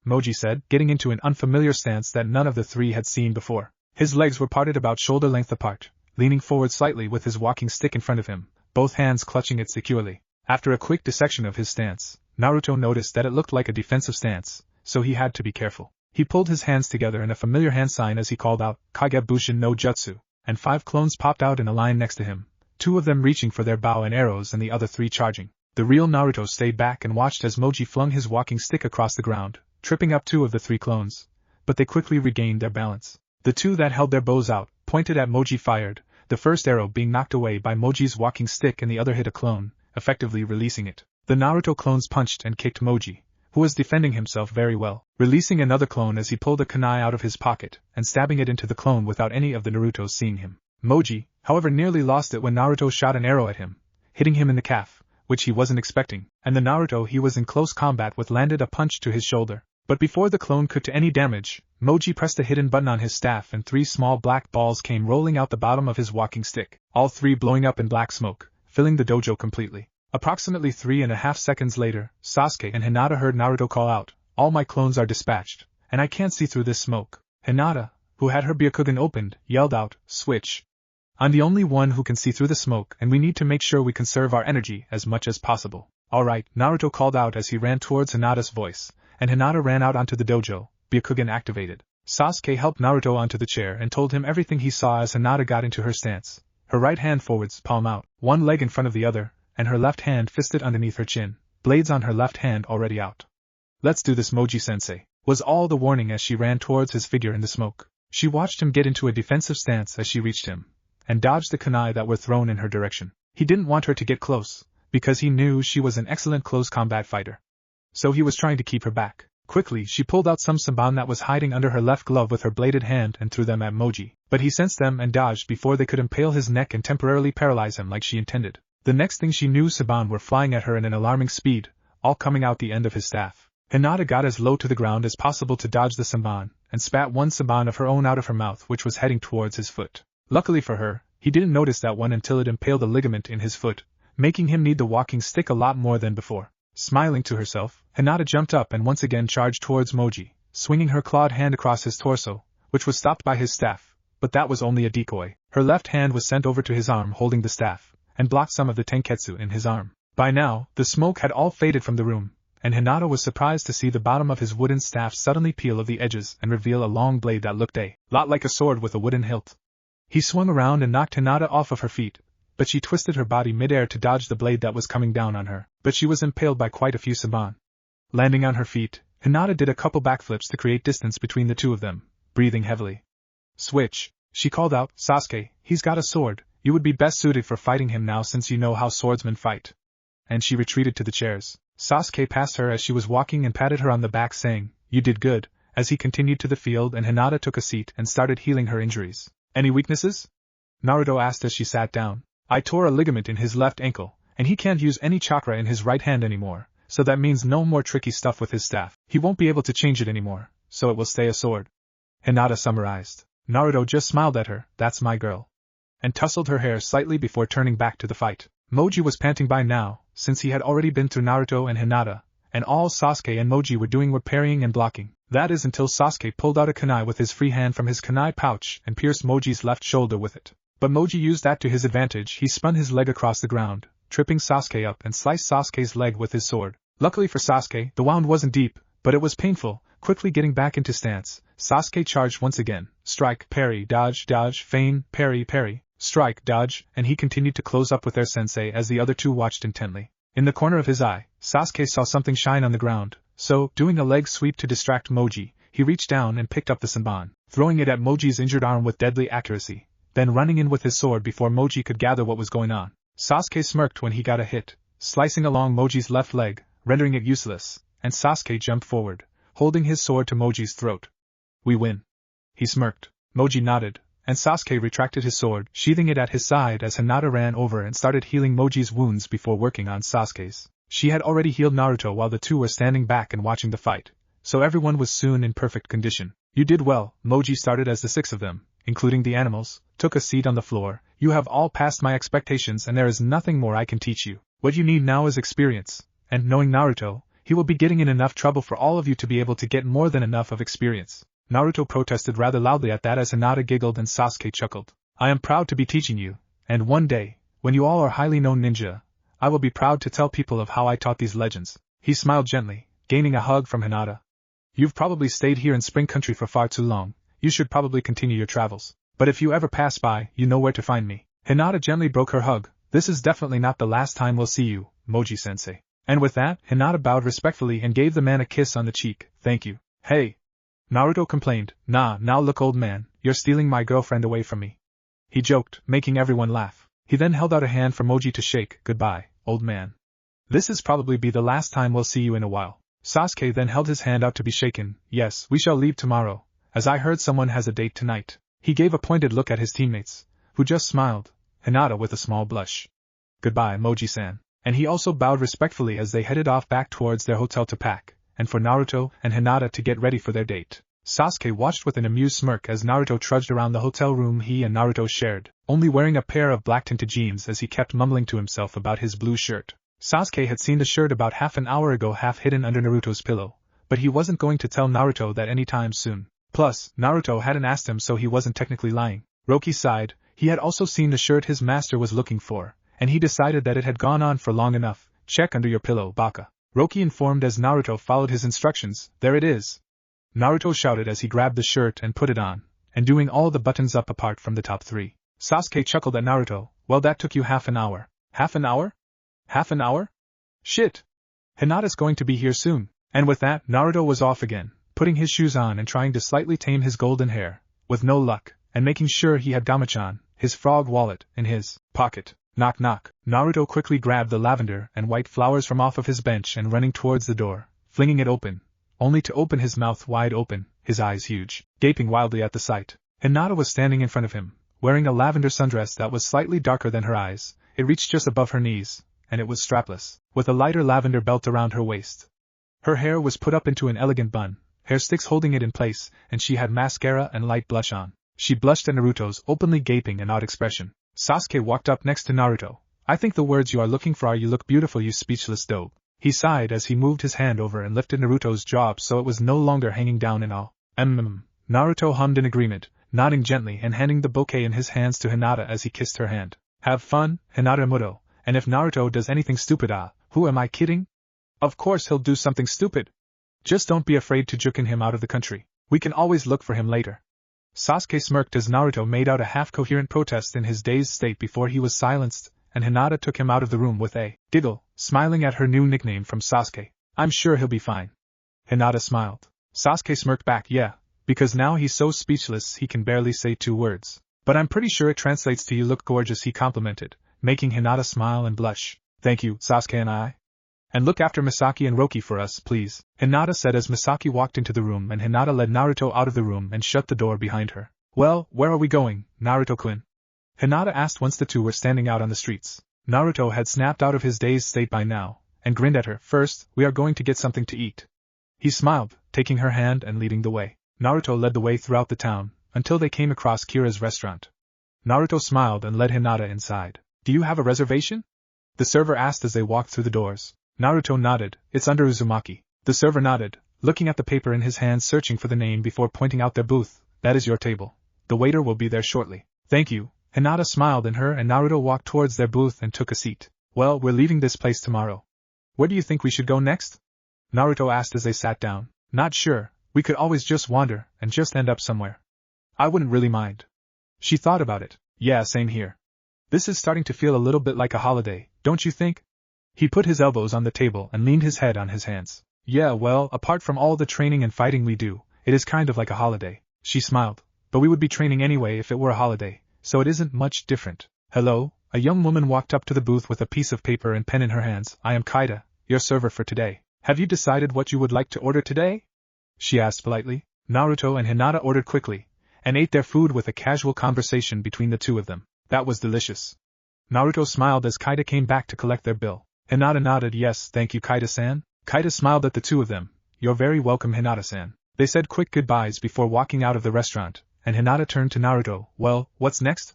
Moji said, getting into an unfamiliar stance that none of the 3 had seen before. His legs were parted about shoulder length apart, leaning forward slightly with his walking stick in front of him, both hands clutching it securely. After a quick dissection of his stance, Naruto noticed that it looked like a defensive stance, so he had to be careful. He pulled his hands together in a familiar hand sign as he called out, Kage Bushin no Jutsu, and 5 clones popped out in a line next to him, 2 of them reaching for their bow and arrows and the other 3 charging. The real Naruto stayed back and watched as Moji flung his walking stick across the ground, tripping up 2 of the 3 clones, but they quickly regained their balance. The 2 that held their bows out, pointed at Moji fired, the first arrow being knocked away by Moji's walking stick and the other hit a clone, effectively releasing it. The Naruto clones punched and kicked Moji, who was defending himself very well, releasing another clone as he pulled a kunai out of his pocket and stabbing it into the clone without any of the Narutos seeing him. Moji, however, nearly lost it when Naruto shot an arrow at him, hitting him in the calf, which he wasn't expecting, and the Naruto he was in close combat with landed a punch to his shoulder. But before the clone could do any damage, Moji pressed a hidden button on his staff and 3 small black balls came rolling out the bottom of his walking stick, all 3 blowing up in black smoke, filling the dojo completely. Approximately 3.5 seconds later, Sasuke and Hinata heard Naruto call out, "All my clones are dispatched, and I can't see through this smoke." Hinata, who had her Byakugan opened, yelled out, "Switch! I'm the only one who can see through the smoke and we need to make sure we conserve our energy as much as possible." "Alright," Naruto called out as he ran towards Hinata's voice, and Hinata ran out onto the dojo, Byakugan activated. Sasuke helped Naruto onto the chair and told him everything he saw as Hinata got into her stance, her right hand forwards, palm out, one leg in front of the other, and her left hand fisted underneath her chin, blades on her left hand already out. "Let's do this, Moji-sensei," was all the warning as she ran towards his figure in the smoke. She watched him get into a defensive stance as she reached him, and dodged the kunai that were thrown in her direction. He didn't want her to get close, because he knew she was an excellent close combat fighter. So he was trying to keep her back. Quickly she pulled out some saban that was hiding under her left glove with her bladed hand and threw them at Moji, but he sensed them and dodged before they could impale his neck and temporarily paralyze him like she intended. The next thing she knew, saban were flying at her in an alarming speed, all coming out the end of his staff. Hinata got as low to the ground as possible to dodge the saban, and spat one saban of her own out of her mouth which was heading towards his foot. Luckily for her, he didn't notice that one until it impaled a ligament in his foot, making him need the walking stick a lot more than before. Smiling to herself, Hinata jumped up and once again charged towards Moji, swinging her clawed hand across his torso, which was stopped by his staff, but that was only a decoy. Her left hand was sent over to his arm holding the staff, and blocked some of the tenketsu in his arm. By now, the smoke had all faded from the room, and Hinata was surprised to see the bottom of his wooden staff suddenly peel of the edges and reveal a long blade that looked a lot like a sword with a wooden hilt. He swung around and knocked Hinata off of her feet, but she twisted her body midair to dodge the blade that was coming down on her, but she was impaled by quite a few saban. Landing on her feet, Hinata did a couple backflips to create distance between the two of them, breathing heavily. "Switch," she called out, "Sasuke, he's got a sword, you would be best suited for fighting him now since you know how swordsmen fight." And she retreated to the chairs. Sasuke passed her as she was walking and patted her on the back saying, "You did good," as he continued to the field and Hinata took a seat and started healing her injuries. "Any weaknesses?" Naruto asked as she sat down. "I tore a ligament in his left ankle, and he can't use any chakra in his right hand anymore, so that means no more tricky stuff with his staff. He won't be able to change it anymore, so it will stay a sword," Hinata summarized. Naruto just smiled at her, "That's my girl," and tousled her hair slightly before turning back to the fight. Moji was panting by now, since he had already been through Naruto and Hinata, and all Sasuke and Moji were doing were parrying and blocking. That is until Sasuke pulled out a kunai with his free hand from his kunai pouch and pierced Moji's left shoulder with it. But Moji used that to his advantage. He spun his leg across the ground, tripping Sasuke up and sliced Sasuke's leg with his sword. Luckily for Sasuke, the wound wasn't deep, but it was painful. Quickly getting back into stance, Sasuke charged once again, strike, parry, dodge, feign, parry, strike, dodge, and he continued to close up with their sensei as the other two watched intently. In the corner of his eye, Sasuke saw something shine on the ground, so, doing a leg sweep to distract Moji, he reached down and picked up the senbon, throwing it at Moji's injured arm with deadly accuracy, then running in with his sword before Moji could gather what was going on. Sasuke smirked when he got a hit, slicing along Moji's left leg, rendering it useless, and Sasuke jumped forward, holding his sword to Moji's throat. "We win," he smirked. Moji nodded, and Sasuke retracted his sword, sheathing it at his side as Hinata ran over and started healing Moji's wounds before working on Sasuke's. She had already healed Naruto while the two were standing back and watching the fight, so everyone was soon in perfect condition. "You did well," Moji started as the 6 of them, including the animals, took a seat on the floor. "You have all passed my expectations and there is nothing more I can teach you. What you need now is experience, and knowing Naruto, he will be getting in enough trouble for all of you to be able to get more than enough of experience." Naruto protested rather loudly at that as Hinata giggled and Sasuke chuckled. "I am proud to be teaching you, and one day, when you all are highly known ninja, I will be proud to tell people of how I taught these legends." He smiled gently, gaining a hug from Hinata. You've probably stayed here in Spring Country for far too long, you should probably continue your travels. But if you ever pass by, you know where to find me. Hinata gently broke her hug. This is definitely not the last time we'll see you, Moji-sensei. And with that, Hinata bowed respectfully and gave the man a kiss on the cheek. Thank you. Hey! Naruto complained. Nah, now look old man, you're stealing my girlfriend away from me. He joked, making everyone laugh. He then held out a hand for Moji to shake. Goodbye, old man. This is probably be the last time we'll see you in a while. Sasuke then held his hand out to be shaken. Yes, we shall leave tomorrow, as I heard someone has a date tonight. He gave a pointed look at his teammates, who just smiled, Hinata with a small blush. Goodbye, Moji-san. And he also bowed respectfully as they headed off back towards their hotel to pack, and for Naruto and Hinata to get ready for their date. Sasuke watched with an amused smirk as Naruto trudged around the hotel room he and Naruto shared, only wearing a pair of black-tinted jeans as he kept mumbling to himself about his blue shirt. Sasuke had seen the shirt about half an hour ago half hidden under Naruto's pillow, but he wasn't going to tell Naruto that any time soon. Plus, Naruto hadn't asked him so he wasn't technically lying. Roki sighed. He had also seen the shirt his master was looking for, and he decided that it had gone on for long enough. Check under your pillow, Baka. Roki informed as Naruto followed his instructions. There it is. Naruto shouted as he grabbed the shirt and put it on, and doing all the buttons up apart from the top 3. Sasuke chuckled at Naruto. Well, that took you half an hour. Half an hour? Half an hour? Shit! Hinata's going to be here soon. And with that, Naruto was off again, putting his shoes on and trying to slightly tame his golden hair, with no luck, and making sure he had Gamachan, his frog wallet, in his pocket. Knock knock. Naruto quickly grabbed the lavender and white flowers from off of his bench and running towards the door, flinging it open, only to open his mouth wide open, his eyes huge, gaping wildly at the sight. Hinata was standing in front of him, wearing a lavender sundress that was slightly darker than her eyes. It reached just above her knees, and it was strapless, with a lighter lavender belt around her waist. Her hair was put up into an elegant bun, hair sticks holding it in place, and she had mascara and light blush on. She blushed at Naruto's openly gaping and odd expression. Sasuke walked up next to Naruto. I think the words you are looking for are you look beautiful, you speechless dope. He sighed as he moved his hand over and lifted Naruto's jaw so it was no longer hanging down in awe. Naruto hummed in agreement, nodding gently and handing the bouquet in his hands to Hinata as he kissed her hand. Have fun, Hinata Muto, and if Naruto does anything stupid, who am I kidding? Of course he'll do something stupid. Just don't be afraid to juken him out of the country. We can always look for him later. Sasuke smirked as Naruto made out a half-coherent protest in his dazed state before he was silenced, and Hinata took him out of the room with a giggle, smiling at her new nickname from Sasuke. I'm sure he'll be fine. Hinata smiled. Sasuke smirked back, yeah, because now he's so speechless he can barely say 2 words. But I'm pretty sure it translates to you look gorgeous, he complimented, making Hinata smile and blush. Thank you, Sasuke and I. And look after Misaki and Roki for us, please, Hinata said as Misaki walked into the room and Hinata led Naruto out of the room and shut the door behind her. Well, where are we going, Naruto-kun? Hinata asked once the two were standing out on the streets. Naruto had snapped out of his dazed state by now, and grinned at her. First, we are going to get something to eat. He smiled, taking her hand and leading the way. Naruto led the way throughout the town, until they came across Kira's restaurant. Naruto smiled and led Hinata inside. Do you have a reservation? The server asked as they walked through the doors. Naruto nodded. It's under Uzumaki. The server nodded, looking at the paper in his hands searching for the name before pointing out their booth. That is your table. The waiter will be there shortly. Thank you. Hinata smiled and her and Naruto walked towards their booth and took a seat. Well, we're leaving this place tomorrow. Where do you think we should go next? Naruto asked as they sat down. Not sure. We could always just wander and just end up somewhere. I wouldn't really mind. She thought about it. Yeah, same here. This is starting to feel a little bit like a holiday, don't you think? He put his elbows on the table and leaned his head on his hands. Yeah, well, apart from all the training and fighting we do, it is kind of like a holiday. She smiled. But we would be training anyway if it were a holiday, so it isn't much different. Hello? A young woman walked up to the booth with a piece of paper and pen in her hands. I am Kaida, your server for today. Have you decided what you would like to order today? She asked politely. Naruto and Hinata ordered quickly, and ate their food with a casual conversation between the two of them. That was delicious. Naruto smiled as Kaida came back to collect their bill. Hinata nodded. Yes, thank you, Kaida-san. Kaida smiled at the two of them. You're very welcome, Hinata-san. They said quick goodbyes before walking out of the restaurant, and Hinata turned to Naruto. Well, what's next?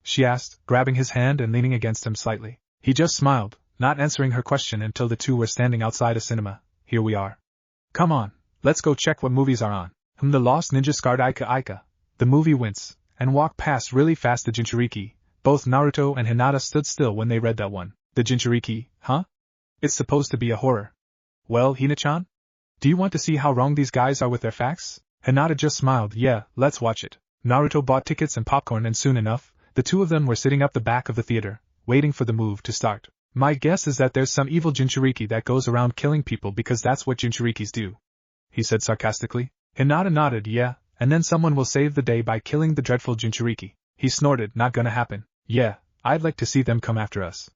She asked, grabbing his hand and leaning against him slightly. He just smiled, not answering her question until the two were standing outside a cinema. Here we are. Come on, let's go check what movies are on. The Lost Ninja scarred Ika. The movie wince, and walked past really fast the Jinchuriki. Both Naruto and Hinata stood still when they read that one. The Jinchuriki, huh? It's supposed to be a horror. Well, Hina-chan? Do you want to see how wrong these guys are with their facts? Hinata just smiled. Yeah, let's watch it. Naruto bought tickets and popcorn and soon enough, the two of them were sitting up the back of the theater, waiting for the move to start. My guess is that there's some evil Jinchuriki that goes around killing people because that's what Jinchurikis do, he said sarcastically. Hinata nodded. Yeah, and then someone will save the day by killing the dreadful Jinchuriki. He snorted. Not gonna happen. Yeah, I'd like to see them come after us.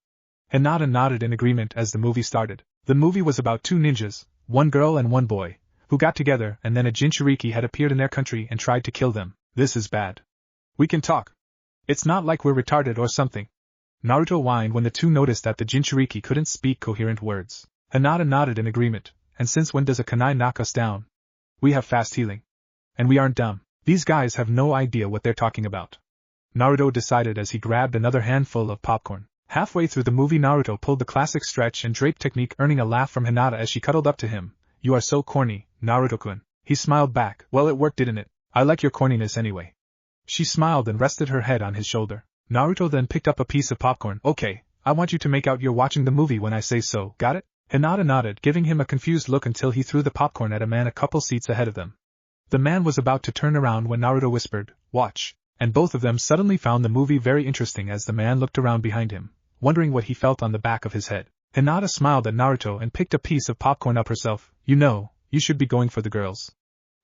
Hinata nodded in agreement as the movie started. The movie was about two ninjas, one girl and one boy, who got together and then a Jinchuriki had appeared in their country and tried to kill them. This is bad. We can talk. It's not like we're retarded or something. Naruto whined when the two noticed that the Jinchuriki couldn't speak coherent words. Hinata nodded in agreement. And since when does a kunai knock us down? We have fast healing. And we aren't dumb. These guys have no idea what they're talking about. Naruto decided as he grabbed another handful of popcorn. Halfway through the movie, Naruto pulled the classic stretch and drape technique, earning a laugh from Hinata as she cuddled up to him. You are so corny, Naruto-kun. He smiled back. Well, it worked, didn't it? I like your corniness anyway. She smiled and rested her head on his shoulder. Naruto then picked up a piece of popcorn. Okay, I want you to make out you're watching the movie when I say so, got it? Hinata nodded, giving him a confused look until he threw the popcorn at a man a couple seats ahead of them. The man was about to turn around when Naruto whispered, watch, and both of them suddenly found the movie very interesting as the man looked around behind him, wondering what he felt on the back of his head. Hinata smiled at Naruto and picked a piece of popcorn up herself. You know, you should be going for the girls.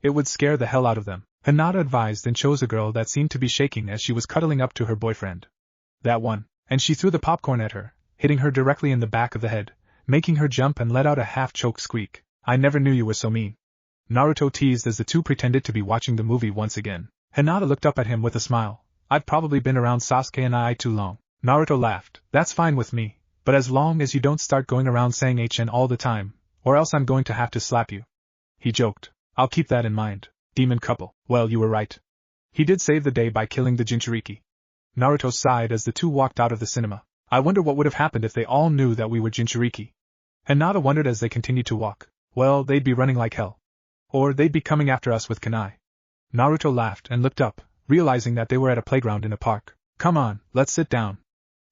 It would scare the hell out of them. Hinata advised and chose a girl that seemed to be shaking as she was cuddling up to her boyfriend. That one. And she threw the popcorn at her, hitting her directly in the back of the head, making her jump and let out a half-choked squeak. I never knew you were so mean. Naruto teased as the two pretended to be watching the movie once again. Hinata looked up at him with a smile. I've probably been around Sasuke and I too long. Naruto laughed. That's fine with me, but as long as you don't start going around saying HN all the time, or else I'm going to have to slap you. He joked. I'll keep that in mind. Demon couple. Well, you were right. He did save the day by killing the Jinchuriki. Naruto sighed as the two walked out of the cinema. I wonder what would have happened if they all knew that we were Jinchuriki. Hinata wondered as they continued to walk. Well, they'd be running like hell. Or they'd be coming after us with kunai. Naruto laughed and looked up, realizing that they were at a playground in a park. Come on, let's sit down.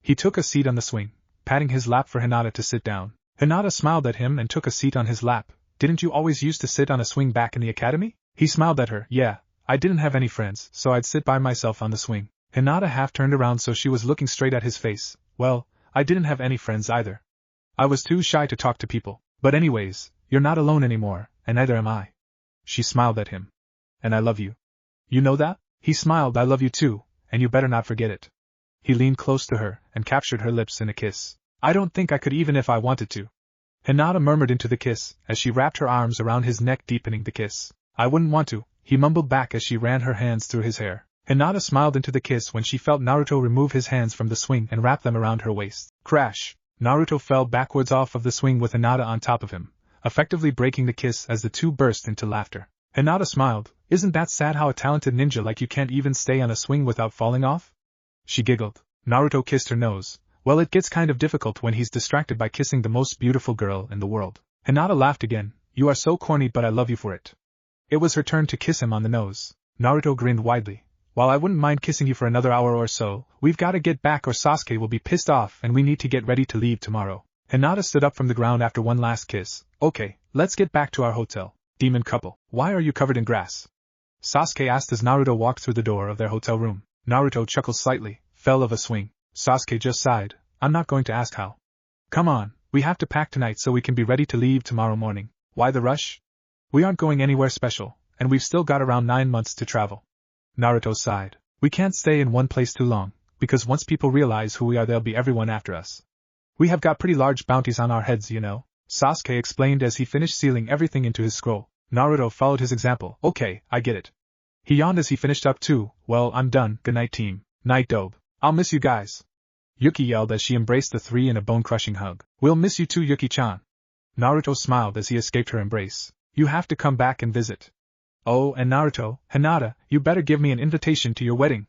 He took a seat on the swing, patting his lap for Hinata to sit down. Hinata smiled at him and took a seat on his lap. Didn't you always used to sit on a swing back in the academy? He smiled at her. Yeah, I didn't have any friends, so I'd sit by myself on the swing. Hinata half turned around so she was looking straight at his face. Well, I didn't have any friends either. I was too shy to talk to people. But anyways, you're not alone anymore, and neither am I. She smiled at him. And I love you. You know that? He smiled. I love you too, and you better not forget it. He leaned close to her and captured her lips in a kiss. I don't think I could even if I wanted to. Hinata murmured into the kiss as she wrapped her arms around his neck, deepening the kiss. I wouldn't want to, he mumbled back as she ran her hands through his hair. Hinata smiled into the kiss when she felt Naruto remove his hands from the swing and wrap them around her waist. Crash! Naruto fell backwards off of the swing with Hinata on top of him, effectively breaking the kiss as the two burst into laughter. Hinata smiled. Isn't that sad how a talented ninja like you can't even stay on a swing without falling off? She giggled. Naruto kissed her nose. Well, it gets kind of difficult when he's distracted by kissing the most beautiful girl in the world. Hinata laughed again. You are so corny, but I love you for it. It was her turn to kiss him on the nose. Naruto grinned widely. While I wouldn't mind kissing you for another hour or so, we've got to get back or Sasuke will be pissed off and we need to get ready to leave tomorrow. Hinata stood up from the ground after one last kiss. Okay, let's get back to our hotel. Demon couple, why are you covered in grass? Sasuke asked as Naruto walked through the door of their hotel room. Naruto chuckled slightly, fell of a swing. Sasuke just sighed. I'm not going to ask how. Come on, we have to pack tonight so we can be ready to leave tomorrow morning. Why the rush? We aren't going anywhere special, and we've still got around 9 months to travel. Naruto sighed. We can't stay in one place too long, because once people realize who we are, there'll be everyone after us. We have got pretty large bounties on our heads, you know, Sasuke explained as he finished sealing everything into his scroll. Naruto followed his example. Okay, I get it. He yawned as he finished up too. Well, I'm done. Good night, team. Night, Dobe. I'll miss you guys. Yuki yelled as she embraced the three in a bone-crushing hug. We'll miss you too, Yuki-chan. Naruto smiled as he escaped her embrace. You have to come back and visit. Oh, and Naruto, Hinata, you better give me an invitation to your wedding.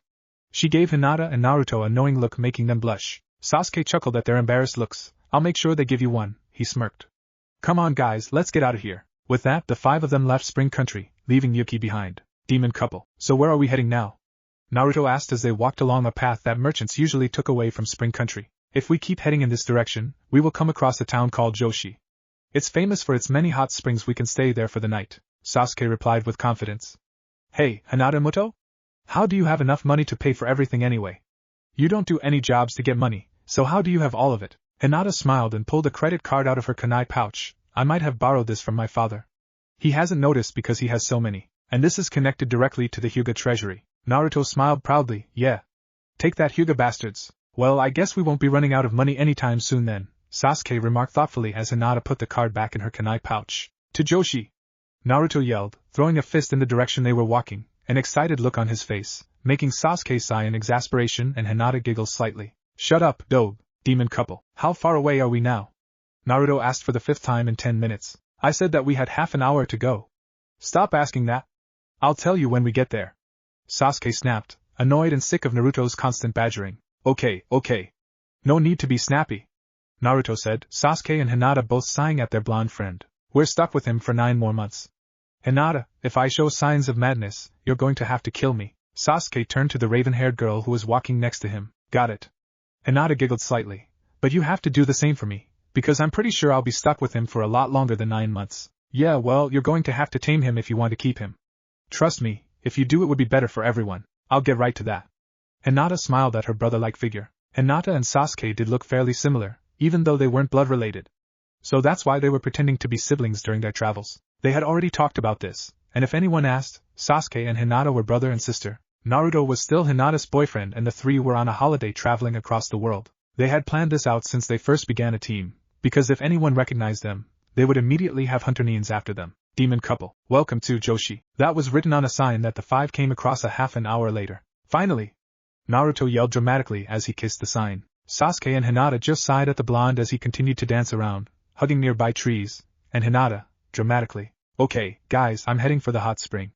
She gave Hinata and Naruto a knowing look, making them blush. Sasuke chuckled at their embarrassed looks. I'll make sure they give you one, he smirked. Come on guys, let's get out of here. With that, the 5 of them left Spring Country, leaving Yuki behind. Demon couple. So where are we heading now? Naruto asked as they walked along a path that merchants usually took away from Spring Country. If we keep heading in this direction, we will come across a town called Joshi. It's famous for its many hot springs. We can stay there for the night, Sasuke replied with confidence. Hey, Hinata Muto? How do you have enough money to pay for everything anyway? You don't do any jobs to get money, so how do you have all of it? Hinata smiled and pulled a credit card out of her kunai pouch. I might have borrowed this from my father. He hasn't noticed because he has so many. And this is connected directly to the Hyuga treasury. Naruto smiled proudly. Yeah. Take that, Hyuga bastards. Well, I guess we won't be running out of money anytime soon then, Sasuke remarked thoughtfully as Hinata put the card back in her kunai pouch. To Joshi! Naruto yelled, throwing a fist in the direction they were walking, an excited look on his face, making Sasuke sigh in exasperation and Hinata giggle slightly. Shut up, dope, demon couple. How far away are we now? Naruto asked for the 5th time in 10 minutes. I said that we had half an hour to go. Stop asking that. I'll tell you when we get there. Sasuke snapped, annoyed and sick of Naruto's constant badgering. Okay. No need to be snappy, Naruto said, Sasuke and Hinata both sighing at their blonde friend. We're stuck with him for 9 more months. Hinata, if I show signs of madness, you're going to have to kill me. Sasuke turned to the raven-haired girl who was walking next to him. Got it. Hinata giggled slightly. But you have to do the same for me, because I'm pretty sure I'll be stuck with him for a lot longer than 9 months. Yeah, well, you're going to have to tame him if you want to keep him. Trust me, if you do it would be better for everyone. I'll get right to that. Hinata smiled at her brother-like figure. Hinata and Sasuke did look fairly similar, even though they weren't blood-related. So that's why they were pretending to be siblings during their travels. They had already talked about this, and if anyone asked, Sasuke and Hinata were brother and sister. Naruto was still Hinata's boyfriend and the three were on a holiday traveling across the world. They had planned this out since they first began a team, because if anyone recognized them, they would immediately have hunter names after them. Demon couple. Welcome to Joshi. That was written on a sign that the 5 came across a half an hour later. Finally! Naruto yelled dramatically as he kissed the sign. Sasuke and Hinata just sighed at the blonde as he continued to dance around, hugging nearby trees, and Hinata, dramatically. Okay, guys, I'm heading for the hot spring.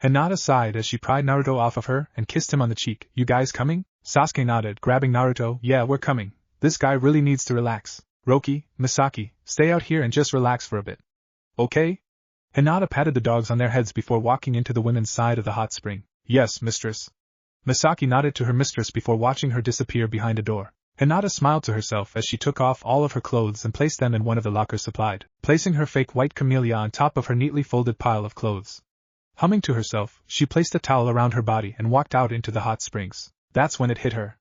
Hinata sighed as she pried Naruto off of her and kissed him on the cheek. You guys coming? Sasuke nodded, grabbing Naruto. Yeah, we're coming. This guy really needs to relax. Roki, Misaki, stay out here and just relax for a bit. Okay? Hinata patted the dogs on their heads before walking into the women's side of the hot spring. Yes, mistress. Misaki nodded to her mistress before watching her disappear behind a door. Hinata smiled to herself as she took off all of her clothes and placed them in one of the lockers supplied, placing her fake white camellia on top of her neatly folded pile of clothes. Humming to herself, she placed a towel around her body and walked out into the hot springs. That's when it hit her.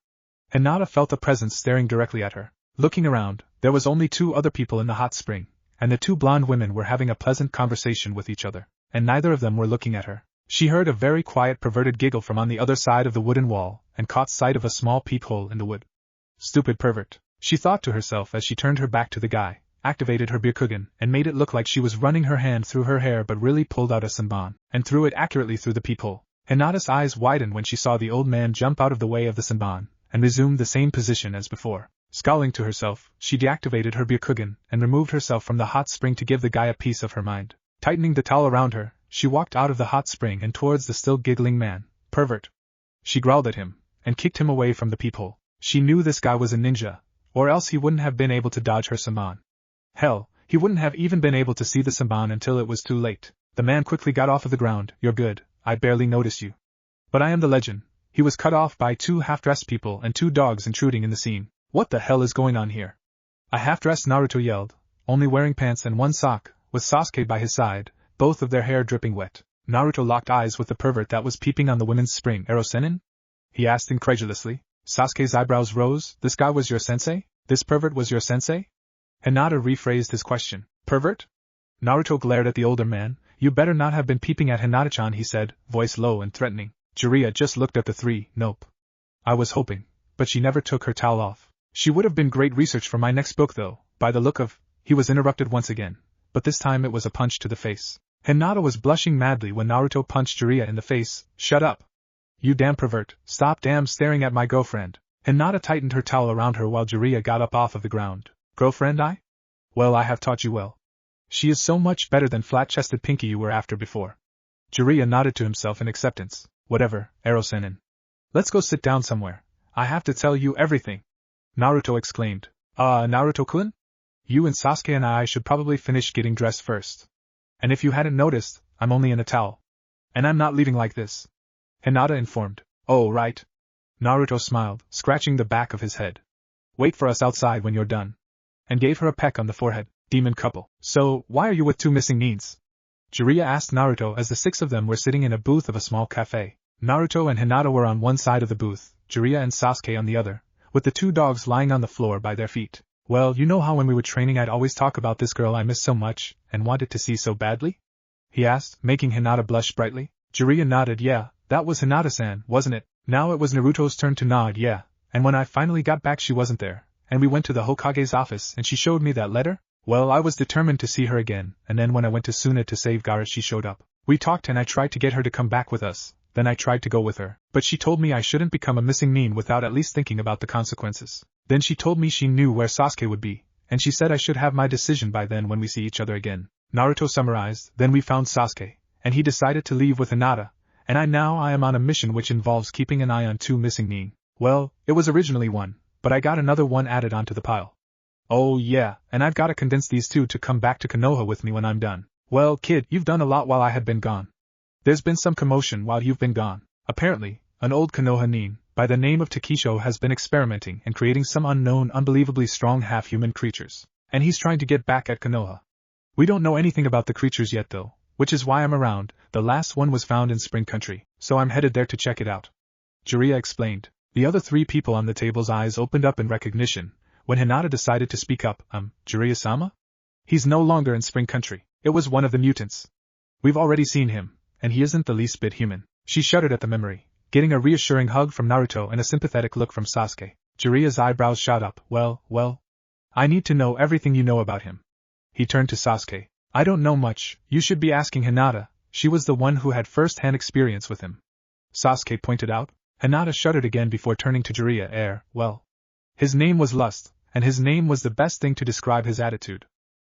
Hinata felt a presence staring directly at her. Looking around, there was only 2 other people in the hot spring, and the 2 blonde women were having a pleasant conversation with each other, and neither of them were looking at her. She heard a very quiet perverted giggle from on the other side of the wooden wall, and caught sight of a small peephole in the wood. Stupid pervert, she thought to herself as she turned her back to the guy, activated her Byakugan, and made it look like she was running her hand through her hair but really pulled out a senbon, and threw it accurately through the peephole. Hinata's eyes widened when she saw the old man jump out of the way of the senbon, and resumed the same position as before. Scowling to herself, she deactivated her Byakugan, and removed herself from the hot spring to give the guy a piece of her mind. Tightening the towel around her, she walked out of the hot spring and towards the still giggling man. Pervert. She growled at him, and kicked him away from the peephole. She knew this guy was a ninja, or else he wouldn't have been able to dodge her senbon. Hell, he wouldn't have even been able to see the senbon until it was too late. The man quickly got off of the ground. You're good, I barely noticed you. But I am the legend. He was cut off by 2 half-dressed people and 2 dogs intruding in the scene. What the hell is going on here? A half-dressed Naruto yelled, only wearing pants and 1 sock, with Sasuke by his side, both of their hair dripping wet. Naruto locked eyes with the pervert that was peeping on the women's spring. Ero-senin? He asked incredulously. Sasuke's eyebrows rose. This guy was your sensei? This pervert was your sensei? Hinata rephrased his question. Pervert? Naruto glared at the older man. You better not have been peeping at Hinata-chan, he said, voice low and threatening. Jiraiya just looked at the 3. Nope. I was hoping, but she never took her towel off. She would have been great research for my next book though, by the look of... He was interrupted once again, but this time it was a punch to the face. Hinata was blushing madly when Naruto punched Jiraiya in the face. Shut up. You damn pervert, stop damn staring at my girlfriend. Hinata tightened her towel around her while Jiraiya got up off of the ground. Girlfriend I? Well, I have taught you well. She is so much better than flat-chested Pinky you were after before. Jiraiya nodded to himself in acceptance. Whatever, Ero-senin. Let's go sit down somewhere. I have to tell you everything. Naruto exclaimed. Naruto-kun? You and Sasuke and I should probably finish getting dressed first. And if you hadn't noticed, I'm only in a towel. And I'm not leaving like this. Hinata informed. Oh, right. Naruto smiled, scratching the back of his head. Wait for us outside when you're done. And gave her a peck on the forehead. demon couple. So, why are you with two missing neens? Jiraiya asked Naruto as the six of them were sitting in a booth of a small cafe. Naruto and Hinata were on one side of the booth, Jiraiya and Sasuke on the other, with the two dogs lying on the floor by their feet. Well, you know how when we were training I'd always talk about this girl I miss so much, and wanted to see so badly? He asked, making Hinata blush brightly. Jiraiya nodded. Yeah, that was Hinata-san, wasn't it? Now it was Naruto's turn to nod. Yeah, and when I finally got back she wasn't there, and we went to the Hokage's office and she showed me that letter? Well, I was determined to see her again, and then when I went to Tsunade to save Gaara she showed up. We talked and I tried to get her to come back with us, then I tried to go with her, but she told me I shouldn't become a missing nin without at least thinking about the consequences. Then she told me she knew where Sasuke would be, and she said I should have my decision by then when we see each other again. Naruto summarized. Then we found Sasuke, and he decided to leave with Hinata, and I am on a mission which involves keeping an eye on two missing nin. Well, it was originally one, but I got another one added onto the pile. Oh yeah, and I've got to convince these two to come back to Konoha with me when I'm done. Well, kid, you've done a lot while I had been gone. There's been some commotion while you've been gone. Apparently, an old Konoha nin, by the name of Takisho, has been experimenting and creating some unknown, unbelievably strong half-human creatures, and he's trying to get back at Konoha. We don't know anything about the creatures yet though, which is why I'm around. The last one was found in Spring Country, so I'm headed there to check it out. Jiraiya explained. The other three people on the table's eyes opened up in recognition, when Hinata decided to speak up. Jiraiya-sama? He's no longer in Spring Country. It was one of the mutants. We've already seen him, and he isn't the least bit human. She shuddered at the memory, getting a reassuring hug from Naruto and a sympathetic look from Sasuke. Jiraiya's eyebrows shot up. Well, I need to know everything you know about him. He turned to Sasuke. I don't know much, you should be asking Hinata, she was the one who had first-hand experience with him. Sasuke pointed out. Hinata shuddered again before turning to Jiraiya. Well. His name was Lust, and his name was the best thing to describe his attitude.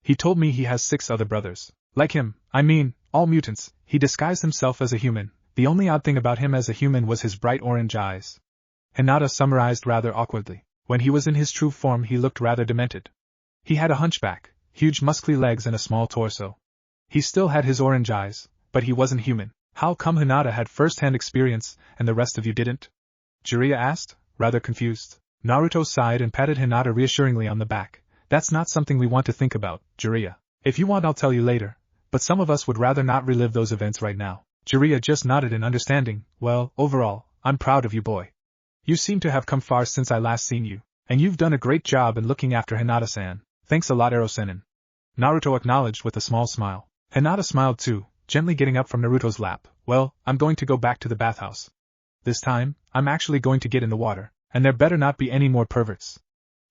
He told me he has 6 other brothers. Like him, I mean, all mutants. He disguised himself as a human. The only odd thing about him as a human was his bright orange eyes. Hinata summarized rather awkwardly. When he was in his true form he looked rather demented. He had a hunchback, huge muscly legs and a small torso. He still had his orange eyes, but he wasn't human. How come Hinata had first-hand experience, and the rest of you didn't? Jiraiya asked, rather confused. Naruto sighed and patted Hinata reassuringly on the back. That's not something we want to think about, Jiraiya. If you want I'll tell you later, but some of us would rather not relive those events right now. Jiraiya just nodded in understanding. Well, overall, I'm proud of you, boy. You seem to have come far since I last seen you, and you've done a great job in looking after Hinata-san. Thanks a lot, Ero-senin. Naruto acknowledged with a small smile. Hinata smiled too, gently getting up from Naruto's lap. Well, I'm going to go back to the bathhouse. This time, I'm actually going to get in the water, and there better not be any more perverts.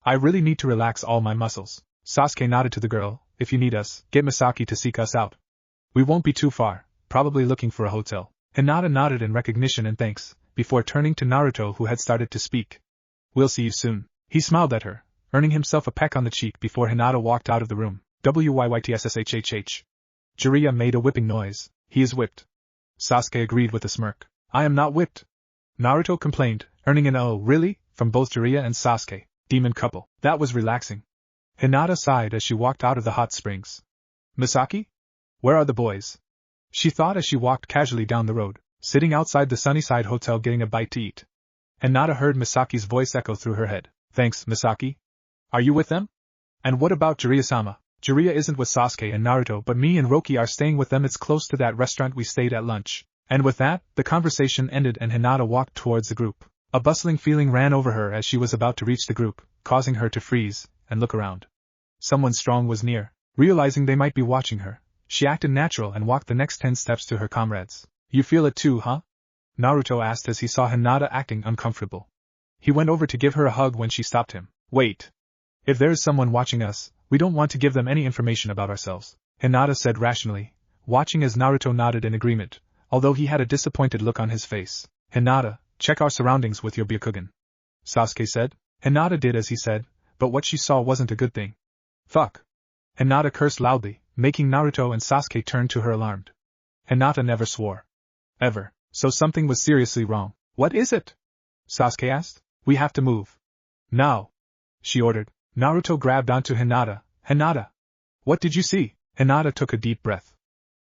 I really need to relax all my muscles. Sasuke nodded to the girl. If you need us, get Misaki to seek us out. We won't be too far, probably looking for a hotel. Hinata nodded in recognition and thanks, before turning to Naruto who had started to speak. We'll see you soon. He smiled at her, earning himself a peck on the cheek before Hinata walked out of the room. Wyytshshhh. Jiraiya made a whipping noise. He is whipped. Sasuke agreed with a smirk. I am not whipped. Naruto complained, earning an "oh, really?" from both Jiraiya and Sasuke. Demon couple. That was relaxing. Hinata sighed as she walked out of the hot springs. Misaki? Where are the boys? She thought as she walked casually down the road, sitting outside the Sunnyside Hotel getting a bite to eat. Hinata heard Misaki's voice echo through her head. Thanks, Misaki. Are you with them? And what about Jiraiya-sama? Jiraiya isn't with Sasuke and Naruto, but me and Roki are staying with them. It's close to that restaurant we stayed at lunch. And with that, the conversation ended and Hinata walked towards the group. A bustling feeling ran over her as she was about to reach the group, causing her to freeze and look around. Someone strong was near. Realizing they might be watching her, she acted natural and walked the next 10 steps to her comrades. You feel it too, huh? Naruto asked as he saw Hinata acting uncomfortable. He went over to give her a hug when she stopped him. Wait. If there is someone watching us, we don't want to give them any information about ourselves, Hinata said rationally, watching as Naruto nodded in agreement, although he had a disappointed look on his face. Hinata, check our surroundings with your Byakugan, Sasuke said. Hinata did as he said, but what she saw wasn't a good thing. Fuck. Hinata cursed loudly, making Naruto and Sasuke turn to her alarmed. Hinata never swore. Ever, so something was seriously wrong. What is it? Sasuke asked. We have to move. Now, she ordered. Naruto grabbed onto Hinata. Hinata! What did you see? Hinata took a deep breath.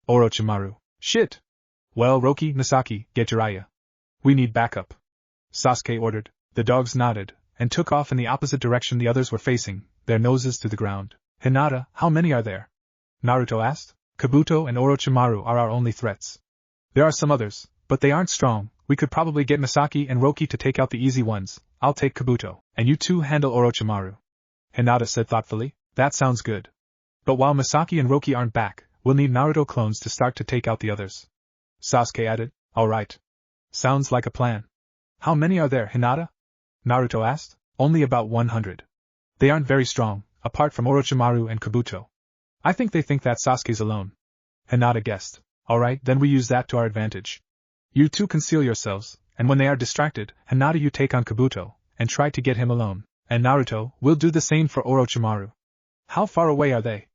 Orochimaru. Shit! Well, Roki, Misaki, get Jiraiya. We need backup. Sasuke ordered. The dogs nodded, and took off in the opposite direction the others were facing, their noses to the ground. Hinata, how many are there? Naruto asked. Kabuto and Orochimaru are our only threats. There are some others, but they aren't strong. We could probably get Misaki and Roki to take out the easy ones. I'll take Kabuto, and you two handle Orochimaru. Hinata said thoughtfully. That sounds good. But while Misaki and Roki aren't back, we'll need Naruto clones to start to take out the others. Sasuke added. Alright. Sounds like a plan. How many are there, Hinata? Naruto asked. Only about 100. They aren't very strong, apart from Orochimaru and Kabuto. I think they think that Sasuke's alone. Hinata guessed. Alright, then we use that to our advantage. You two conceal yourselves, and when they are distracted, Hinata, you take on Kabuto, and try to get him alone. And Naruto, will do the same for Orochimaru. How far away are they?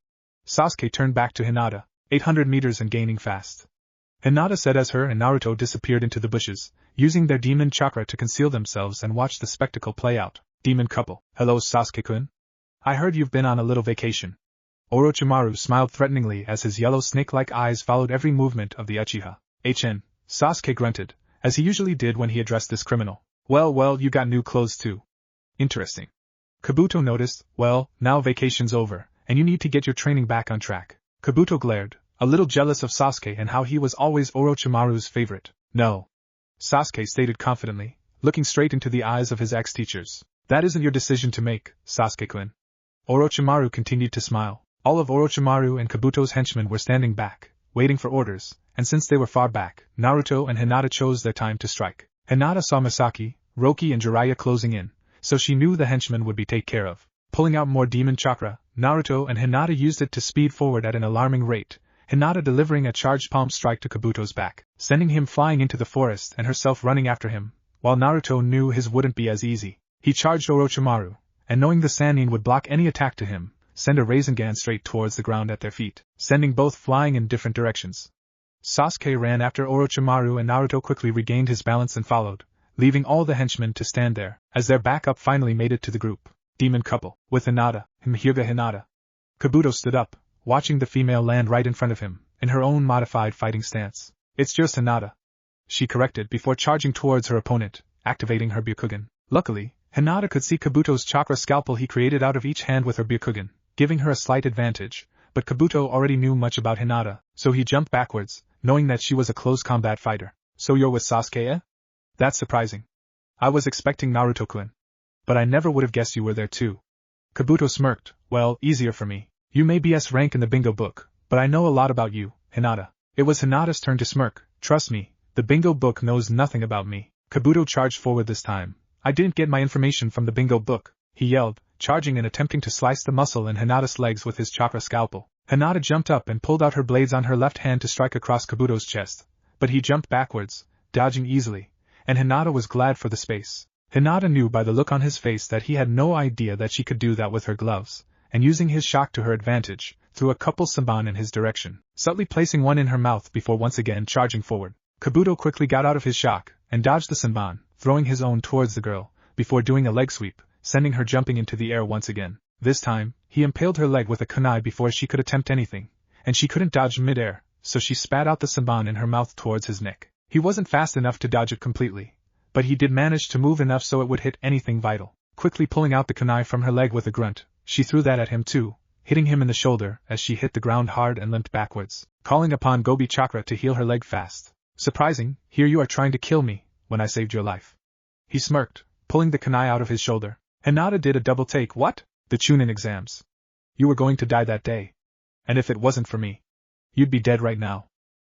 Sasuke turned back to Hinata. 800 meters and gaining fast. Hinata said as her and Naruto disappeared into the bushes, using their demon chakra to conceal themselves and watch the spectacle play out. Demon couple. Hello Sasuke-kun. I heard you've been on a little vacation. Orochimaru smiled threateningly as his yellow snake-like eyes followed every movement of the Uchiha. Sasuke grunted, as he usually did when he addressed this criminal. Well, you got new clothes too. Interesting. Kabuto noticed. Well, now vacation's over, and you need to get your training back on track. Kabuto glared, a little jealous of Sasuke and how he was always Orochimaru's favorite. No. Sasuke stated confidently, looking straight into the eyes of his ex-teachers. That isn't your decision to make, Sasuke-kun. Orochimaru continued to smile. All of Orochimaru and Kabuto's henchmen were standing back, waiting for orders, and since they were far back, Naruto and Hinata chose their time to strike. Hinata saw Misaki, Roki and Jiraiya closing in, so she knew the henchmen would be taken care of. Pulling out more demon chakra, Naruto and Hinata used it to speed forward at an alarming rate, Hinata delivering a charged palm strike to Kabuto's back, sending him flying into the forest and herself running after him, while Naruto knew his wouldn't be as easy. He charged Orochimaru, and knowing the Sannin would block any attack to him, sent a Rasengan straight towards the ground at their feet, sending both flying in different directions. Sasuke ran after Orochimaru and Naruto quickly regained his balance and followed, leaving all the henchmen to stand there, as their backup finally made it to the group. Demon couple, with Hinata, Hyuga Hinata. Kabuto stood up, watching the female land right in front of him, in her own modified fighting stance. It's just Hinata, she corrected before charging towards her opponent, activating her Byakugan. Luckily, Hinata could see Kabuto's chakra scalpel he created out of each hand with her Byakugan, giving her a slight advantage, but Kabuto already knew much about Hinata, so he jumped backwards, knowing that she was a close combat fighter. So you're with Sasuke, eh? That's surprising. I was expecting Naruto-kun. But I never would have guessed you were there too. Kabuto smirked. Well, easier for me. You may be S rank in the bingo book, but I know a lot about you, Hinata. It was Hinata's turn to smirk. Trust me, the bingo book knows nothing about me. Kabuto charged forward this time. I didn't get my information from the bingo book, he yelled, charging and attempting to slice the muscle in Hinata's legs with his chakra scalpel. Hinata jumped up and pulled out her blades on her left hand to strike across Kabuto's chest, but he jumped backwards, dodging easily, and Hinata was glad for the space. Hinata knew by the look on his face that he had no idea that she could do that with her gloves, and using his shock to her advantage, threw a couple senbon in his direction, subtly placing one in her mouth before once again charging forward. Kabuto quickly got out of his shock, and dodged the senbon, throwing his own towards the girl, before doing a leg sweep, sending her jumping into the air once again. This time, he impaled her leg with a kunai before she could attempt anything, and she couldn't dodge mid-air, so she spat out the senbon in her mouth towards his neck. He wasn't fast enough to dodge it completely, but he did manage to move enough so it would hit anything vital. Quickly pulling out the kunai from her leg with a grunt, she threw that at him too, hitting him in the shoulder as she hit the ground hard and limped backwards, calling upon Gobi Chakra to heal her leg fast. Surprising, here you are trying to kill me, when I saved your life. He smirked, pulling the kunai out of his shoulder. Hinata did a double take. What? The Chunin exams. You were going to die that day. And if it wasn't for me, you'd be dead right now.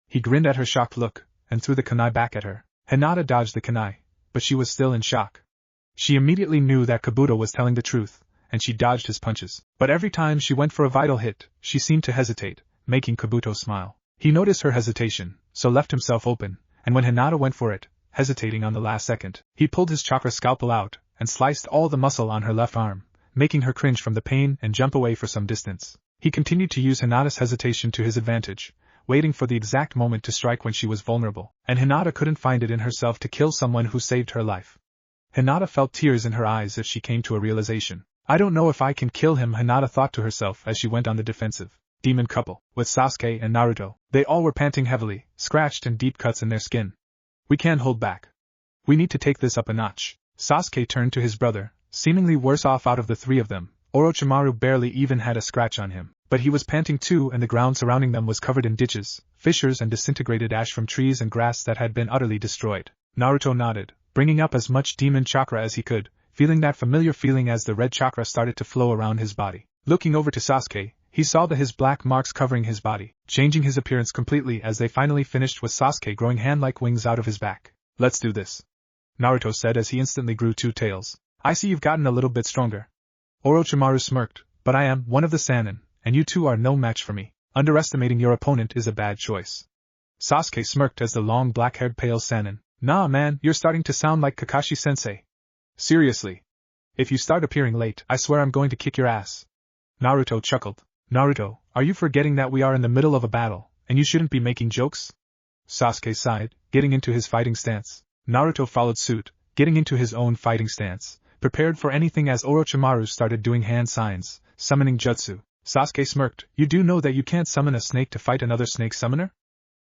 He grinned at her shocked look, and threw the kunai back at her. Hinata dodged the kunai, but she was still in shock. She immediately knew that Kabuto was telling the truth, and she dodged his punches. But every time she went for a vital hit, she seemed to hesitate, making Kabuto smile. He noticed her hesitation, so left himself open, and when Hinata went for it, hesitating on the last second, he pulled his chakra scalpel out, and sliced all the muscle on her left arm, making her cringe from the pain and jump away for some distance. He continued to use Hinata's hesitation to his advantage, waiting for the exact moment to strike when she was vulnerable, and Hinata couldn't find it in herself to kill someone who saved her life. Hinata felt tears in her eyes as she came to a realization. I don't know if I can kill him, Hinata thought to herself as she went on the defensive. Demon couple, with Sasuke and Naruto, they all were panting heavily, scratched and deep cuts in their skin. We can't hold back. We need to take this up a notch. Sasuke turned to his brother, seemingly worse off out of the three of them, Orochimaru barely even had a scratch on him, but he was panting too, and the ground surrounding them was covered in ditches, fissures and disintegrated ash from trees and grass that had been utterly destroyed. Naruto nodded, bringing up as much demon chakra as he could, feeling that familiar feeling as the red chakra started to flow around his body. Looking over to Sasuke, he saw his black marks covering his body, changing his appearance completely as they finally finished with Sasuke growing hand-like wings out of his back. "Let's do this," Naruto said as he instantly grew 2 tails. "I see you've gotten a little bit stronger." Orochimaru smirked, "But I am one of the Sannin, and you two are no match for me. Underestimating your opponent is a bad choice." Sasuke smirked as the long black-haired pale Sannin. "Nah man, you're starting to sound like Kakashi-sensei. Seriously. If you start appearing late, I swear I'm going to kick your ass." Naruto chuckled. "Naruto, are you forgetting that we are in the middle of a battle, and you shouldn't be making jokes?" Sasuke sighed, getting into his fighting stance. Naruto followed suit, getting into his own fighting stance, prepared for anything as Orochimaru started doing hand signs, summoning jutsu. Sasuke smirked. "You do know that you can't summon a snake to fight another snake summoner?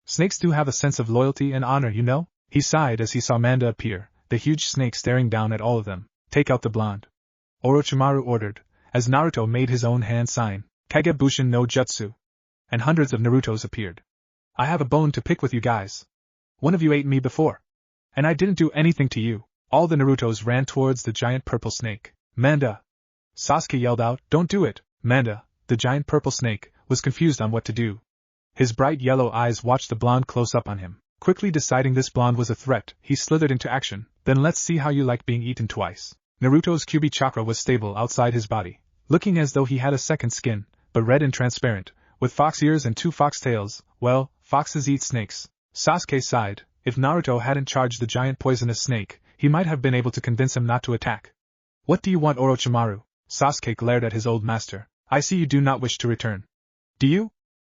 Snakes do have a sense of loyalty and honor, you know?" He sighed as he saw Manda appear, the huge snake staring down at all of them. "Take out the blonde," Orochimaru ordered, as Naruto made his own hand sign, Kagebushin no Jutsu. And hundreds of Narutos appeared. "I have a bone to pick with you guys. One of you ate me before. And I didn't do anything to you." All the Narutos ran towards the giant purple snake. "Manda!" Sasuke yelled out, "Don't do it!" Manda, the giant purple snake, was confused on what to do. His bright yellow eyes watched the blonde close up on him. Quickly deciding this blonde was a threat, he slithered into action. "Then let's see how you like being eaten twice." Naruto's Kyuubi chakra was stable outside his body, looking as though he had a second skin, but red and transparent, with fox ears and 2 fox tails. "Well, foxes eat snakes." Sasuke sighed. If Naruto hadn't charged the giant poisonous snake, he might have been able to convince him not to attack. "What do you want, Orochimaru?" Sasuke glared at his old master. "I see you do not wish to return. Do you?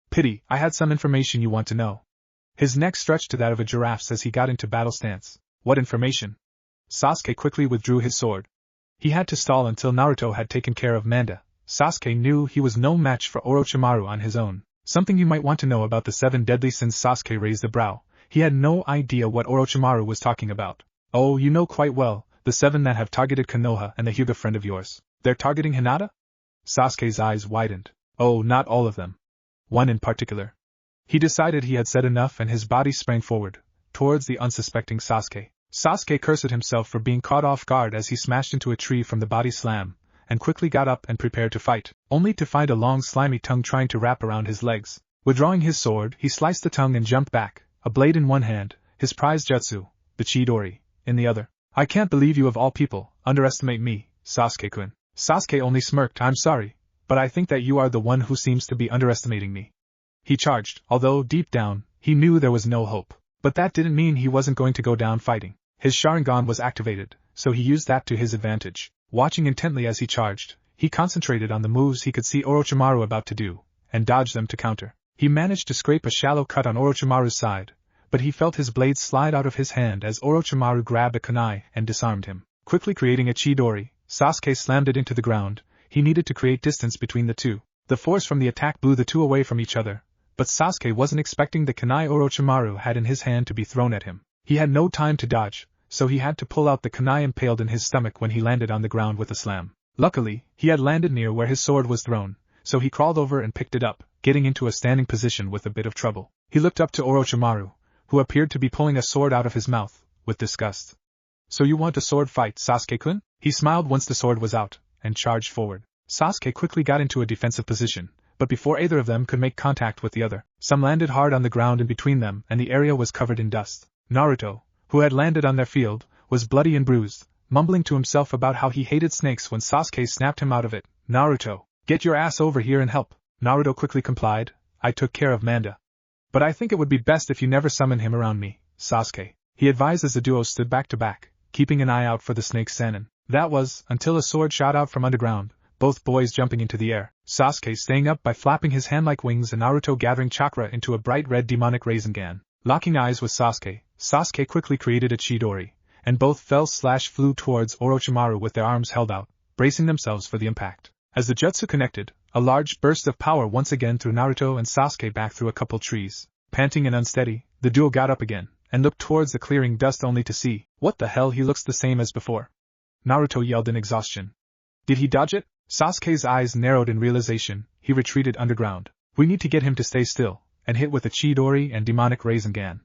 Pity, I had some information you want to know." His neck stretched to that of a giraffe's as he got into battle stance. "What information?" Sasuke quickly withdrew his sword. He had to stall until Naruto had taken care of Manda. Sasuke knew he was no match for Orochimaru on his own. "Something you might want to know about the 7 deadly sins." Sasuke raised a brow. He had no idea what Orochimaru was talking about. "Oh, you know quite well, the 7 that have targeted Konoha and the Hyuga friend of yours. They're targeting Hinata?" Sasuke's eyes widened. "Oh, not all of them. One in particular." He decided he had said enough and his body sprang forward, towards the unsuspecting Sasuke. Sasuke cursed himself for being caught off guard as he smashed into a tree from the body slam, and quickly got up and prepared to fight, only to find a long slimy tongue trying to wrap around his legs. Withdrawing his sword, he sliced the tongue and jumped back, a blade in one hand, his prized jutsu, the Chidori, in the other. "I can't believe you of all people underestimate me, Sasuke-kun." Sasuke only smirked. "I'm sorry, but I think that you are the one who seems to be underestimating me." He charged, although deep down, he knew there was no hope. But that didn't mean he wasn't going to go down fighting. His Sharingan was activated, so he used that to his advantage. Watching intently as he charged, he concentrated on the moves he could see Orochimaru about to do, and dodged them to counter. He managed to scrape a shallow cut on Orochimaru's side, but he felt his blade slide out of his hand as Orochimaru grabbed a kunai and disarmed him. Quickly creating a Chidori, Sasuke slammed it into the ground. He needed to create distance between the two. The force from the attack blew the two away from each other, but Sasuke wasn't expecting the kunai Orochimaru had in his hand to be thrown at him. He had no time to dodge, so he had to pull out the kunai impaled in his stomach when he landed on the ground with a slam. Luckily, he had landed near where his sword was thrown, so he crawled over and picked it up, getting into a standing position with a bit of trouble. He looked up to Orochimaru, who appeared to be pulling a sword out of his mouth, with disgust. "So you want a sword fight, Sasuke-kun?" He smiled once the sword was out, and charged forward. Sasuke quickly got into a defensive position, but before either of them could make contact with the other, some landed hard on the ground in between them and the area was covered in dust. Naruto, who had landed on their field, was bloody and bruised, mumbling to himself about how he hated snakes when Sasuke snapped him out of it. "Naruto, get your ass over here and help." Naruto quickly complied. "I took care of Manda. But I think it would be best if you never summon him around me, Sasuke," he advised as the duo stood back to back, keeping an eye out for the snake Sannin. That was, until a sword shot out from underground, both boys jumping into the air, Sasuke staying up by flapping his hand-like wings and Naruto gathering chakra into a bright red demonic Rasengan. Locking eyes with Sasuke, Sasuke quickly created a Chidori, and both flew towards Orochimaru with their arms held out, bracing themselves for the impact. As the jutsu connected, a large burst of power once again threw Naruto and Sasuke back through a couple trees. Panting and unsteady, the duo got up again, and looked towards the clearing dust only to see, "What the hell, he looks the same as before." Naruto yelled in exhaustion. "Did he dodge it?" Sasuke's eyes narrowed in realization. He retreated underground. We need to get him to stay still, and hit with a Chidori and demonic Rasengan.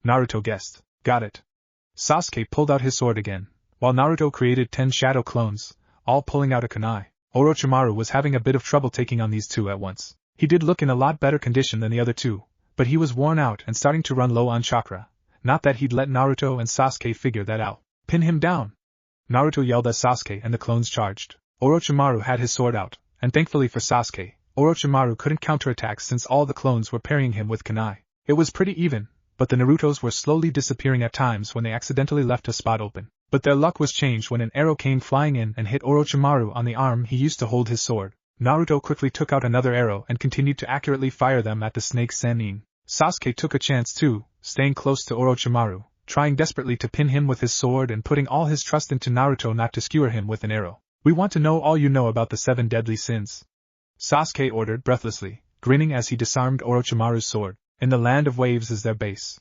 Naruto guessed. Got it. Sasuke pulled out his sword again, while Naruto created 10 shadow clones, all pulling out a kunai. Orochimaru was having a bit of trouble taking on these two at once. He did look in a lot better condition than the other two, but he was worn out and starting to run low on chakra. Not that he'd let Naruto and Sasuke figure that out. Pin him down! Naruto yelled as Sasuke and the clones charged. Orochimaru had his sword out, and thankfully for Sasuke, Orochimaru couldn't counterattack since all the clones were parrying him with kunai. It was pretty even, but the Narutos were slowly disappearing at times when they accidentally left a spot open. But their luck was changed when an arrow came flying in and hit Orochimaru on the arm he used to hold his sword. Naruto quickly took out another arrow and continued to accurately fire them at the snake Sannin. Sasuke took a chance too, staying close to Orochimaru, trying desperately to pin him with his sword and putting all his trust into Naruto not to skewer him with an arrow. We want to know all you know about the 7 deadly sins. Sasuke ordered breathlessly, grinning as he disarmed Orochimaru's sword. In the land of waves is their base.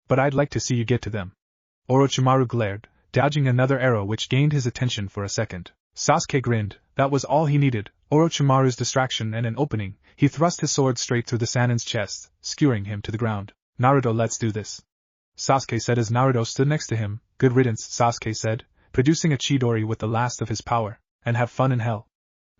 But I'd like to see you get to them. Orochimaru glared, dodging another arrow which gained his attention for a second. Sasuke grinned. That was all he needed, Orochimaru's distraction and an opening. He thrust his sword straight through the Sannin's chest, skewering him to the ground. Naruto, let's do this. Sasuke said as Naruto stood next to him. Good riddance, Sasuke said, producing a Chidori with the last of his power. And have fun in hell.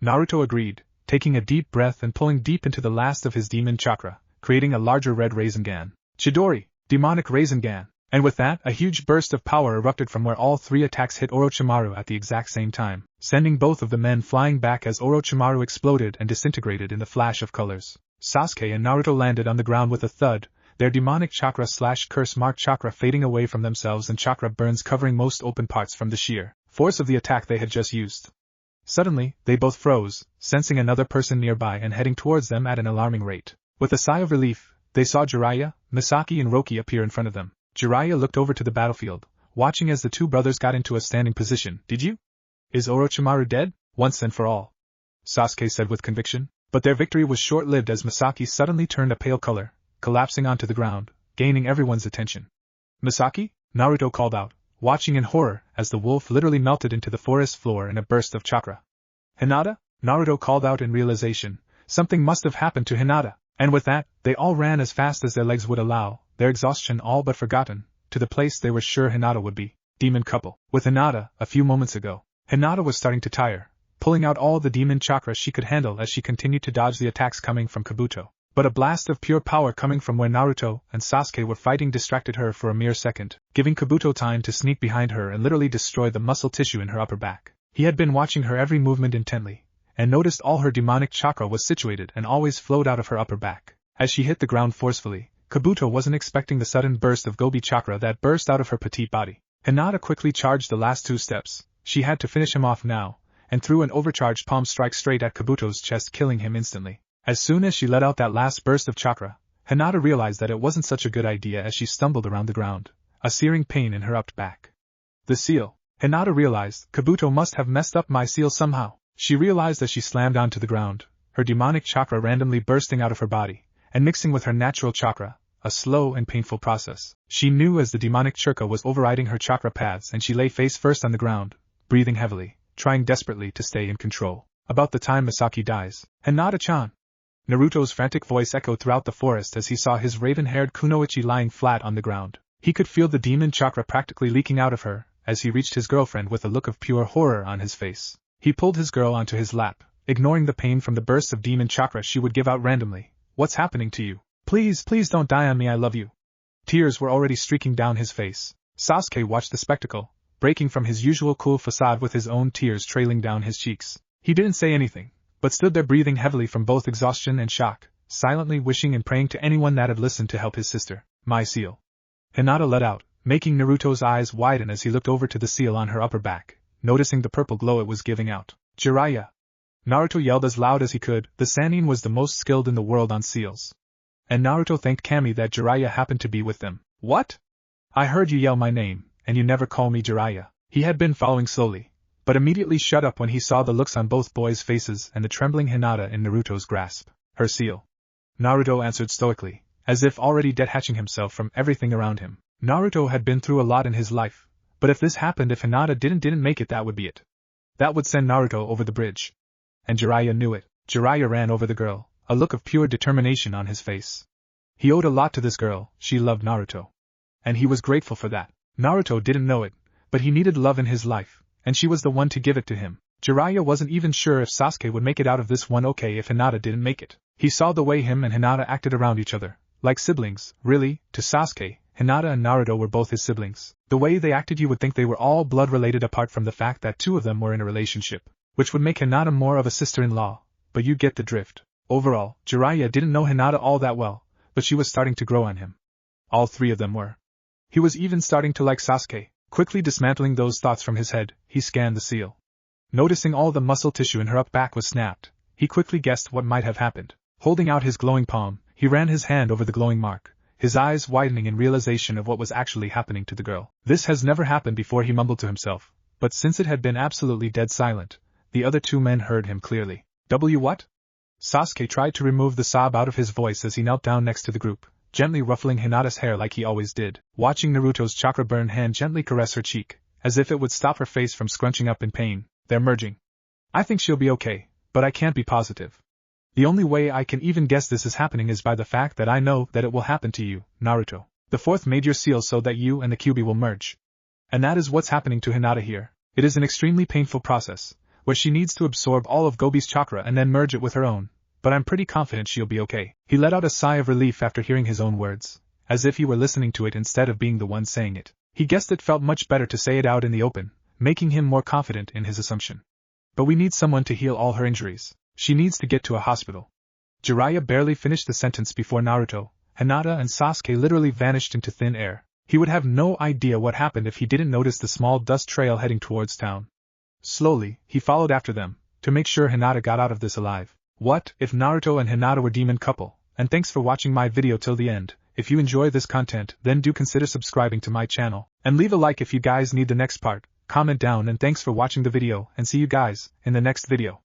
Naruto agreed, taking a deep breath and pulling deep into the last of his demon chakra, creating a larger red Rasengan. Chidori, demonic Rasengan. And with that, a huge burst of power erupted from where all 3 attacks hit Orochimaru at the exact same time, sending both of the men flying back as Orochimaru exploded and disintegrated in the flash of colors. Sasuke and Naruto landed on the ground with a thud, their demonic chakra/curse-marked chakra fading away from themselves and chakra burns covering most open parts from the sheer force of the attack they had just used. Suddenly, they both froze, sensing another person nearby and heading towards them at an alarming rate. With a sigh of relief, they saw Jiraiya, Misaki and Roki appear in front of them. Jiraiya looked over to the battlefield, watching as the two brothers got into a standing position. Did you? Is Orochimaru dead? Once and for all, Sasuke said with conviction. But their victory was short-lived as Misaki suddenly turned a pale color, collapsing onto the ground, gaining everyone's attention. Misaki? Naruto called out, watching in horror as the wolf literally melted into the forest floor in a burst of chakra. Hinata? Naruto called out in realization. Something must have happened to Hinata. And with that, they all ran as fast as their legs would allow, their exhaustion all but forgotten, to the place they were sure Hinata would be. Demon couple. With Hinata, a few moments ago, Hinata was starting to tire, pulling out all the demon chakra she could handle as she continued to dodge the attacks coming from Kabuto. But a blast of pure power coming from where Naruto and Sasuke were fighting distracted her for a mere second, giving Kabuto time to sneak behind her and literally destroy the muscle tissue in her upper back. He had been watching her every movement intently, and noticed all her demonic chakra was situated and always flowed out of her upper back. As she hit the ground forcefully, Kabuto wasn't expecting the sudden burst of Gobi chakra that burst out of her petite body. Hinata quickly charged the last 2 steps. She had to finish him off now, and threw an overcharged palm strike straight at Kabuto's chest, killing him instantly. As soon as she let out that last burst of chakra, Hinata realized that it wasn't such a good idea as she stumbled around the ground, a searing pain in her upper back. The seal. Hinata realized, Kabuto must have messed up my seal somehow. She realized as she slammed onto the ground, her demonic chakra randomly bursting out of her body, and mixing with her natural chakra, a slow and painful process. She knew as the demonic chakra was overriding her chakra paths and she lay face first on the ground, breathing heavily, trying desperately to stay in control. About the time Misaki dies, Hinata-chan. Naruto's frantic voice echoed throughout the forest as he saw his raven-haired Kunoichi lying flat on the ground. He could feel the demon chakra practically leaking out of her, as he reached his girlfriend with a look of pure horror on his face. He pulled his girl onto his lap, ignoring the pain from the bursts of demon chakra she would give out randomly. What's happening to you? Please don't die on me, I love you. Tears were already streaking down his face. Sasuke watched the spectacle, breaking from his usual cool facade with his own tears trailing down his cheeks. He didn't say anything, but stood there breathing heavily from both exhaustion and shock, silently wishing and praying to anyone that had listened to help his sister. My seal. Hinata let out, making Naruto's eyes widen as he looked over to the seal on her upper back, noticing the purple glow it was giving out. Jiraiya. Naruto yelled as loud as he could. The Sannin was the most skilled in the world on seals. And Naruto thanked Kami that Jiraiya happened to be with them. What? I heard you yell my name, and you never call me Jiraiya. He had been following slowly, but immediately shut up when he saw the looks on both boys' faces and the trembling Hinata in Naruto's grasp. Her seal. Naruto answered stoically, as if already detaching himself from everything around him. Naruto had been through a lot in his life, but if this happened, if Hinata didn't make it, that would be it. That would send Naruto over the bridge. and Jiraiya knew it. Jiraiya ran over the girl, a look of pure determination on his face. He owed a lot to this girl, she loved Naruto. And he was grateful for that. Naruto didn't know it, but he needed love in his life, and she was the one to give it to him. Jiraiya wasn't even sure if Sasuke would make it out of this one okay if Hinata didn't make it. He saw the way him and Hinata acted around each other, like siblings, really, to Sasuke. Hinata and Naruto were both his siblings. The way they acted you would think they were all blood-related apart from the fact that two of them were in a relationship, which would make Hinata more of a sister-in-law, but you get the drift. Overall, Jiraiya didn't know Hinata all that well, but she was starting to grow on him. All three of them were. He was even starting to like Sasuke. Quickly dismantling those thoughts from his head, he scanned the seal. Noticing all the muscle tissue in her upper back was snapped, he quickly guessed what might have happened. Holding out his glowing palm, he ran his hand over the glowing mark, his eyes widening in realization of what was actually happening to the girl. This has never happened before, he mumbled to himself, but since it had been absolutely dead silent, the other two men heard him clearly. What? Sasuke tried to remove the sob out of his voice as he knelt down next to the group, gently ruffling Hinata's hair like he always did, watching Naruto's chakra-burned hand gently caress her cheek, as if it would stop her face from scrunching up in pain. They're merging. I think she'll be okay, but I can't be positive. The only way I can even guess this is happening is by the fact that I know that it will happen to you, Naruto. The fourth major seal so that you and the Kyuubi will merge. And that is what's happening to Hinata here. It is an extremely painful process, where she needs to absorb all of Gobi's chakra and then merge it with her own, but I'm pretty confident she'll be okay. He let out a sigh of relief after hearing his own words, as if he were listening to it instead of being the one saying it. He guessed it felt much better to say it out in the open, making him more confident in his assumption. But we need someone to heal all her injuries. She needs to get to a hospital. Jiraiya barely finished the sentence before Naruto, Hinata and Sasuke literally vanished into thin air. He would have no idea what happened if he didn't notice the small dust trail heading towards town. Slowly, he followed after them, to make sure Hinata got out of this alive. What if Naruto and Hinata were demon couple? And thanks for watching my video till the end. If you enjoy this content, then do consider subscribing to my channel, and leave a like if you guys need the next part. Comment down, and thanks for watching the video, and see you guys in the next video.